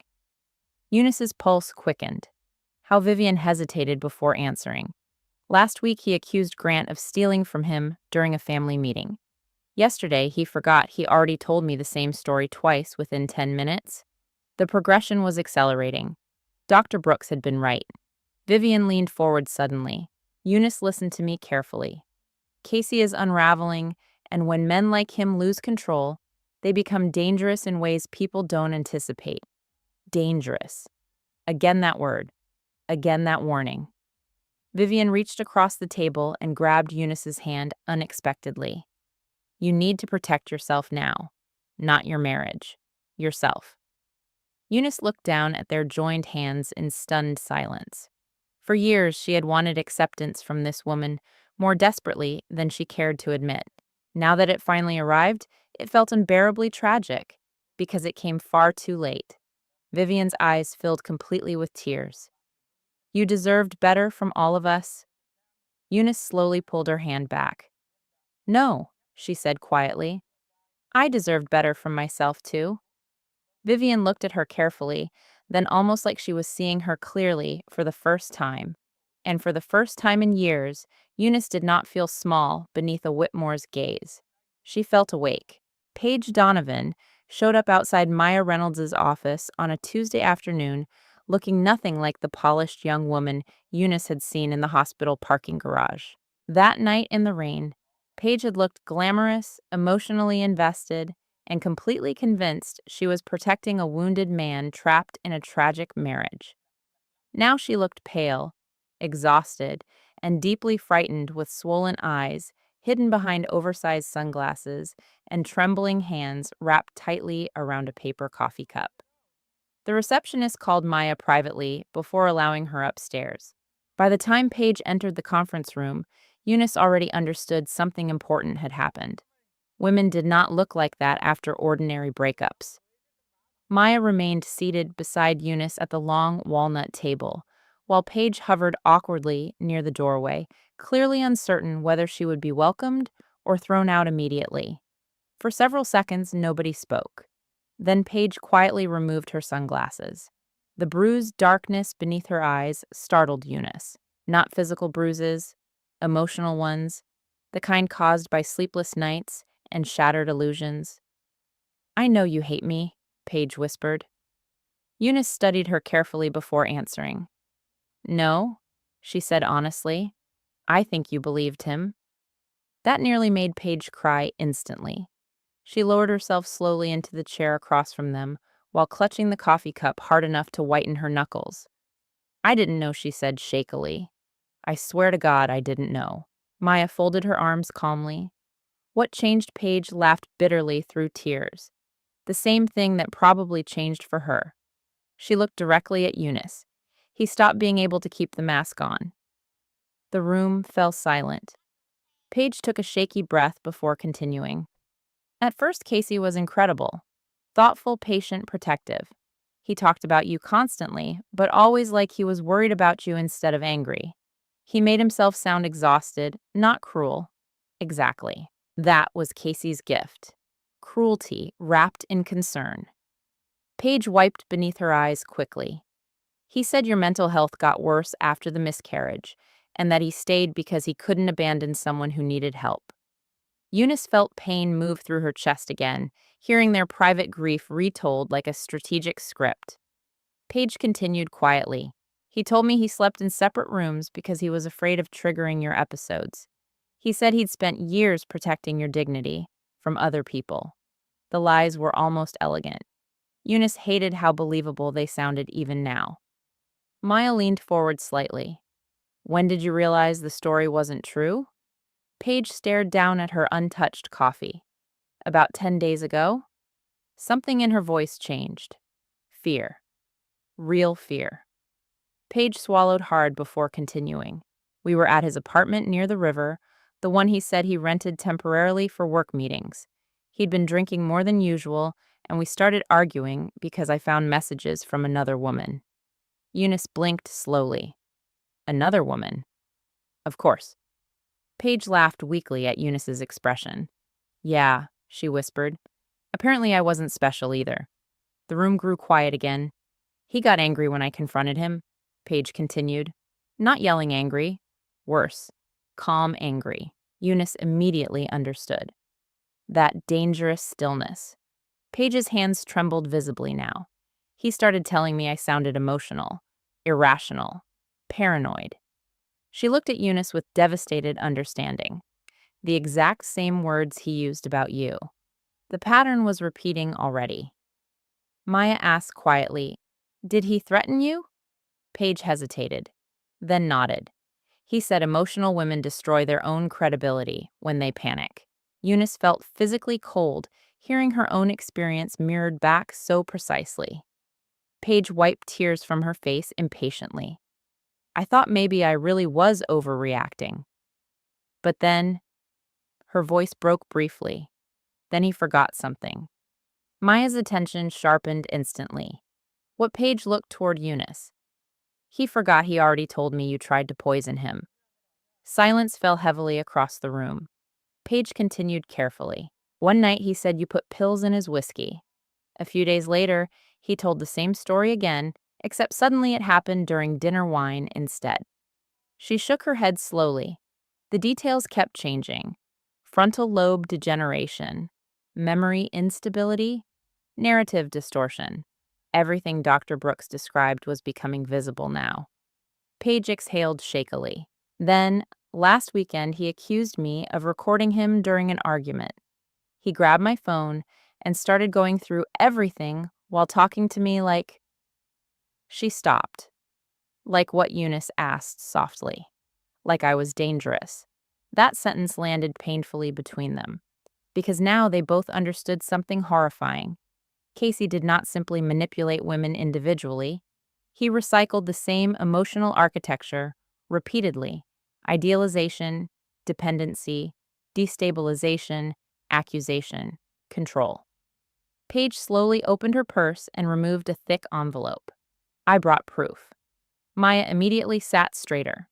Eunice's pulse quickened. How Vivian hesitated before answering. Last week he accused Grant of stealing from him during a family meeting. Yesterday he forgot he already told me the same story twice within 10 minutes. The progression was accelerating. Dr. Brooks had been right. Vivian leaned forward suddenly. Eunice listened to me carefully. Casey is unraveling, and when men like him lose control, they become dangerous in ways people don't anticipate. Dangerous. Again that word. Again that warning. Vivian reached across the table and grabbed Eunice's hand unexpectedly. You need to protect yourself now, not your marriage. Yourself. Eunice looked down at their joined hands in stunned silence. For years, she had wanted acceptance from this woman more desperately than she cared to admit. Now that it finally arrived, it felt unbearably tragic because it came far too late. Vivian's eyes filled completely with tears. You deserved better from all of us. Eunice slowly pulled her hand back. No, she said quietly. I deserved better from myself, too. Vivian looked at her carefully, then almost like she was seeing her clearly for the first time. And for the first time in years, Eunice did not feel small beneath a Whitmore's gaze. She felt awake. Paige Donovan showed up outside Maya Reynolds' office on a Tuesday afternoon, looking nothing like the polished young woman Eunice had seen in the hospital parking garage. That night in the rain, Paige had looked glamorous, emotionally invested, and completely convinced she was protecting a wounded man trapped in a tragic marriage. Now she looked pale, exhausted, and deeply frightened with swollen eyes hidden behind oversized sunglasses and trembling hands wrapped tightly around a paper coffee cup. The receptionist called Maya privately before allowing her upstairs. By the time Paige entered the conference room, Eunice already understood something important had happened. Women did not look like that after ordinary breakups. Maya remained seated beside Eunice at the long walnut table, while Paige hovered awkwardly near the doorway, clearly uncertain whether she would be welcomed or thrown out immediately. For several seconds, nobody spoke. Then Paige quietly removed her sunglasses. The bruised darkness beneath her eyes startled Eunice. Not physical bruises, emotional ones, the kind caused by sleepless nights and shattered illusions. I know you hate me, Paige whispered. Eunice studied her carefully before answering. No, she said honestly. I think you believed him. That nearly made Paige cry instantly. She lowered herself slowly into the chair across from them, while clutching the coffee cup hard enough to whiten her knuckles. I didn't know, she said shakily. I swear to God I didn't know. Maya folded her arms calmly. What changed Paige laughed bitterly through tears. The same thing that probably changed for her. She looked directly at Eunice. He stopped being able to keep the mask on. The room fell silent. Paige took a shaky breath before continuing. At first, Casey was incredible. Thoughtful, patient, protective. He talked about you constantly, but always like he was worried about you instead of angry. He made himself sound exhausted, not cruel. Exactly. That was Casey's gift. Cruelty wrapped in concern. Paige wiped beneath her eyes quickly. He said your mental health got worse after the miscarriage, and that he stayed because he couldn't abandon someone who needed help. Eunice felt pain move through her chest again, hearing their private grief retold like a strategic script. Paige continued quietly. He told me he slept in separate rooms because he was afraid of triggering your episodes. He said he'd spent years protecting your dignity from other people. The lies were almost elegant. Eunice hated how believable they sounded even now. Maya leaned forward slightly. When did you realize the story wasn't true? Paige stared down at her untouched coffee. About 10 days ago? Something in her voice changed. Fear. Real fear. Paige swallowed hard before continuing. We were at his apartment near the river, the one he said he rented temporarily for work meetings. He'd been drinking more than usual, and we started arguing because I found messages from another woman. Eunice blinked slowly. Another woman? Of course. Paige laughed weakly at Eunice's expression. Yeah, she whispered. Apparently I wasn't special either. The room grew quiet again. He got angry when I confronted him, Paige continued. Not yelling angry. Worse. Calm angry. Eunice immediately understood. That dangerous stillness. Paige's hands trembled visibly now. He started telling me I sounded emotional, irrational, paranoid. She looked at Eunice with devastated understanding. The exact same words he used about you. The pattern was repeating already. Maya asked quietly, Did he threaten you? Paige hesitated, then nodded. He said emotional women destroy their own credibility when they panic. Eunice felt physically cold, hearing her own experience mirrored back so precisely. Paige wiped tears from her face impatiently. I thought maybe I really was overreacting. But then, Her voice broke briefly. Then he forgot something. Maya's attention sharpened instantly. What Paige looked toward Eunice. He forgot he already told me you tried to poison him. Silence fell heavily across the room. Paige continued carefully. One night he said you put pills in his whiskey. A few days later, he told the same story again, except suddenly it happened during dinner wine instead. She shook her head slowly. The details kept changing. Frontal lobe degeneration, memory instability, narrative distortion. Everything Dr. Brooks described was becoming visible now. Paige exhaled shakily. Then, last weekend, he accused me of recording him during an argument. He grabbed my phone and started going through everything while talking to me like... She stopped. Like what Eunice asked softly. Like I was dangerous. That sentence landed painfully between them. Because now they both understood something horrifying. Casey did not simply manipulate women individually. He recycled the same emotional architecture repeatedly. Idealization, dependency, destabilization, accusation, control. Paige slowly opened her purse and removed a thick envelope. I brought proof. Maya immediately sat straighter.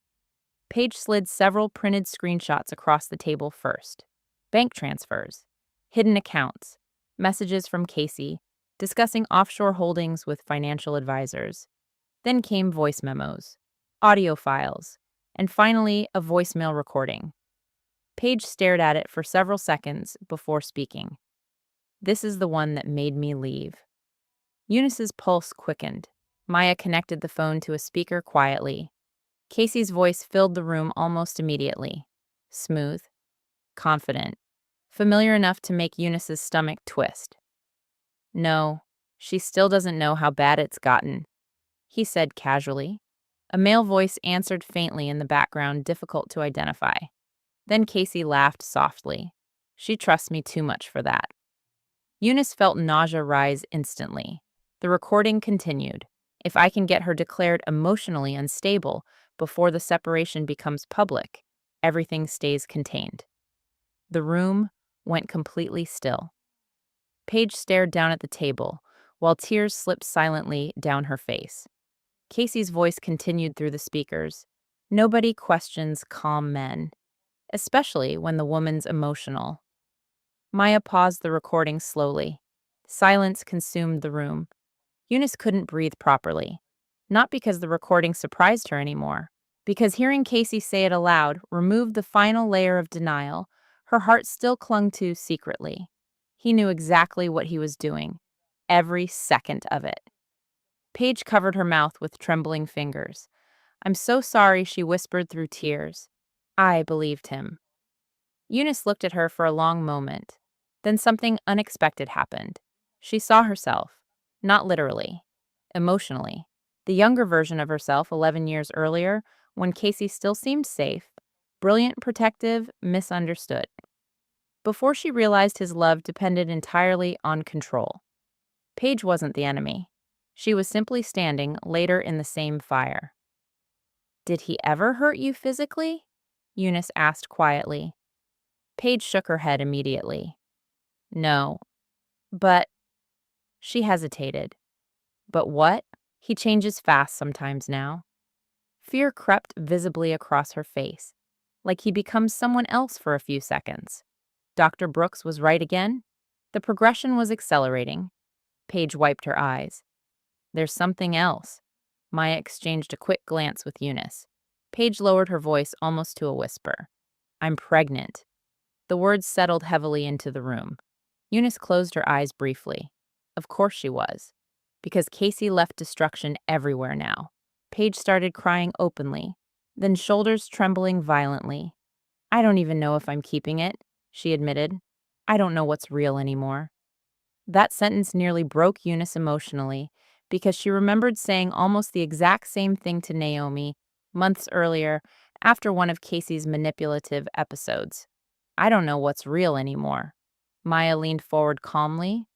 Paige slid several printed screenshots across the table first. Bank transfers, hidden accounts, messages from Casey, discussing offshore holdings with financial advisors. Then came voice memos, audio files, and finally a voicemail recording. Paige stared at it for several seconds before speaking. This is the one that made me leave. Eunice's pulse quickened. Maya connected the phone to a speaker quietly. Casey's voice filled the room almost immediately. Smooth, confident, familiar enough to make Eunice's stomach twist. No, she still doesn't know how bad it's gotten, he said casually. A male voice answered faintly in the background, difficult to identify. Then Casey laughed softly. She trusts me too much for that. Eunice felt nausea rise instantly. The recording continued. If I can get her declared emotionally unstable before the separation becomes public, everything stays contained. The room went completely still. Paige stared down at the table, while tears slipped silently down her face. Casey's voice continued through the speakers. Nobody questions calm men, especially when the woman's emotional. Maya paused the recording slowly. Silence consumed the room. Eunice couldn't breathe properly. Not because the recording surprised her anymore. Because hearing Casey say it aloud removed the final layer of denial her heart still clung to secretly. He knew exactly what he was doing. Every second of it. Paige covered her mouth with trembling fingers. I'm so sorry, she whispered through tears. I believed him. Eunice looked at her for a long moment. Then something unexpected happened. She saw herself, not literally, emotionally. The younger version of herself 11 years earlier, when Casey still seemed safe, brilliant, protective, misunderstood. Before she realized his love depended entirely on control. Paige wasn't the enemy. She was simply standing later in the same fire. Did he ever hurt you physically? Eunice asked quietly. Paige shook her head immediately. No. But... She hesitated. But what? He changes fast sometimes now. Fear crept visibly across her face, like he becomes someone else for a few seconds. Dr. Brooks was right again. The progression was accelerating. Paige wiped her eyes. There's something else. Maya exchanged a quick glance with Eunice. Paige lowered her voice almost to a whisper. I'm pregnant. The words settled heavily into the room. Eunice closed her eyes briefly. Of course she was. Because Casey left destruction everywhere now. Paige started crying openly, then shoulders trembling violently. I don't even know if I'm keeping it, she admitted. I don't know what's real anymore. That sentence nearly broke Eunice emotionally because she remembered saying almost the exact same thing to Naomi months earlier after one of Casey's manipulative episodes. I don't know what's real anymore. Maya leaned forward calmly.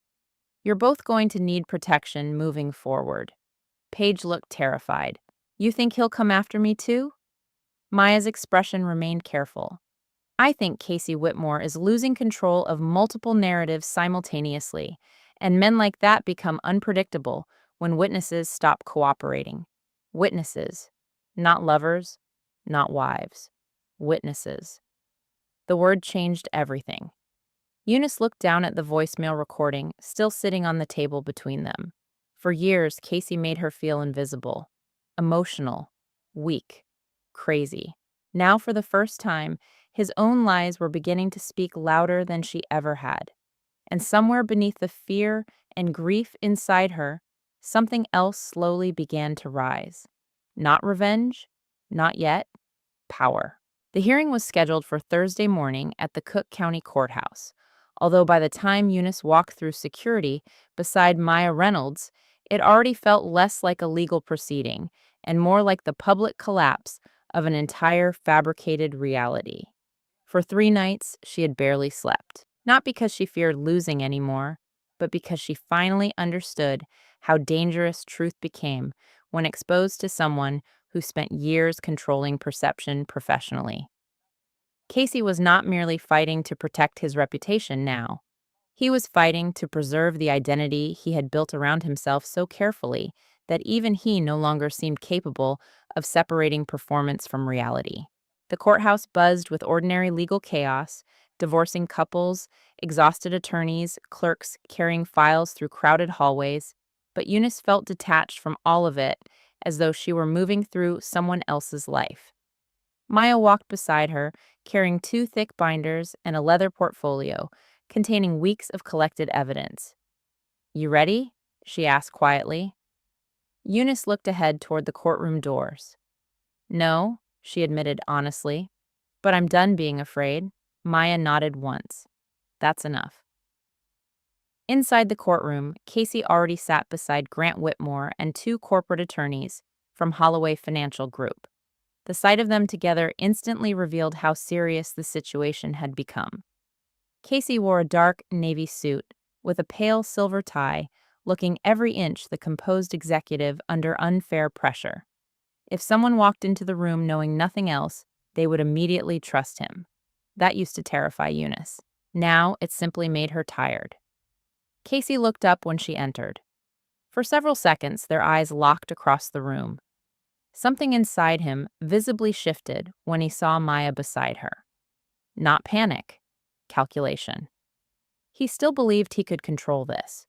You're both going to need protection moving forward. Paige looked terrified. You think he'll come after me too? Maya's expression remained careful. I think Casey Whitmore is losing control of multiple narratives simultaneously, and men like that become unpredictable when witnesses stop cooperating. Witnesses, not lovers, not wives. Witnesses. The word changed everything. Eunice looked down at the voicemail recording, still sitting on the table between them. For years, Casey made her feel invisible, emotional, weak, crazy. Now, for the first time, his own lies were beginning to speak louder than she ever had. And somewhere beneath the fear and grief inside her, something else slowly began to rise. Not revenge, not yet, power. The hearing was scheduled for Thursday morning at the Cook County Courthouse, although by the time Eunice walked through security beside Maya Reynolds, it already felt less like a legal proceeding and more like the public collapse of an entire fabricated reality. For 3 nights, she had barely slept, not because she feared losing anymore, but because she finally understood how dangerous truth became when exposed to someone who spent years controlling perception professionally. Casey was not merely fighting to protect his reputation now. He was fighting to preserve the identity he had built around himself so carefully that even he no longer seemed capable of separating performance from reality. The courthouse buzzed with ordinary legal chaos, divorcing couples, exhausted attorneys, clerks carrying files through crowded hallways, but Eunice felt detached from all of it as though she were moving through someone else's life. Maya walked beside her, carrying 2 thick binders and a leather portfolio containing weeks of collected evidence. "You ready?" she asked quietly. Eunice looked ahead toward the courtroom doors. "No," she admitted honestly, "but I'm done being afraid." Maya nodded once. "That's enough." Inside the courtroom, Casey already sat beside Grant Whitmore and 2 corporate attorneys from Holloway Financial Group. The sight of them together instantly revealed how serious the situation had become. Casey wore a dark navy suit with a pale silver tie, looking every inch the composed executive under unfair pressure. If someone walked into the room knowing nothing else, they would immediately trust him. That used to terrify Eunice. Now it simply made her tired. Casey looked up when she entered. For several seconds, their eyes locked across the room. Something inside him visibly shifted when he saw Maya beside her. Not panic, calculation. He still believed he could control this.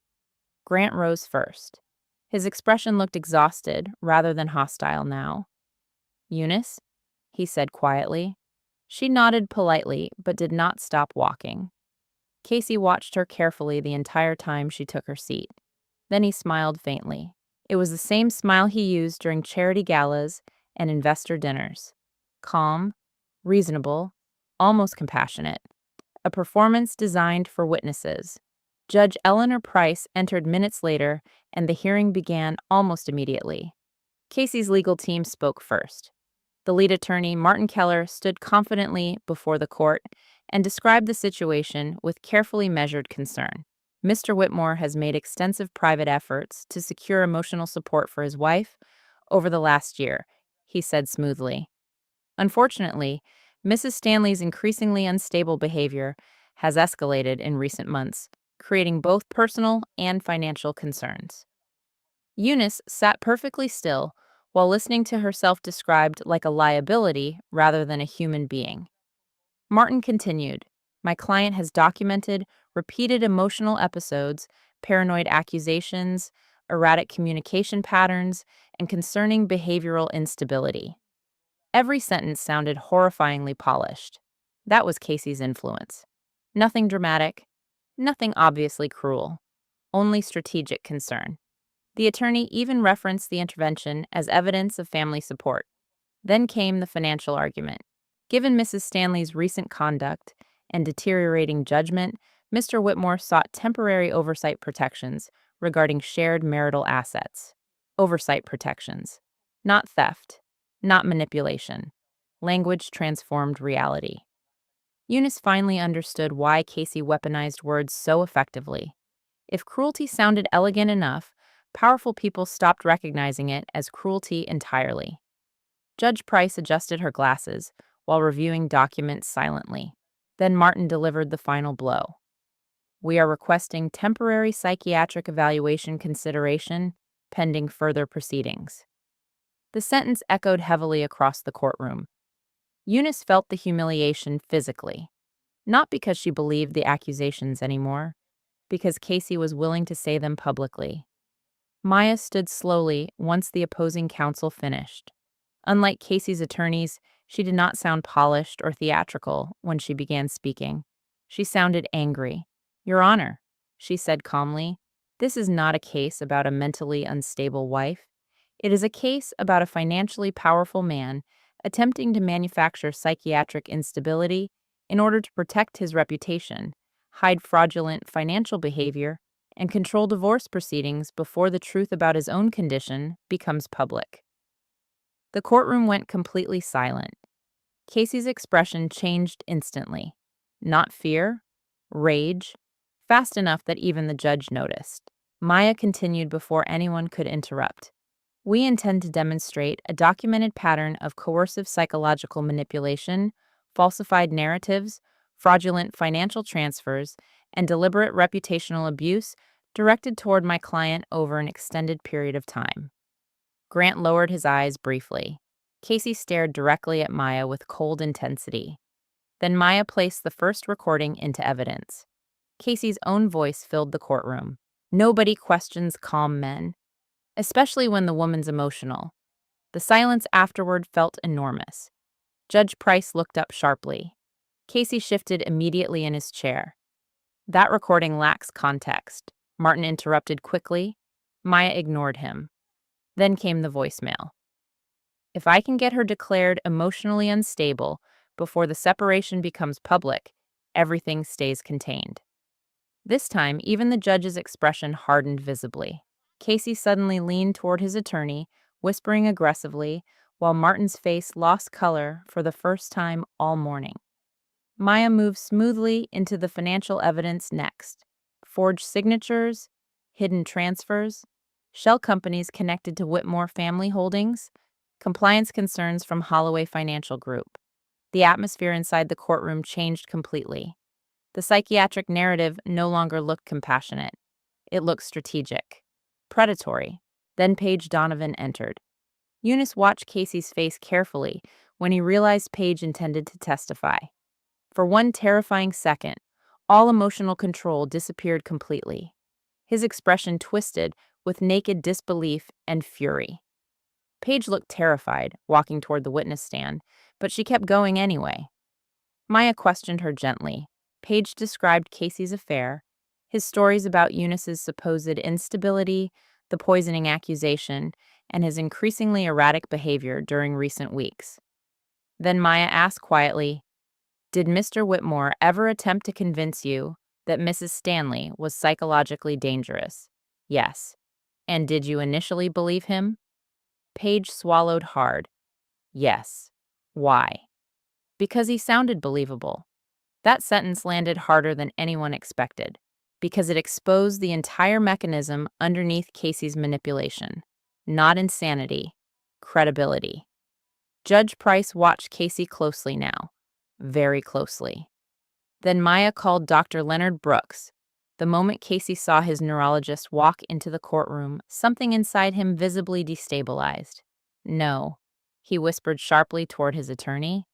Grant rose first. His expression looked exhausted rather than hostile now. "Eunice?" he said quietly. She nodded politely but did not stop walking. Casey watched her carefully the entire time she took her seat. Then he smiled faintly. It was the same smile he used during charity galas and investor dinners. Calm, reasonable, almost compassionate. A performance designed for witnesses. Judge Eleanor Price entered minutes later, and the hearing began almost immediately. Casey's legal team spoke first. The lead attorney, Martin Keller, stood confidently before the court and described the situation with carefully measured concern. "Mr. Whitmore has made extensive private efforts to secure emotional support for his wife over the last year," he said smoothly. "Unfortunately, Mrs. Stanley's increasingly unstable behavior has escalated in recent months, creating both personal and financial concerns." Eunice sat perfectly still while listening to herself described like a liability rather than a human being. Martin continued, "My client has documented repeated emotional episodes, paranoid accusations, erratic communication patterns, and concerning behavioral instability." Every sentence sounded horrifyingly polished. That was Casey's influence. Nothing dramatic, nothing obviously cruel, only strategic concern. The attorney even referenced the intervention as evidence of family support. Then came the financial argument. Given Mrs. Stanley's recent conduct and deteriorating judgment, Mr. Whitmore sought temporary oversight protections regarding shared marital assets. Oversight protections. Not theft, not manipulation. Language transformed reality. Eunice finally understood why Casey weaponized words so effectively. If cruelty sounded elegant enough, powerful people stopped recognizing it as cruelty entirely. Judge Price adjusted her glasses while reviewing documents silently. Then Martin delivered the final blow. We are requesting temporary psychiatric evaluation consideration pending further proceedings. The sentence echoed heavily across the courtroom. Eunice felt the humiliation physically, not because she believed the accusations anymore, because Casey was willing to say them publicly. Maya stood slowly once the opposing counsel finished. Unlike Casey's attorneys, she did not sound polished or theatrical when she began speaking. She sounded angry. "Your Honor," she said calmly, "this is not a case about a mentally unstable wife. It is a case about a financially powerful man attempting to manufacture psychiatric instability in order to protect his reputation, hide fraudulent financial behavior, and control divorce proceedings before the truth about his own condition becomes public." The courtroom went completely silent. Casey's expression changed instantly. Not fear, rage, fast enough that even the judge noticed. Maya continued before anyone could interrupt. "We intend to demonstrate a documented pattern of coercive psychological manipulation, falsified narratives, fraudulent financial transfers, and deliberate reputational abuse directed toward my client over an extended period of time." Grant lowered his eyes briefly. Casey stared directly at Maya with cold intensity. Then Maya placed the first recording into evidence. Casey's own voice filled the courtroom. "Nobody questions calm men, especially when the woman's emotional." The silence afterward felt enormous. Judge Price looked up sharply. Casey shifted immediately in his chair. "That recording lacks context," Martin interrupted quickly. Maya ignored him. Then came the voicemail. "If I can get her declared emotionally unstable before the separation becomes public, everything stays contained." This time, even the judge's expression hardened visibly. Casey suddenly leaned toward his attorney, whispering aggressively, while Martin's face lost color for the first time all morning. Maya moved smoothly into the financial evidence next. Forged signatures, hidden transfers, shell companies connected to Whitmore family holdings, compliance concerns from Holloway Financial Group. The atmosphere inside the courtroom changed completely. The psychiatric narrative no longer looked compassionate. It looked strategic, predatory. Then Paige Donovan entered. Eunice watched Casey's face carefully when he realized Paige intended to testify. For one terrifying second, all emotional control disappeared completely. His expression twisted with naked disbelief and fury. Paige looked terrified, walking toward the witness stand, but she kept going anyway. Maya questioned her gently. Paige described Casey's affair, his stories about Eunice's supposed instability, the poisoning accusation, and his increasingly erratic behavior during recent weeks. Then Maya asked quietly, "Did Mr. Whitmore ever attempt to convince you that Mrs. Stanley was psychologically dangerous?" "Yes." "And did you initially believe him?" Paige swallowed hard. "Yes." "Why?" "Because he sounded believable." That sentence landed harder than anyone expected, because it exposed the entire mechanism underneath Casey's manipulation. Not insanity, credibility. Judge Price watched Casey closely now, very closely. Then Maya called Dr. Leonard Brooks. The moment Casey saw his neurologist walk into the courtroom, something inside him visibly destabilized. "No," he whispered sharply toward his attorney.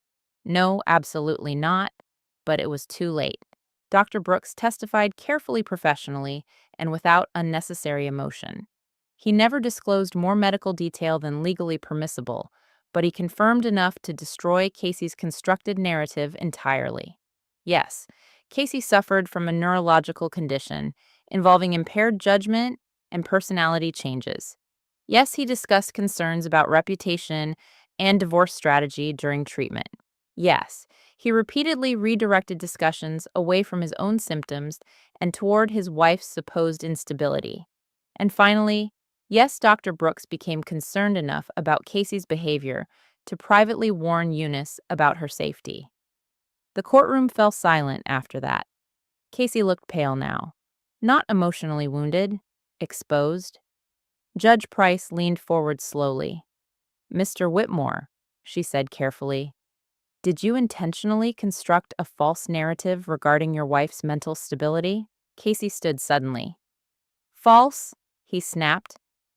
"No, absolutely not." But it was too late. Dr. Brooks testified carefully, professionally, and without unnecessary emotion. He never disclosed more medical detail than legally permissible, but he confirmed enough to destroy Casey's constructed narrative entirely. Yes, Casey suffered from a neurological condition involving impaired judgment and personality changes. Yes, he discussed concerns about reputation and divorce strategy during treatment. Yes, he repeatedly redirected discussions away from his own symptoms and toward his wife's supposed instability. And finally, yes, Dr. Brooks became concerned enough about Casey's behavior to privately warn Eunice about her safety. The courtroom fell silent after that. Casey looked pale now. Not emotionally wounded, exposed. Judge Price leaned forward slowly. "Mr. Whitmore," she said carefully, Did you intentionally construct a false narrative regarding your wife's mental stability? Casey stood suddenly. False, he snapped.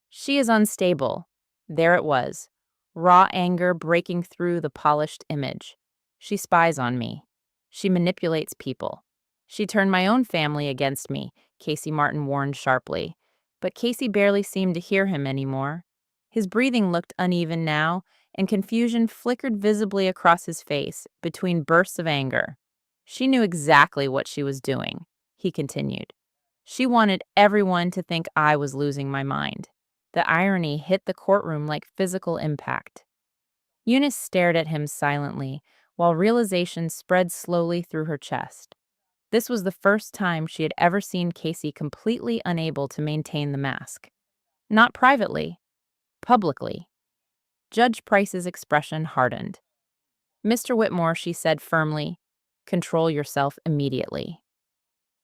She is unstable. There it was, raw anger breaking through the polished image. She spies on me. She manipulates people. She turned my own family against me, Casey Martin warned sharply. But Casey barely seemed to hear him anymore. His breathing looked uneven now, and confusion flickered visibly across his face between bursts of anger. She knew exactly what she was doing, he continued. She wanted everyone to think I was losing my mind. The irony hit the courtroom like physical impact. Eunice stared at him silently, while realization spread slowly through her chest. This was the first time she had ever seen Casey completely unable to maintain the mask. Not privately, publicly. Judge Price's expression hardened. Mr. Whitmore, she said firmly, control yourself immediately.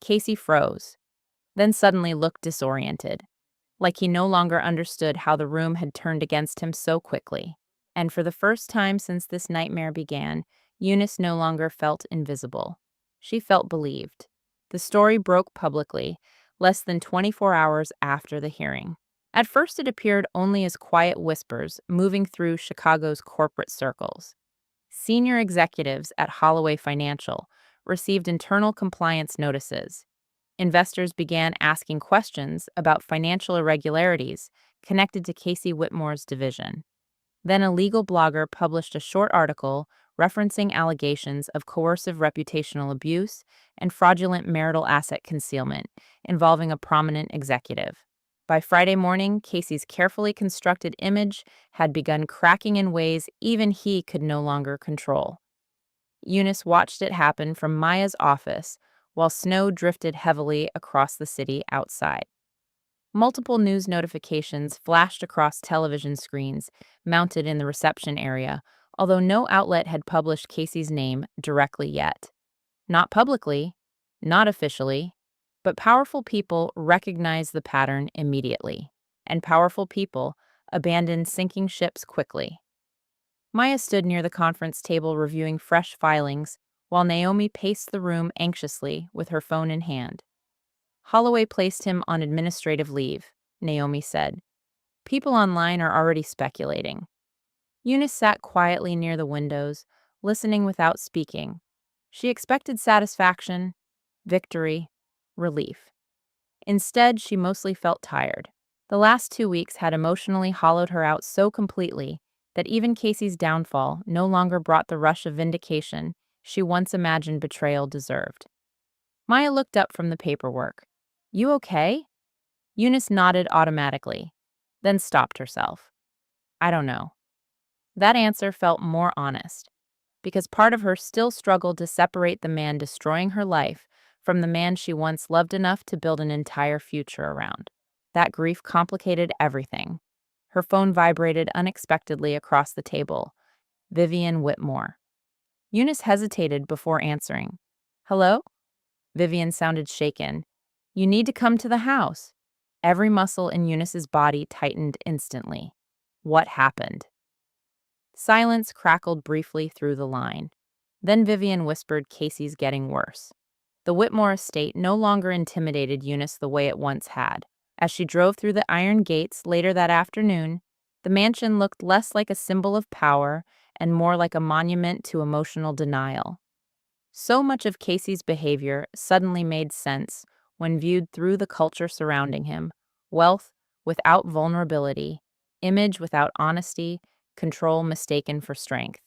Casey froze, then suddenly looked disoriented, like he no longer understood how the room had turned against him so quickly. And for the first time since this nightmare began, Eunice no longer felt invisible. She felt believed. The story broke publicly, less than 24 hours after the hearing. At first, it appeared only as quiet whispers moving through Chicago's corporate circles. Senior executives at Holloway Financial received internal compliance notices. Investors began asking questions about financial irregularities connected to Casey Whitmore's division. Then a legal blogger published a short article referencing allegations of coercive reputational abuse and fraudulent marital asset concealment involving a prominent executive. By Friday morning, Casey's carefully constructed image had begun cracking in ways even he could no longer control. Eunice watched it happen from Maya's office while snow drifted heavily across the city outside. Multiple news notifications flashed across television screens mounted in the reception area, although no outlet had published Casey's name directly yet. Not publicly, not officially, but powerful people recognized the pattern immediately, and powerful people abandoned sinking ships quickly. Maya stood near the conference table reviewing fresh filings, while Naomi paced the room anxiously with her phone in hand. Holloway placed him on administrative leave, Naomi said. People online are already speculating. Eunice sat quietly near the windows, listening without speaking. She expected satisfaction, victory, relief. Instead, she mostly felt tired. The last 2 weeks had emotionally hollowed her out so completely that even Casey's downfall no longer brought the rush of vindication she once imagined betrayal deserved. Maya looked up from the paperwork. You okay? Eunice nodded automatically, then stopped herself. I don't know. That answer felt more honest, because part of her still struggled to separate the man destroying her life from the man she once loved enough to build an entire future around. That grief complicated everything. Her phone vibrated unexpectedly across the table. Vivian Whitmore. Eunice hesitated before answering. Hello? Vivian sounded shaken. You need to come to the house. Every muscle in Eunice's body tightened instantly. What happened? Silence crackled briefly through the line. Then Vivian whispered, Casey's getting worse. The Whitmore estate no longer intimidated Eunice the way it once had. As she drove through the iron gates later that afternoon, the mansion looked less like a symbol of power and more like a monument to emotional denial. So much of Casey's behavior suddenly made sense when viewed through the culture surrounding him: wealth without vulnerability, image without honesty, control mistaken for strength.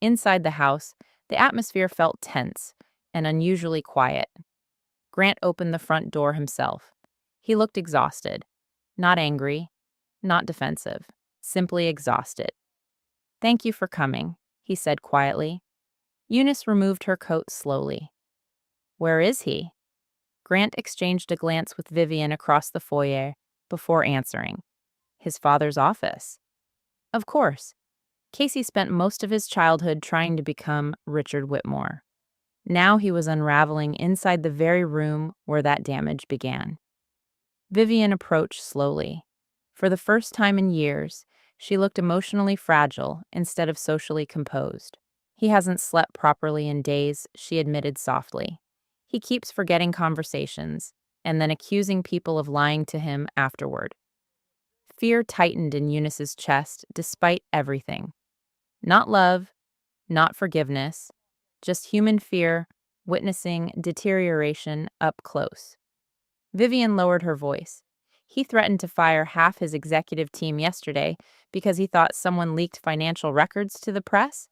Inside the house, the atmosphere felt tense and unusually quiet. Grant opened the front door himself. He looked exhausted. Not angry, not defensive, simply exhausted. Thank you for coming, he said quietly. Eunice removed her coat slowly. Where is he? Grant exchanged a glance with Vivian across the foyer before answering. His father's office. Of course. Casey spent most of his childhood trying to become Richard Whitmore. Now he was unraveling inside the very room where that damage began. Vivian approached slowly. For the first time in years, she looked emotionally fragile instead of socially composed. He hasn't slept properly in days, she admitted softly. He keeps forgetting conversations and then accusing people of lying to him afterward. Fear tightened in Eunice's chest despite everything. Not love, not forgiveness, just human fear, witnessing deterioration up close. Vivian lowered her voice. He threatened to fire half his executive team yesterday because he thought someone leaked financial records to the press.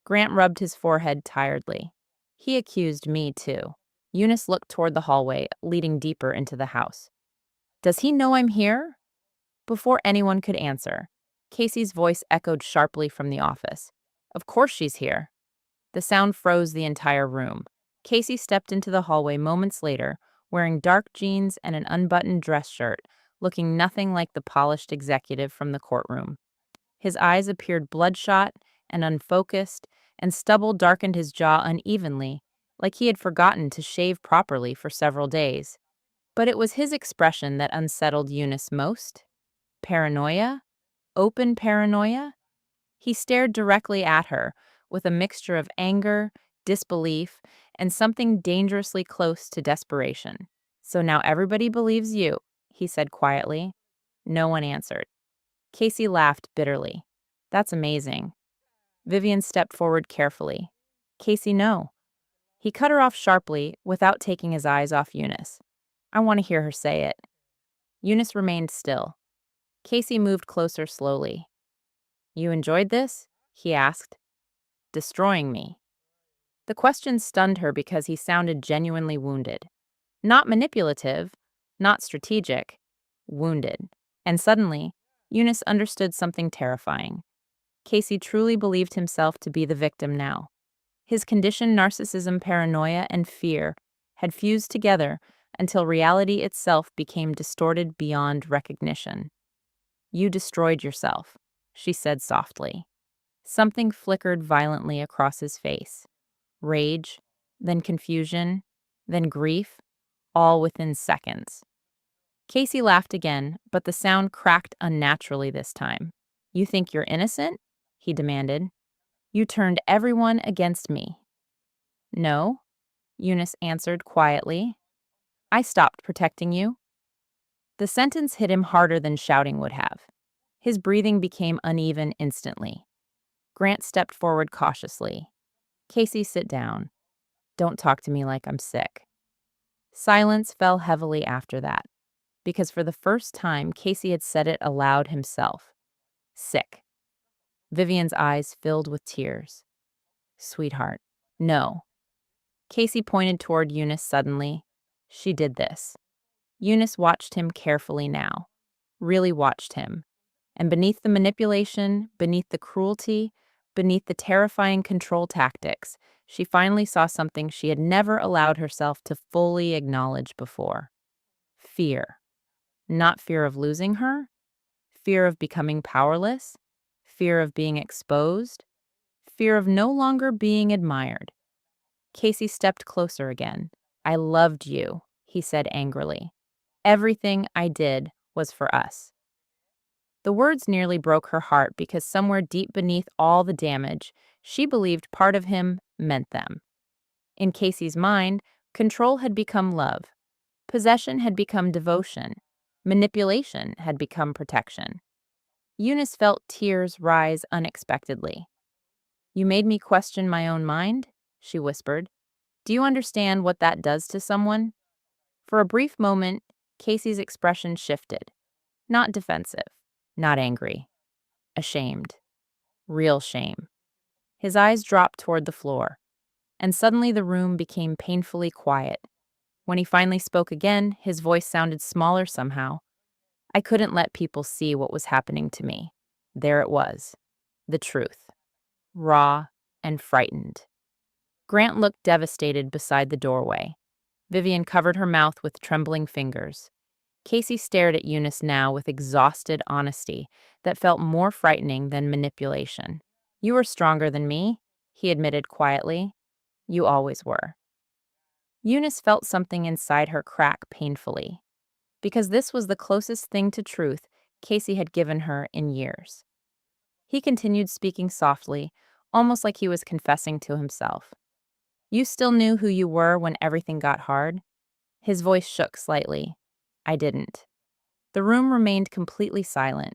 Grant rubbed his forehead tiredly. He accused me, too. Eunice looked toward the hallway, leading deeper into the house. Does he know I'm here? Before anyone could answer, Casey's voice echoed sharply from the office. Of course she's here. The sound froze the entire room. Casey stepped into the hallway moments later, wearing dark jeans and an unbuttoned dress shirt, looking nothing like the polished executive from the courtroom. His eyes appeared bloodshot and unfocused, and stubble darkened his jaw unevenly, like he had forgotten to shave properly for several days. But it was his expression that unsettled Eunice most. Paranoia? Open paranoia? He stared directly at her, with a mixture of anger, disbelief, and something dangerously close to desperation. So now everybody believes you, he said quietly. No one answered. Casey laughed bitterly. That's amazing. Vivian stepped forward carefully. Casey, no. He cut her off sharply without taking his eyes off Eunice. I want to hear her say it. Eunice remained still. Casey moved closer slowly. You enjoyed this? He asked. Destroying me. The question stunned her because he sounded genuinely wounded. Not manipulative, not strategic, wounded. And suddenly, Eunice understood something terrifying. Casey truly believed himself to be the victim now. His conditioned narcissism, paranoia, and fear had fused together until reality itself became distorted beyond recognition. You destroyed yourself, she said softly. Something flickered violently across his face. Rage, then confusion, then grief, all within seconds. Casey laughed again, but the sound cracked unnaturally this time. You think you're innocent? He demanded. You turned everyone against me. No, Eunice answered quietly. I stopped protecting you. The sentence hit him harder than shouting would have. His breathing became uneven instantly. Grant stepped forward cautiously. Casey, sit down. Don't talk to me like I'm sick. Silence fell heavily after that, because for the first time, Casey had said it aloud himself. Sick. Vivian's eyes filled with tears. Sweetheart, no. Casey pointed toward Eunice suddenly. She did this. Eunice watched him carefully now. Really watched him. And beneath the manipulation, beneath the cruelty, beneath the terrifying control tactics, she finally saw something she had never allowed herself to fully acknowledge before. Fear. Not fear of losing her, fear of becoming powerless, fear of being exposed, fear of no longer being admired. Casey stepped closer again. I loved you, he said angrily. Everything I did was for us. The words nearly broke her heart because somewhere deep beneath all the damage, she believed part of him meant them. In Casey's mind, control had become love. Possession had become devotion. Manipulation had become protection. Eunice felt tears rise unexpectedly. You made me question my own mind, she whispered. Do you understand what that does to someone? For a brief moment, Casey's expression shifted. Not defensive, not angry. Ashamed. Real shame. His eyes dropped toward the floor, and suddenly the room became painfully quiet. When he finally spoke again, his voice sounded smaller somehow. I couldn't let people see what was happening to me. There it was. The truth. Raw and frightened. Grant looked devastated beside the doorway. Vivian covered her mouth with trembling fingers. Casey stared at Eunice now with exhausted honesty that felt more frightening than manipulation. You are stronger than me, he admitted quietly. You always were. Eunice felt something inside her crack painfully, because this was the closest thing to truth Casey had given her in years. He continued speaking softly, almost like he was confessing to himself. You still knew who you were when everything got hard? His voice shook slightly. I didn't. The room remained completely silent.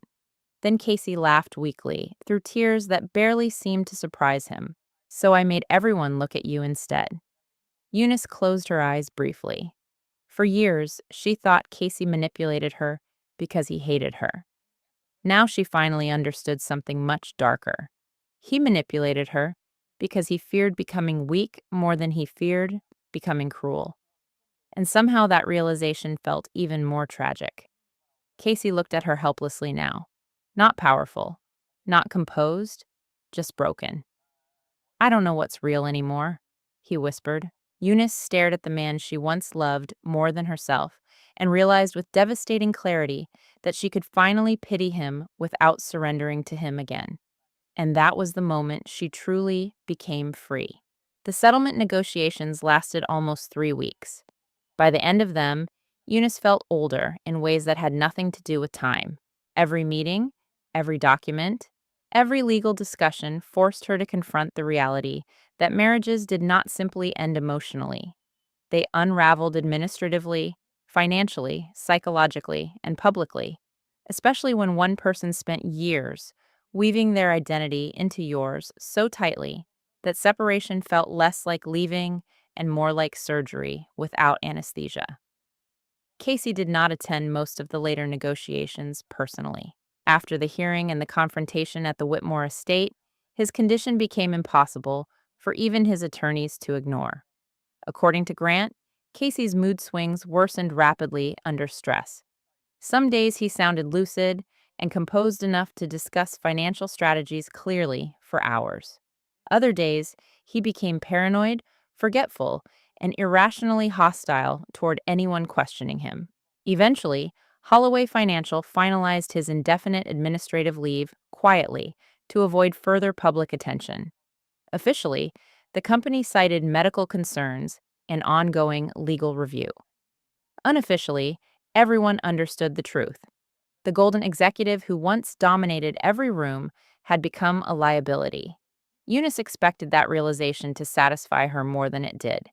Then Casey laughed weakly, through tears that barely seemed to surprise him. So I made everyone look at you instead. Eunice closed her eyes briefly. For years, she thought Casey manipulated her because he hated her. Now she finally understood something much darker. He manipulated her because he feared becoming weak more than he feared becoming cruel. And somehow that realization felt even more tragic. Casey looked at her helplessly now. Not powerful, not composed, just broken. I don't know what's real anymore, he whispered. Eunice stared at the man she once loved more than herself and realized with devastating clarity that she could finally pity him without surrendering to him again. And that was the moment she truly became free. The settlement negotiations lasted almost 3 weeks. By the end of them, Eunice felt older in ways that had nothing to do with time. Every meeting, every document, every legal discussion forced her to confront the reality that marriages did not simply end emotionally. They unraveled administratively, financially, psychologically, and publicly, especially when one person spent years weaving their identity into yours so tightly that separation felt less like leaving and more like surgery without anesthesia. Casey did not attend most of the later negotiations personally. After the hearing and the confrontation at the Whitmore estate, his condition became impossible for even his attorneys to ignore. According to Grant, Casey's mood swings worsened rapidly under stress. Some days he sounded lucid and composed enough to discuss financial strategies clearly for hours. Other days, he became paranoid, forgetful, and irrationally hostile toward anyone questioning him. Eventually, Holloway Financial finalized his indefinite administrative leave quietly to avoid further public attention. Officially, the company cited medical concerns and ongoing legal review. Unofficially, everyone understood the truth. The golden executive who once dominated every room had become a liability. Eunice expected that realization to satisfy her more than it did.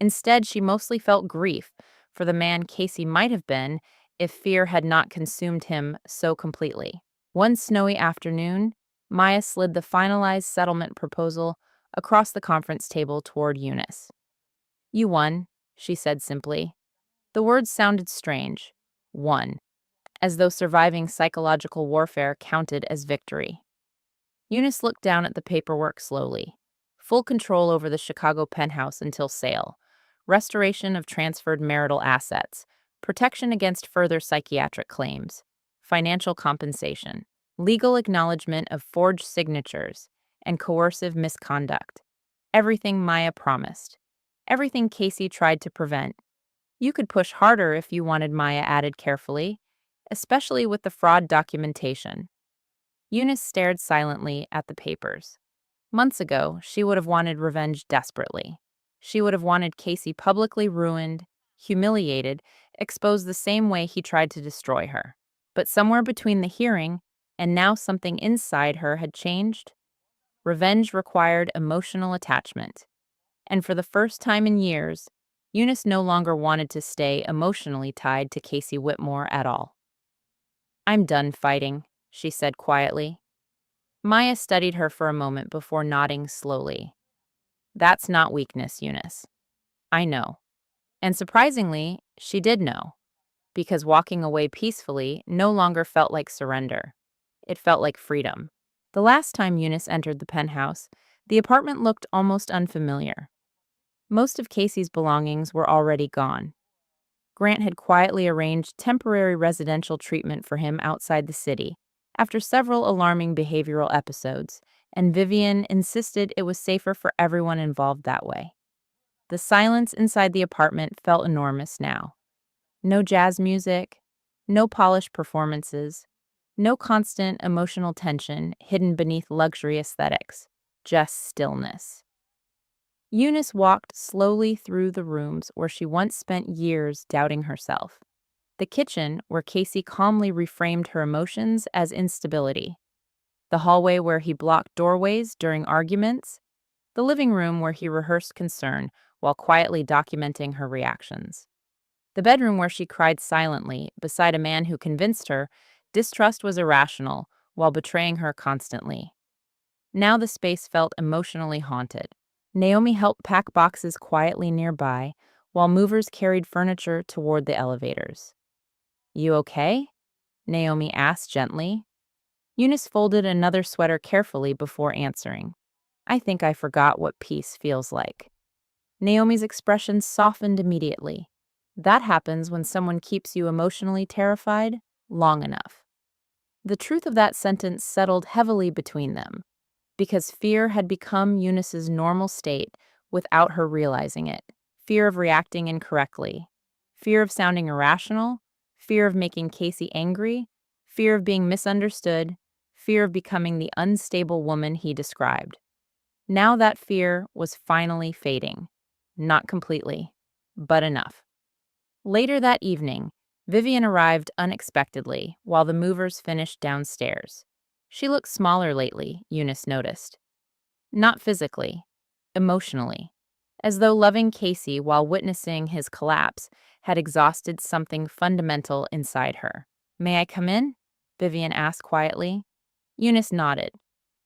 Instead, she mostly felt grief for the man Casey might have been if fear had not consumed him so completely. One snowy afternoon, Maya slid the finalized settlement proposal across the conference table toward Eunice. You won, she said simply. The words sounded strange. Won, as though surviving psychological warfare counted as victory. Eunice looked down at the paperwork slowly. Full control over the Chicago penthouse until sale, restoration of transferred marital assets, protection against further psychiatric claims, financial compensation, legal acknowledgement of forged signatures, and coercive misconduct. Everything Maya promised. Everything Casey tried to prevent. You could push harder if you wanted, Maya added carefully, especially with the fraud documentation. Eunice stared silently at the papers. Months ago, she would have wanted revenge desperately. She would have wanted Casey publicly ruined, humiliated, exposed the same way he tried to destroy her. But somewhere between the hearing and now something inside her had changed. Revenge required emotional attachment. And for the first time in years, Eunice no longer wanted to stay emotionally tied to Casey Whitmore at all. I'm done fighting, she said quietly. Maya studied her for a moment before nodding slowly. That's not weakness, Eunice. I know. And surprisingly, she did know, because walking away peacefully no longer felt like surrender. It felt like freedom. The last time Eunice entered the penthouse, the apartment looked almost unfamiliar. Most of Casey's belongings were already gone. Grant had quietly arranged temporary residential treatment for him outside the city, after several alarming behavioral episodes, and Vivian insisted it was safer for everyone involved that way. The silence inside the apartment felt enormous now. No jazz music, no polished performances, no constant emotional tension hidden beneath luxury aesthetics, just stillness. Eunice walked slowly through the rooms where she once spent years doubting herself. The kitchen, where Casey calmly reframed her emotions as instability. The hallway where he blocked doorways during arguments, the living room where he rehearsed concern while quietly documenting her reactions, the bedroom where she cried silently beside a man who convinced her distrust was irrational while betraying her constantly. Now the space felt emotionally haunted. Naomi helped pack boxes quietly nearby while movers carried furniture toward the elevators. You okay? Naomi asked gently. Eunice folded another sweater carefully before answering. I think I forgot what peace feels like. Naomi's expression softened immediately. That happens when someone keeps you emotionally terrified long enough. The truth of that sentence settled heavily between them, because fear had become Eunice's normal state without her realizing it. Fear of reacting incorrectly, fear of sounding irrational, fear of making Casey angry, fear of being misunderstood, fear of becoming the unstable woman he described. Now that fear was finally fading. Not completely, but enough. Later that evening, Vivian arrived unexpectedly while the movers finished downstairs. She looked smaller lately, Eunice noticed. Not physically, emotionally, as though loving Casey while witnessing his collapse had exhausted something fundamental inside her. May I come in? Vivian asked quietly. Eunice nodded.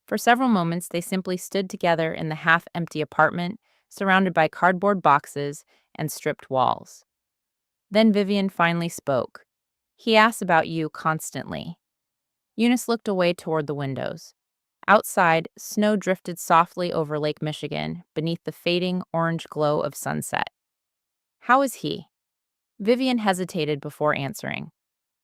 For several moments, they simply stood together in the half-empty apartment, surrounded by cardboard boxes and stripped walls. Then Vivian finally spoke. He asks about you constantly. Eunice looked away toward the windows. Outside, snow drifted softly over Lake Michigan beneath the fading orange glow of sunset. How is he? Vivian hesitated before answering.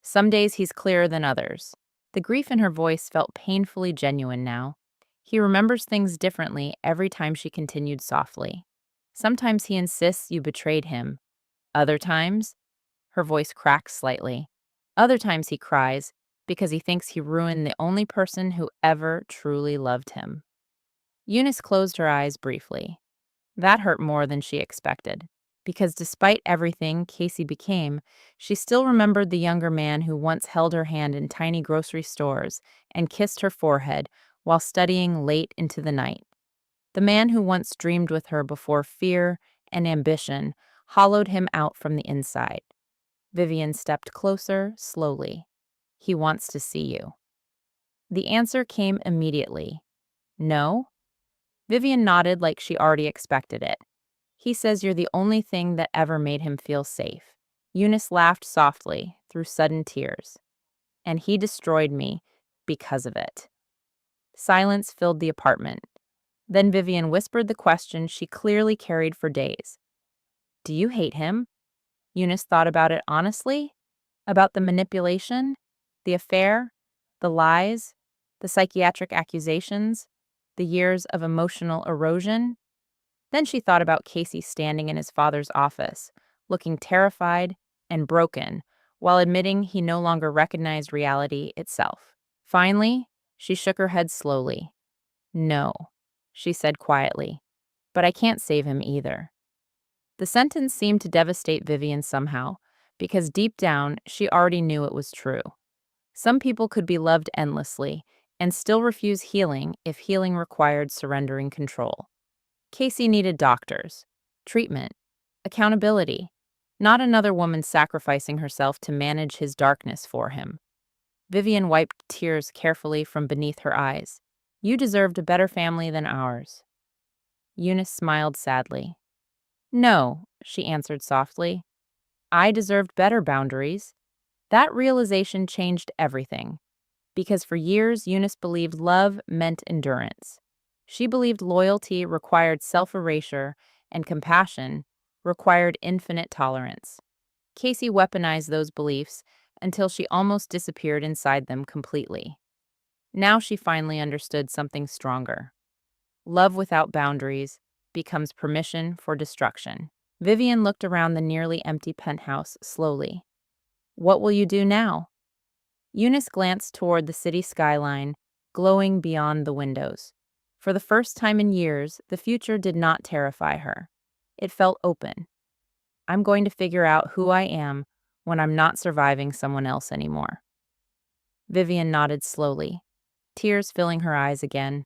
Some days he's clearer than others. The grief in her voice felt painfully genuine now. He remembers things differently every time she continued softly. Sometimes he insists you betrayed him. Other times, her voice cracks slightly. Other times he cries because he thinks he ruined the only person who ever truly loved him. Eunice closed her eyes briefly. That hurt more than she expected, because despite everything Casey became, she still remembered the younger man who once held her hand in tiny grocery stores and kissed her forehead while studying late into the night. The man who once dreamed with her before fear and ambition hollowed him out from the inside. Vivian stepped closer, slowly. He wants to see you. The answer came immediately. No? Vivian nodded like she already expected it. He says you're the only thing that ever made him feel safe. Eunice laughed softly, through sudden tears. And he destroyed me because of it. Silence filled the apartment. Then Vivian whispered the question she clearly carried for days. Do you hate him? Eunice thought about it honestly. About the manipulation, the affair, the lies, the psychiatric accusations, the years of emotional erosion. Then she thought about Casey standing in his father's office, looking terrified and broken, while admitting he no longer recognized reality itself. Finally, she shook her head slowly. No, she said quietly, but I can't save him either. The sentence seemed to devastate Vivian somehow, because deep down, she already knew it was true. Some people could be loved endlessly and still refuse healing if healing required surrendering control. Casey needed doctors, treatment, accountability, not another woman sacrificing herself to manage his darkness for him. Vivian wiped tears carefully from beneath her eyes. You deserved a better family than ours. Eunice smiled sadly. No, she answered softly. I deserved better boundaries. That realization changed everything, because for years Eunice believed love meant endurance. She believed loyalty required self-erasure and compassion required infinite tolerance. Casey weaponized those beliefs until she almost disappeared inside them completely. Now she finally understood something stronger. Love without boundaries becomes permission for destruction. Vivian looked around the nearly empty penthouse slowly. What will you do now? Eunice glanced toward the city skyline, glowing beyond the windows. For the first time in years, the future did not terrify her. It felt open. I'm going to figure out who I am when I'm not surviving someone else anymore. Vivian nodded slowly. tears filling her eyes again.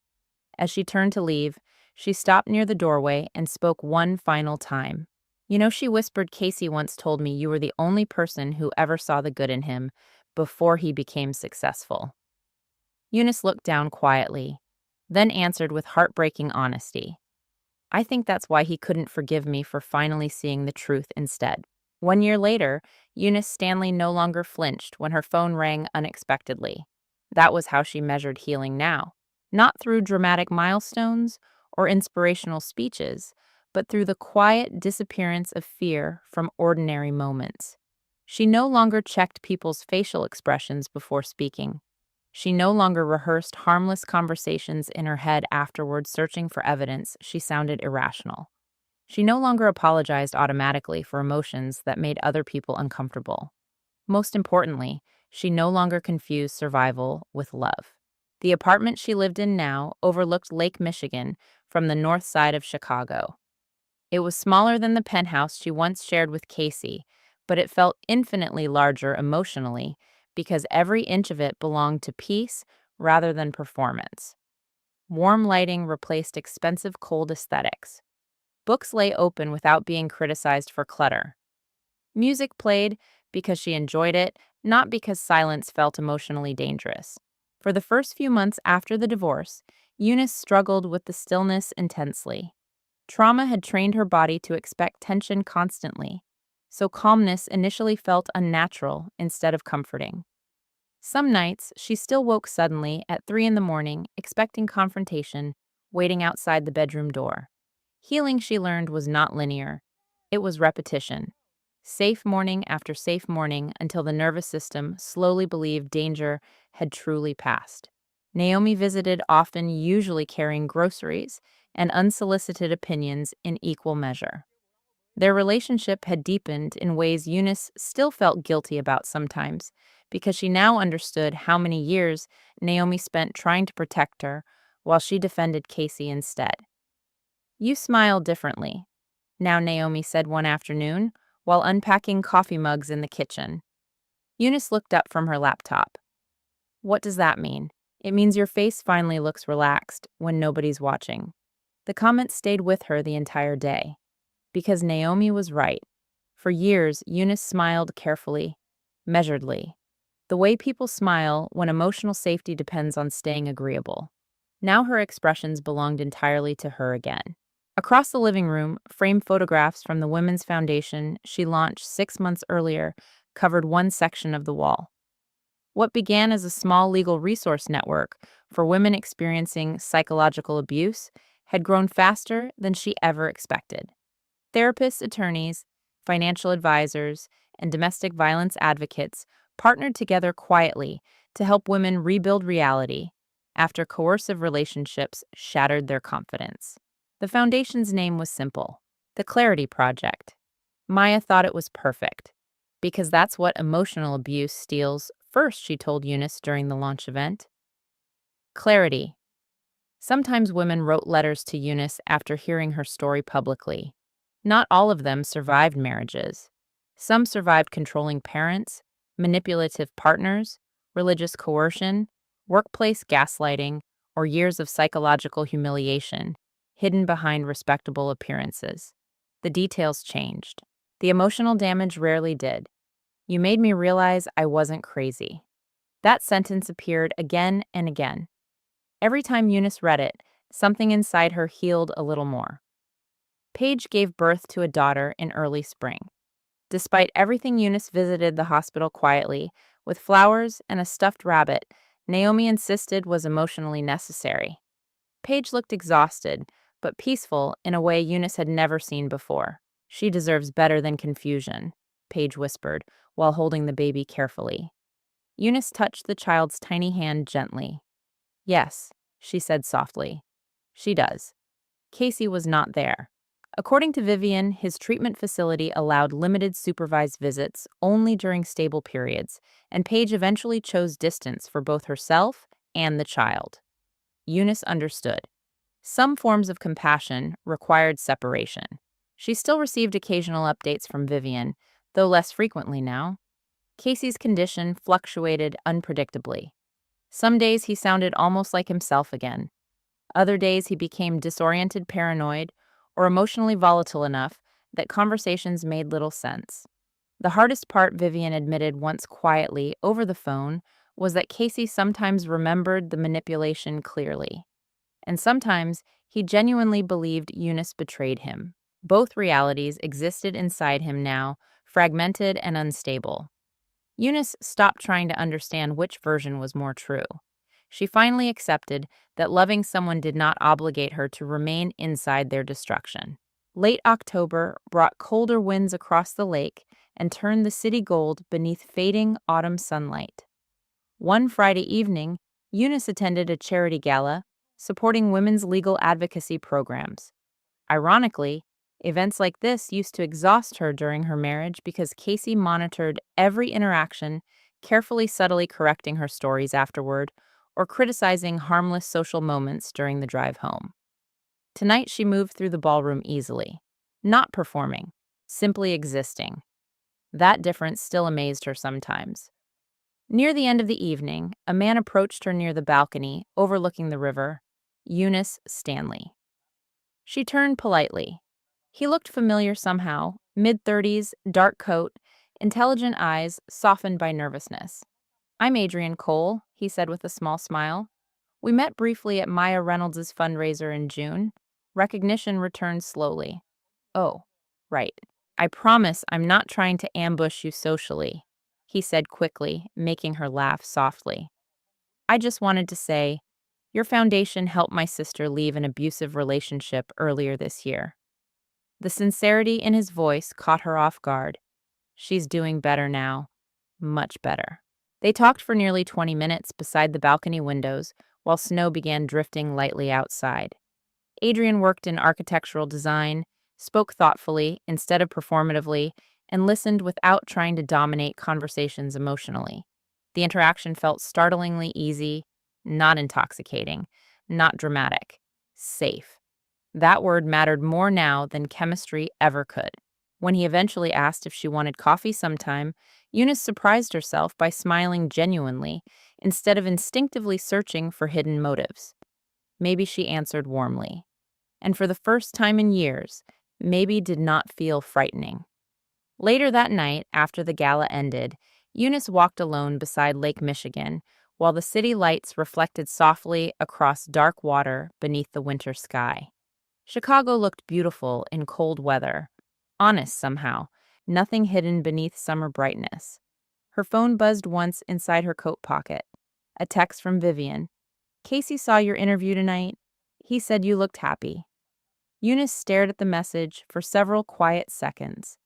As she turned to leave, she stopped near the doorway and spoke one final time. You know, she whispered, Casey once told me you were the only person who ever saw the good in him before he became successful. Eunice looked down quietly, then answered with heartbreaking honesty. I think that's why he couldn't forgive me for finally seeing the truth instead. 1 year later, Eunice Stanley no longer flinched when her phone rang unexpectedly. That was how she measured healing now. Not through dramatic milestones or inspirational speeches, but through the quiet disappearance of fear from ordinary moments. She no longer checked people's facial expressions before speaking. She no longer rehearsed harmless conversations in her head afterward, searching for evidence she sounded irrational. She no longer apologized automatically for emotions that made other people uncomfortable. Most importantly, she no longer confused survival with love. The apartment she lived in now overlooked Lake Michigan from the north side of Chicago. It was smaller than the penthouse she once shared with Casey, but it felt infinitely larger emotionally because every inch of it belonged to peace rather than performance. Warm lighting replaced expensive cold aesthetics. Books lay open without being criticized for clutter. Music played because she enjoyed it, not because silence felt emotionally dangerous. For the first few months after the divorce, Eunice struggled with the stillness intensely. Trauma had trained her body to expect tension constantly, so calmness initially felt unnatural instead of comforting. Some nights, she still woke suddenly at 3 in the morning, expecting confrontation, waiting outside the bedroom door. Healing, she learned, was not linear. It was repetition. Safe morning after safe morning until the nervous system slowly believed danger had truly passed. Naomi visited often, usually carrying groceries and unsolicited opinions in equal measure. Their relationship had deepened in ways Eunice still felt guilty about sometimes, because she now understood how many years Naomi spent trying to protect her while she defended Casey instead. You smile differently, now Naomi said one afternoon while unpacking coffee mugs in the kitchen. Eunice looked up from her laptop. What does that mean? It means your face finally looks relaxed when nobody's watching. The comment stayed with her the entire day. Because Naomi was right. For years, Eunice smiled carefully, measuredly, the way people smile when emotional safety depends on staying agreeable. Now her expressions belonged entirely to her again. Across the living room, framed photographs from the Women's Foundation she launched 6 months earlier covered one section of the wall. What began as a small legal resource network for women experiencing psychological abuse had grown faster than she ever expected. Therapists, attorneys, financial advisors, and domestic violence advocates partnered together quietly to help women rebuild reality after coercive relationships shattered their confidence. The foundation's name was simple: the Clarity Project. Maya thought it was perfect, because that's what emotional abuse steals first, she told Eunice during the launch event. Clarity. Sometimes women wrote letters to Eunice after hearing her story publicly. Not all of them survived marriages. Some survived controlling parents, manipulative partners, religious coercion, workplace gaslighting, or years of psychological humiliation, hidden behind respectable appearances. The details changed. The emotional damage rarely did. You made me realize I wasn't crazy. That sentence appeared again and again. Every time Eunice read it, something inside her healed a little more. Paige gave birth to a daughter in early spring. Despite everything, Eunice visited the hospital quietly, with flowers and a stuffed rabbit Naomi insisted was emotionally necessary. Paige looked exhausted, but peaceful in a way Eunice had never seen before. She deserves better than confusion, Paige whispered, while holding the baby carefully. Eunice touched the child's tiny hand gently. Yes, she said softly. She does. Casey was not there. According to Vivian, his treatment facility allowed limited supervised visits only during stable periods, and Paige eventually chose distance for both herself and the child. Eunice understood. Some forms of compassion required separation. She still received occasional updates from Vivian, though less frequently now. Casey's condition fluctuated unpredictably. Some days he sounded almost like himself again. Other days he became disoriented, paranoid, or emotionally volatile enough that conversations made little sense. The hardest part, Vivian admitted once quietly over the phone, was that Casey sometimes remembered the manipulation clearly, and sometimes he genuinely believed Eunice betrayed him. Both realities existed inside him now, fragmented and unstable. Eunice stopped trying to understand which version was more true. She finally accepted that loving someone did not obligate her to remain inside their destruction. Late October brought colder winds across the lake and turned the city gold beneath fading autumn sunlight. One Friday evening, Eunice attended a charity gala supporting women's legal advocacy programs. Ironically, events like this used to exhaust her during her marriage because Casey monitored every interaction, carefully subtly correcting her stories afterward or criticizing harmless social moments during the drive home. Tonight she moved through the ballroom easily, not performing, simply existing. That difference still amazed her sometimes. Near the end of the evening, a man approached her near the balcony overlooking the river, Eunice Stanley. She turned politely. He looked familiar somehow, mid-30s, dark coat, intelligent eyes softened by nervousness. "I'm Adrian Cole," he said with a small smile. "We met briefly at Maya Reynolds' fundraiser in June." Recognition returned slowly. "Oh, right. I promise I'm not trying to ambush you socially," he said quickly, making her laugh softly. "I just wanted to say, your foundation helped my sister leave an abusive relationship earlier this year." The sincerity in his voice caught her off guard. "She's doing better now. Much better." They talked for nearly 20 minutes beside the balcony windows while snow began drifting lightly outside. Adrian worked in architectural design, spoke thoughtfully instead of performatively, and listened without trying to dominate conversations emotionally. The interaction felt startlingly easy, not intoxicating, not dramatic, safe. That word mattered more now than chemistry ever could. When he eventually asked if she wanted coffee sometime, Eunice surprised herself by smiling genuinely instead of instinctively searching for hidden motives. Maybe she answered warmly, and for the first time in years, maybe did not feel frightening. Later that night, after the gala ended, Eunice walked alone beside Lake Michigan while the city lights reflected softly across dark water beneath the winter sky. Chicago looked beautiful in cold weather, honest somehow, nothing hidden beneath summer brightness. Her phone buzzed once inside her coat pocket. A text from Vivian. "Casey saw your interview tonight. He said you looked happy." Eunice stared at the message for several quiet seconds.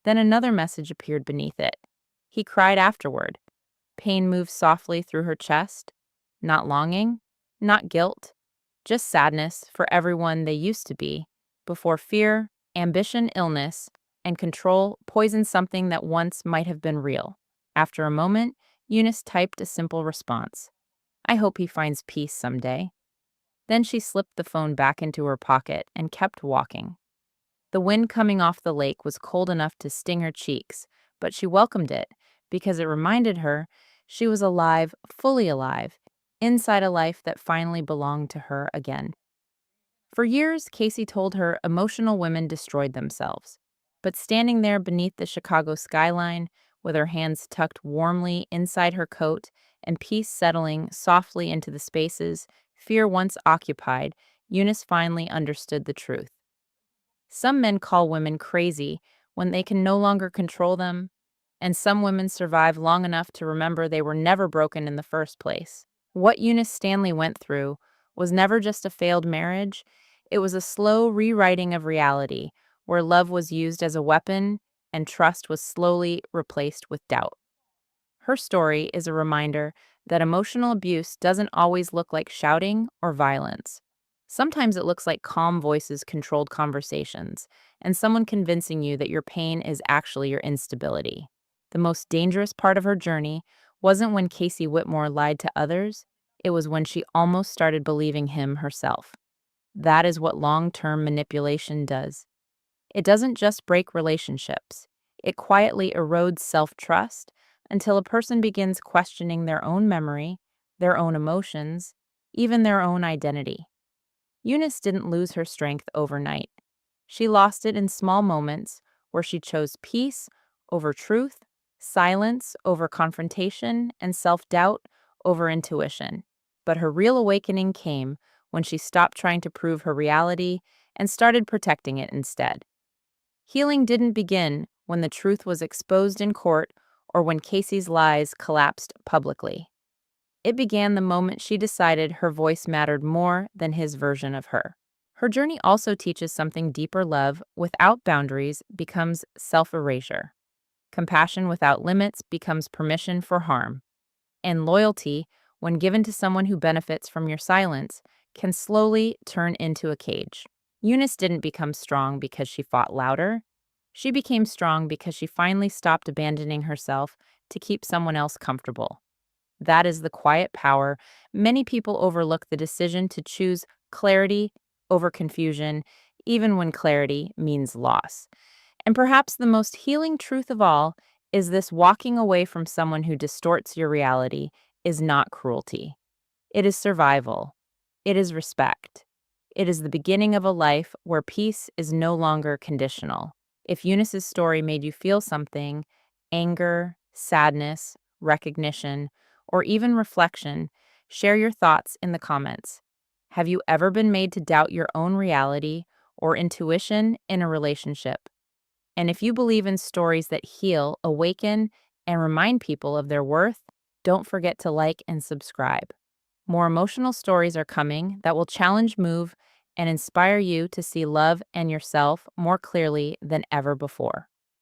Then another message appeared beneath it. "He cried afterward." Pain moved softly through her chest. Not longing, not guilt, just sadness for everyone they used to be, before fear, ambition, illness, and control poisoned something that once might have been real. After a moment, Eunice typed a simple response. "I hope he finds peace someday." Then she slipped the phone back into her pocket and kept walking. The wind coming off the lake was cold enough to sting her cheeks, but she welcomed it because it reminded her she was alive, fully alive, inside a life that finally belonged to her again. For years, Casey told her emotional women destroyed themselves. But standing there beneath the Chicago skyline, with her hands tucked warmly inside her coat and peace settling softly into the spaces fear once occupied, Eunice finally understood the truth. Some men call women crazy when they can no longer control them, and some women survive long enough to remember they were never broken in the first place. What Eunice Stanley went through was never just a failed marriage, it was a slow rewriting of reality where love was used as a weapon and trust was slowly replaced with doubt. Her story is a reminder that emotional abuse doesn't always look like shouting or violence. Sometimes it looks like calm voices, controlled conversations, and someone convincing you that your pain is actually your instability. The most dangerous part of her journey wasn't when Casey Whitmore lied to others, it was when she almost started believing him herself. That is what long-term manipulation does. It doesn't just break relationships, it quietly erodes self-trust until a person begins questioning their own memory, their own emotions, even their own identity. Eunice didn't lose her strength overnight. She lost it in small moments where she chose peace over truth, silence over confrontation, and self doubt over intuition. But her real awakening came when she stopped trying to prove her reality and started protecting it instead. Healing didn't begin when the truth was exposed in court or when Casey's lies collapsed publicly. It began the moment she decided her voice mattered more than his version of her. Her journey also teaches something deeper: love without boundaries becomes self erasure. Compassion without limits becomes permission for harm. And loyalty, when given to someone who benefits from your silence, can slowly turn into a cage. Eunice didn't become strong because she fought louder. She became strong because she finally stopped abandoning herself to keep someone else comfortable. That is the quiet power. Many people overlook the decision to choose clarity over confusion, even when clarity means loss. And perhaps the most healing truth of all is this: walking away from someone who distorts your reality is not cruelty. It is survival. It is respect. It is the beginning of a life where peace is no longer conditional. If Eunice's story made you feel something, anger, sadness, recognition, or even reflection, share your thoughts in the comments. Have you ever been made to doubt your own reality or intuition in a relationship? And if you believe in stories that heal, awaken, and remind people of their worth, don't forget to like and subscribe. More emotional stories are coming that will challenge, move, and inspire you to see love and yourself more clearly than ever before.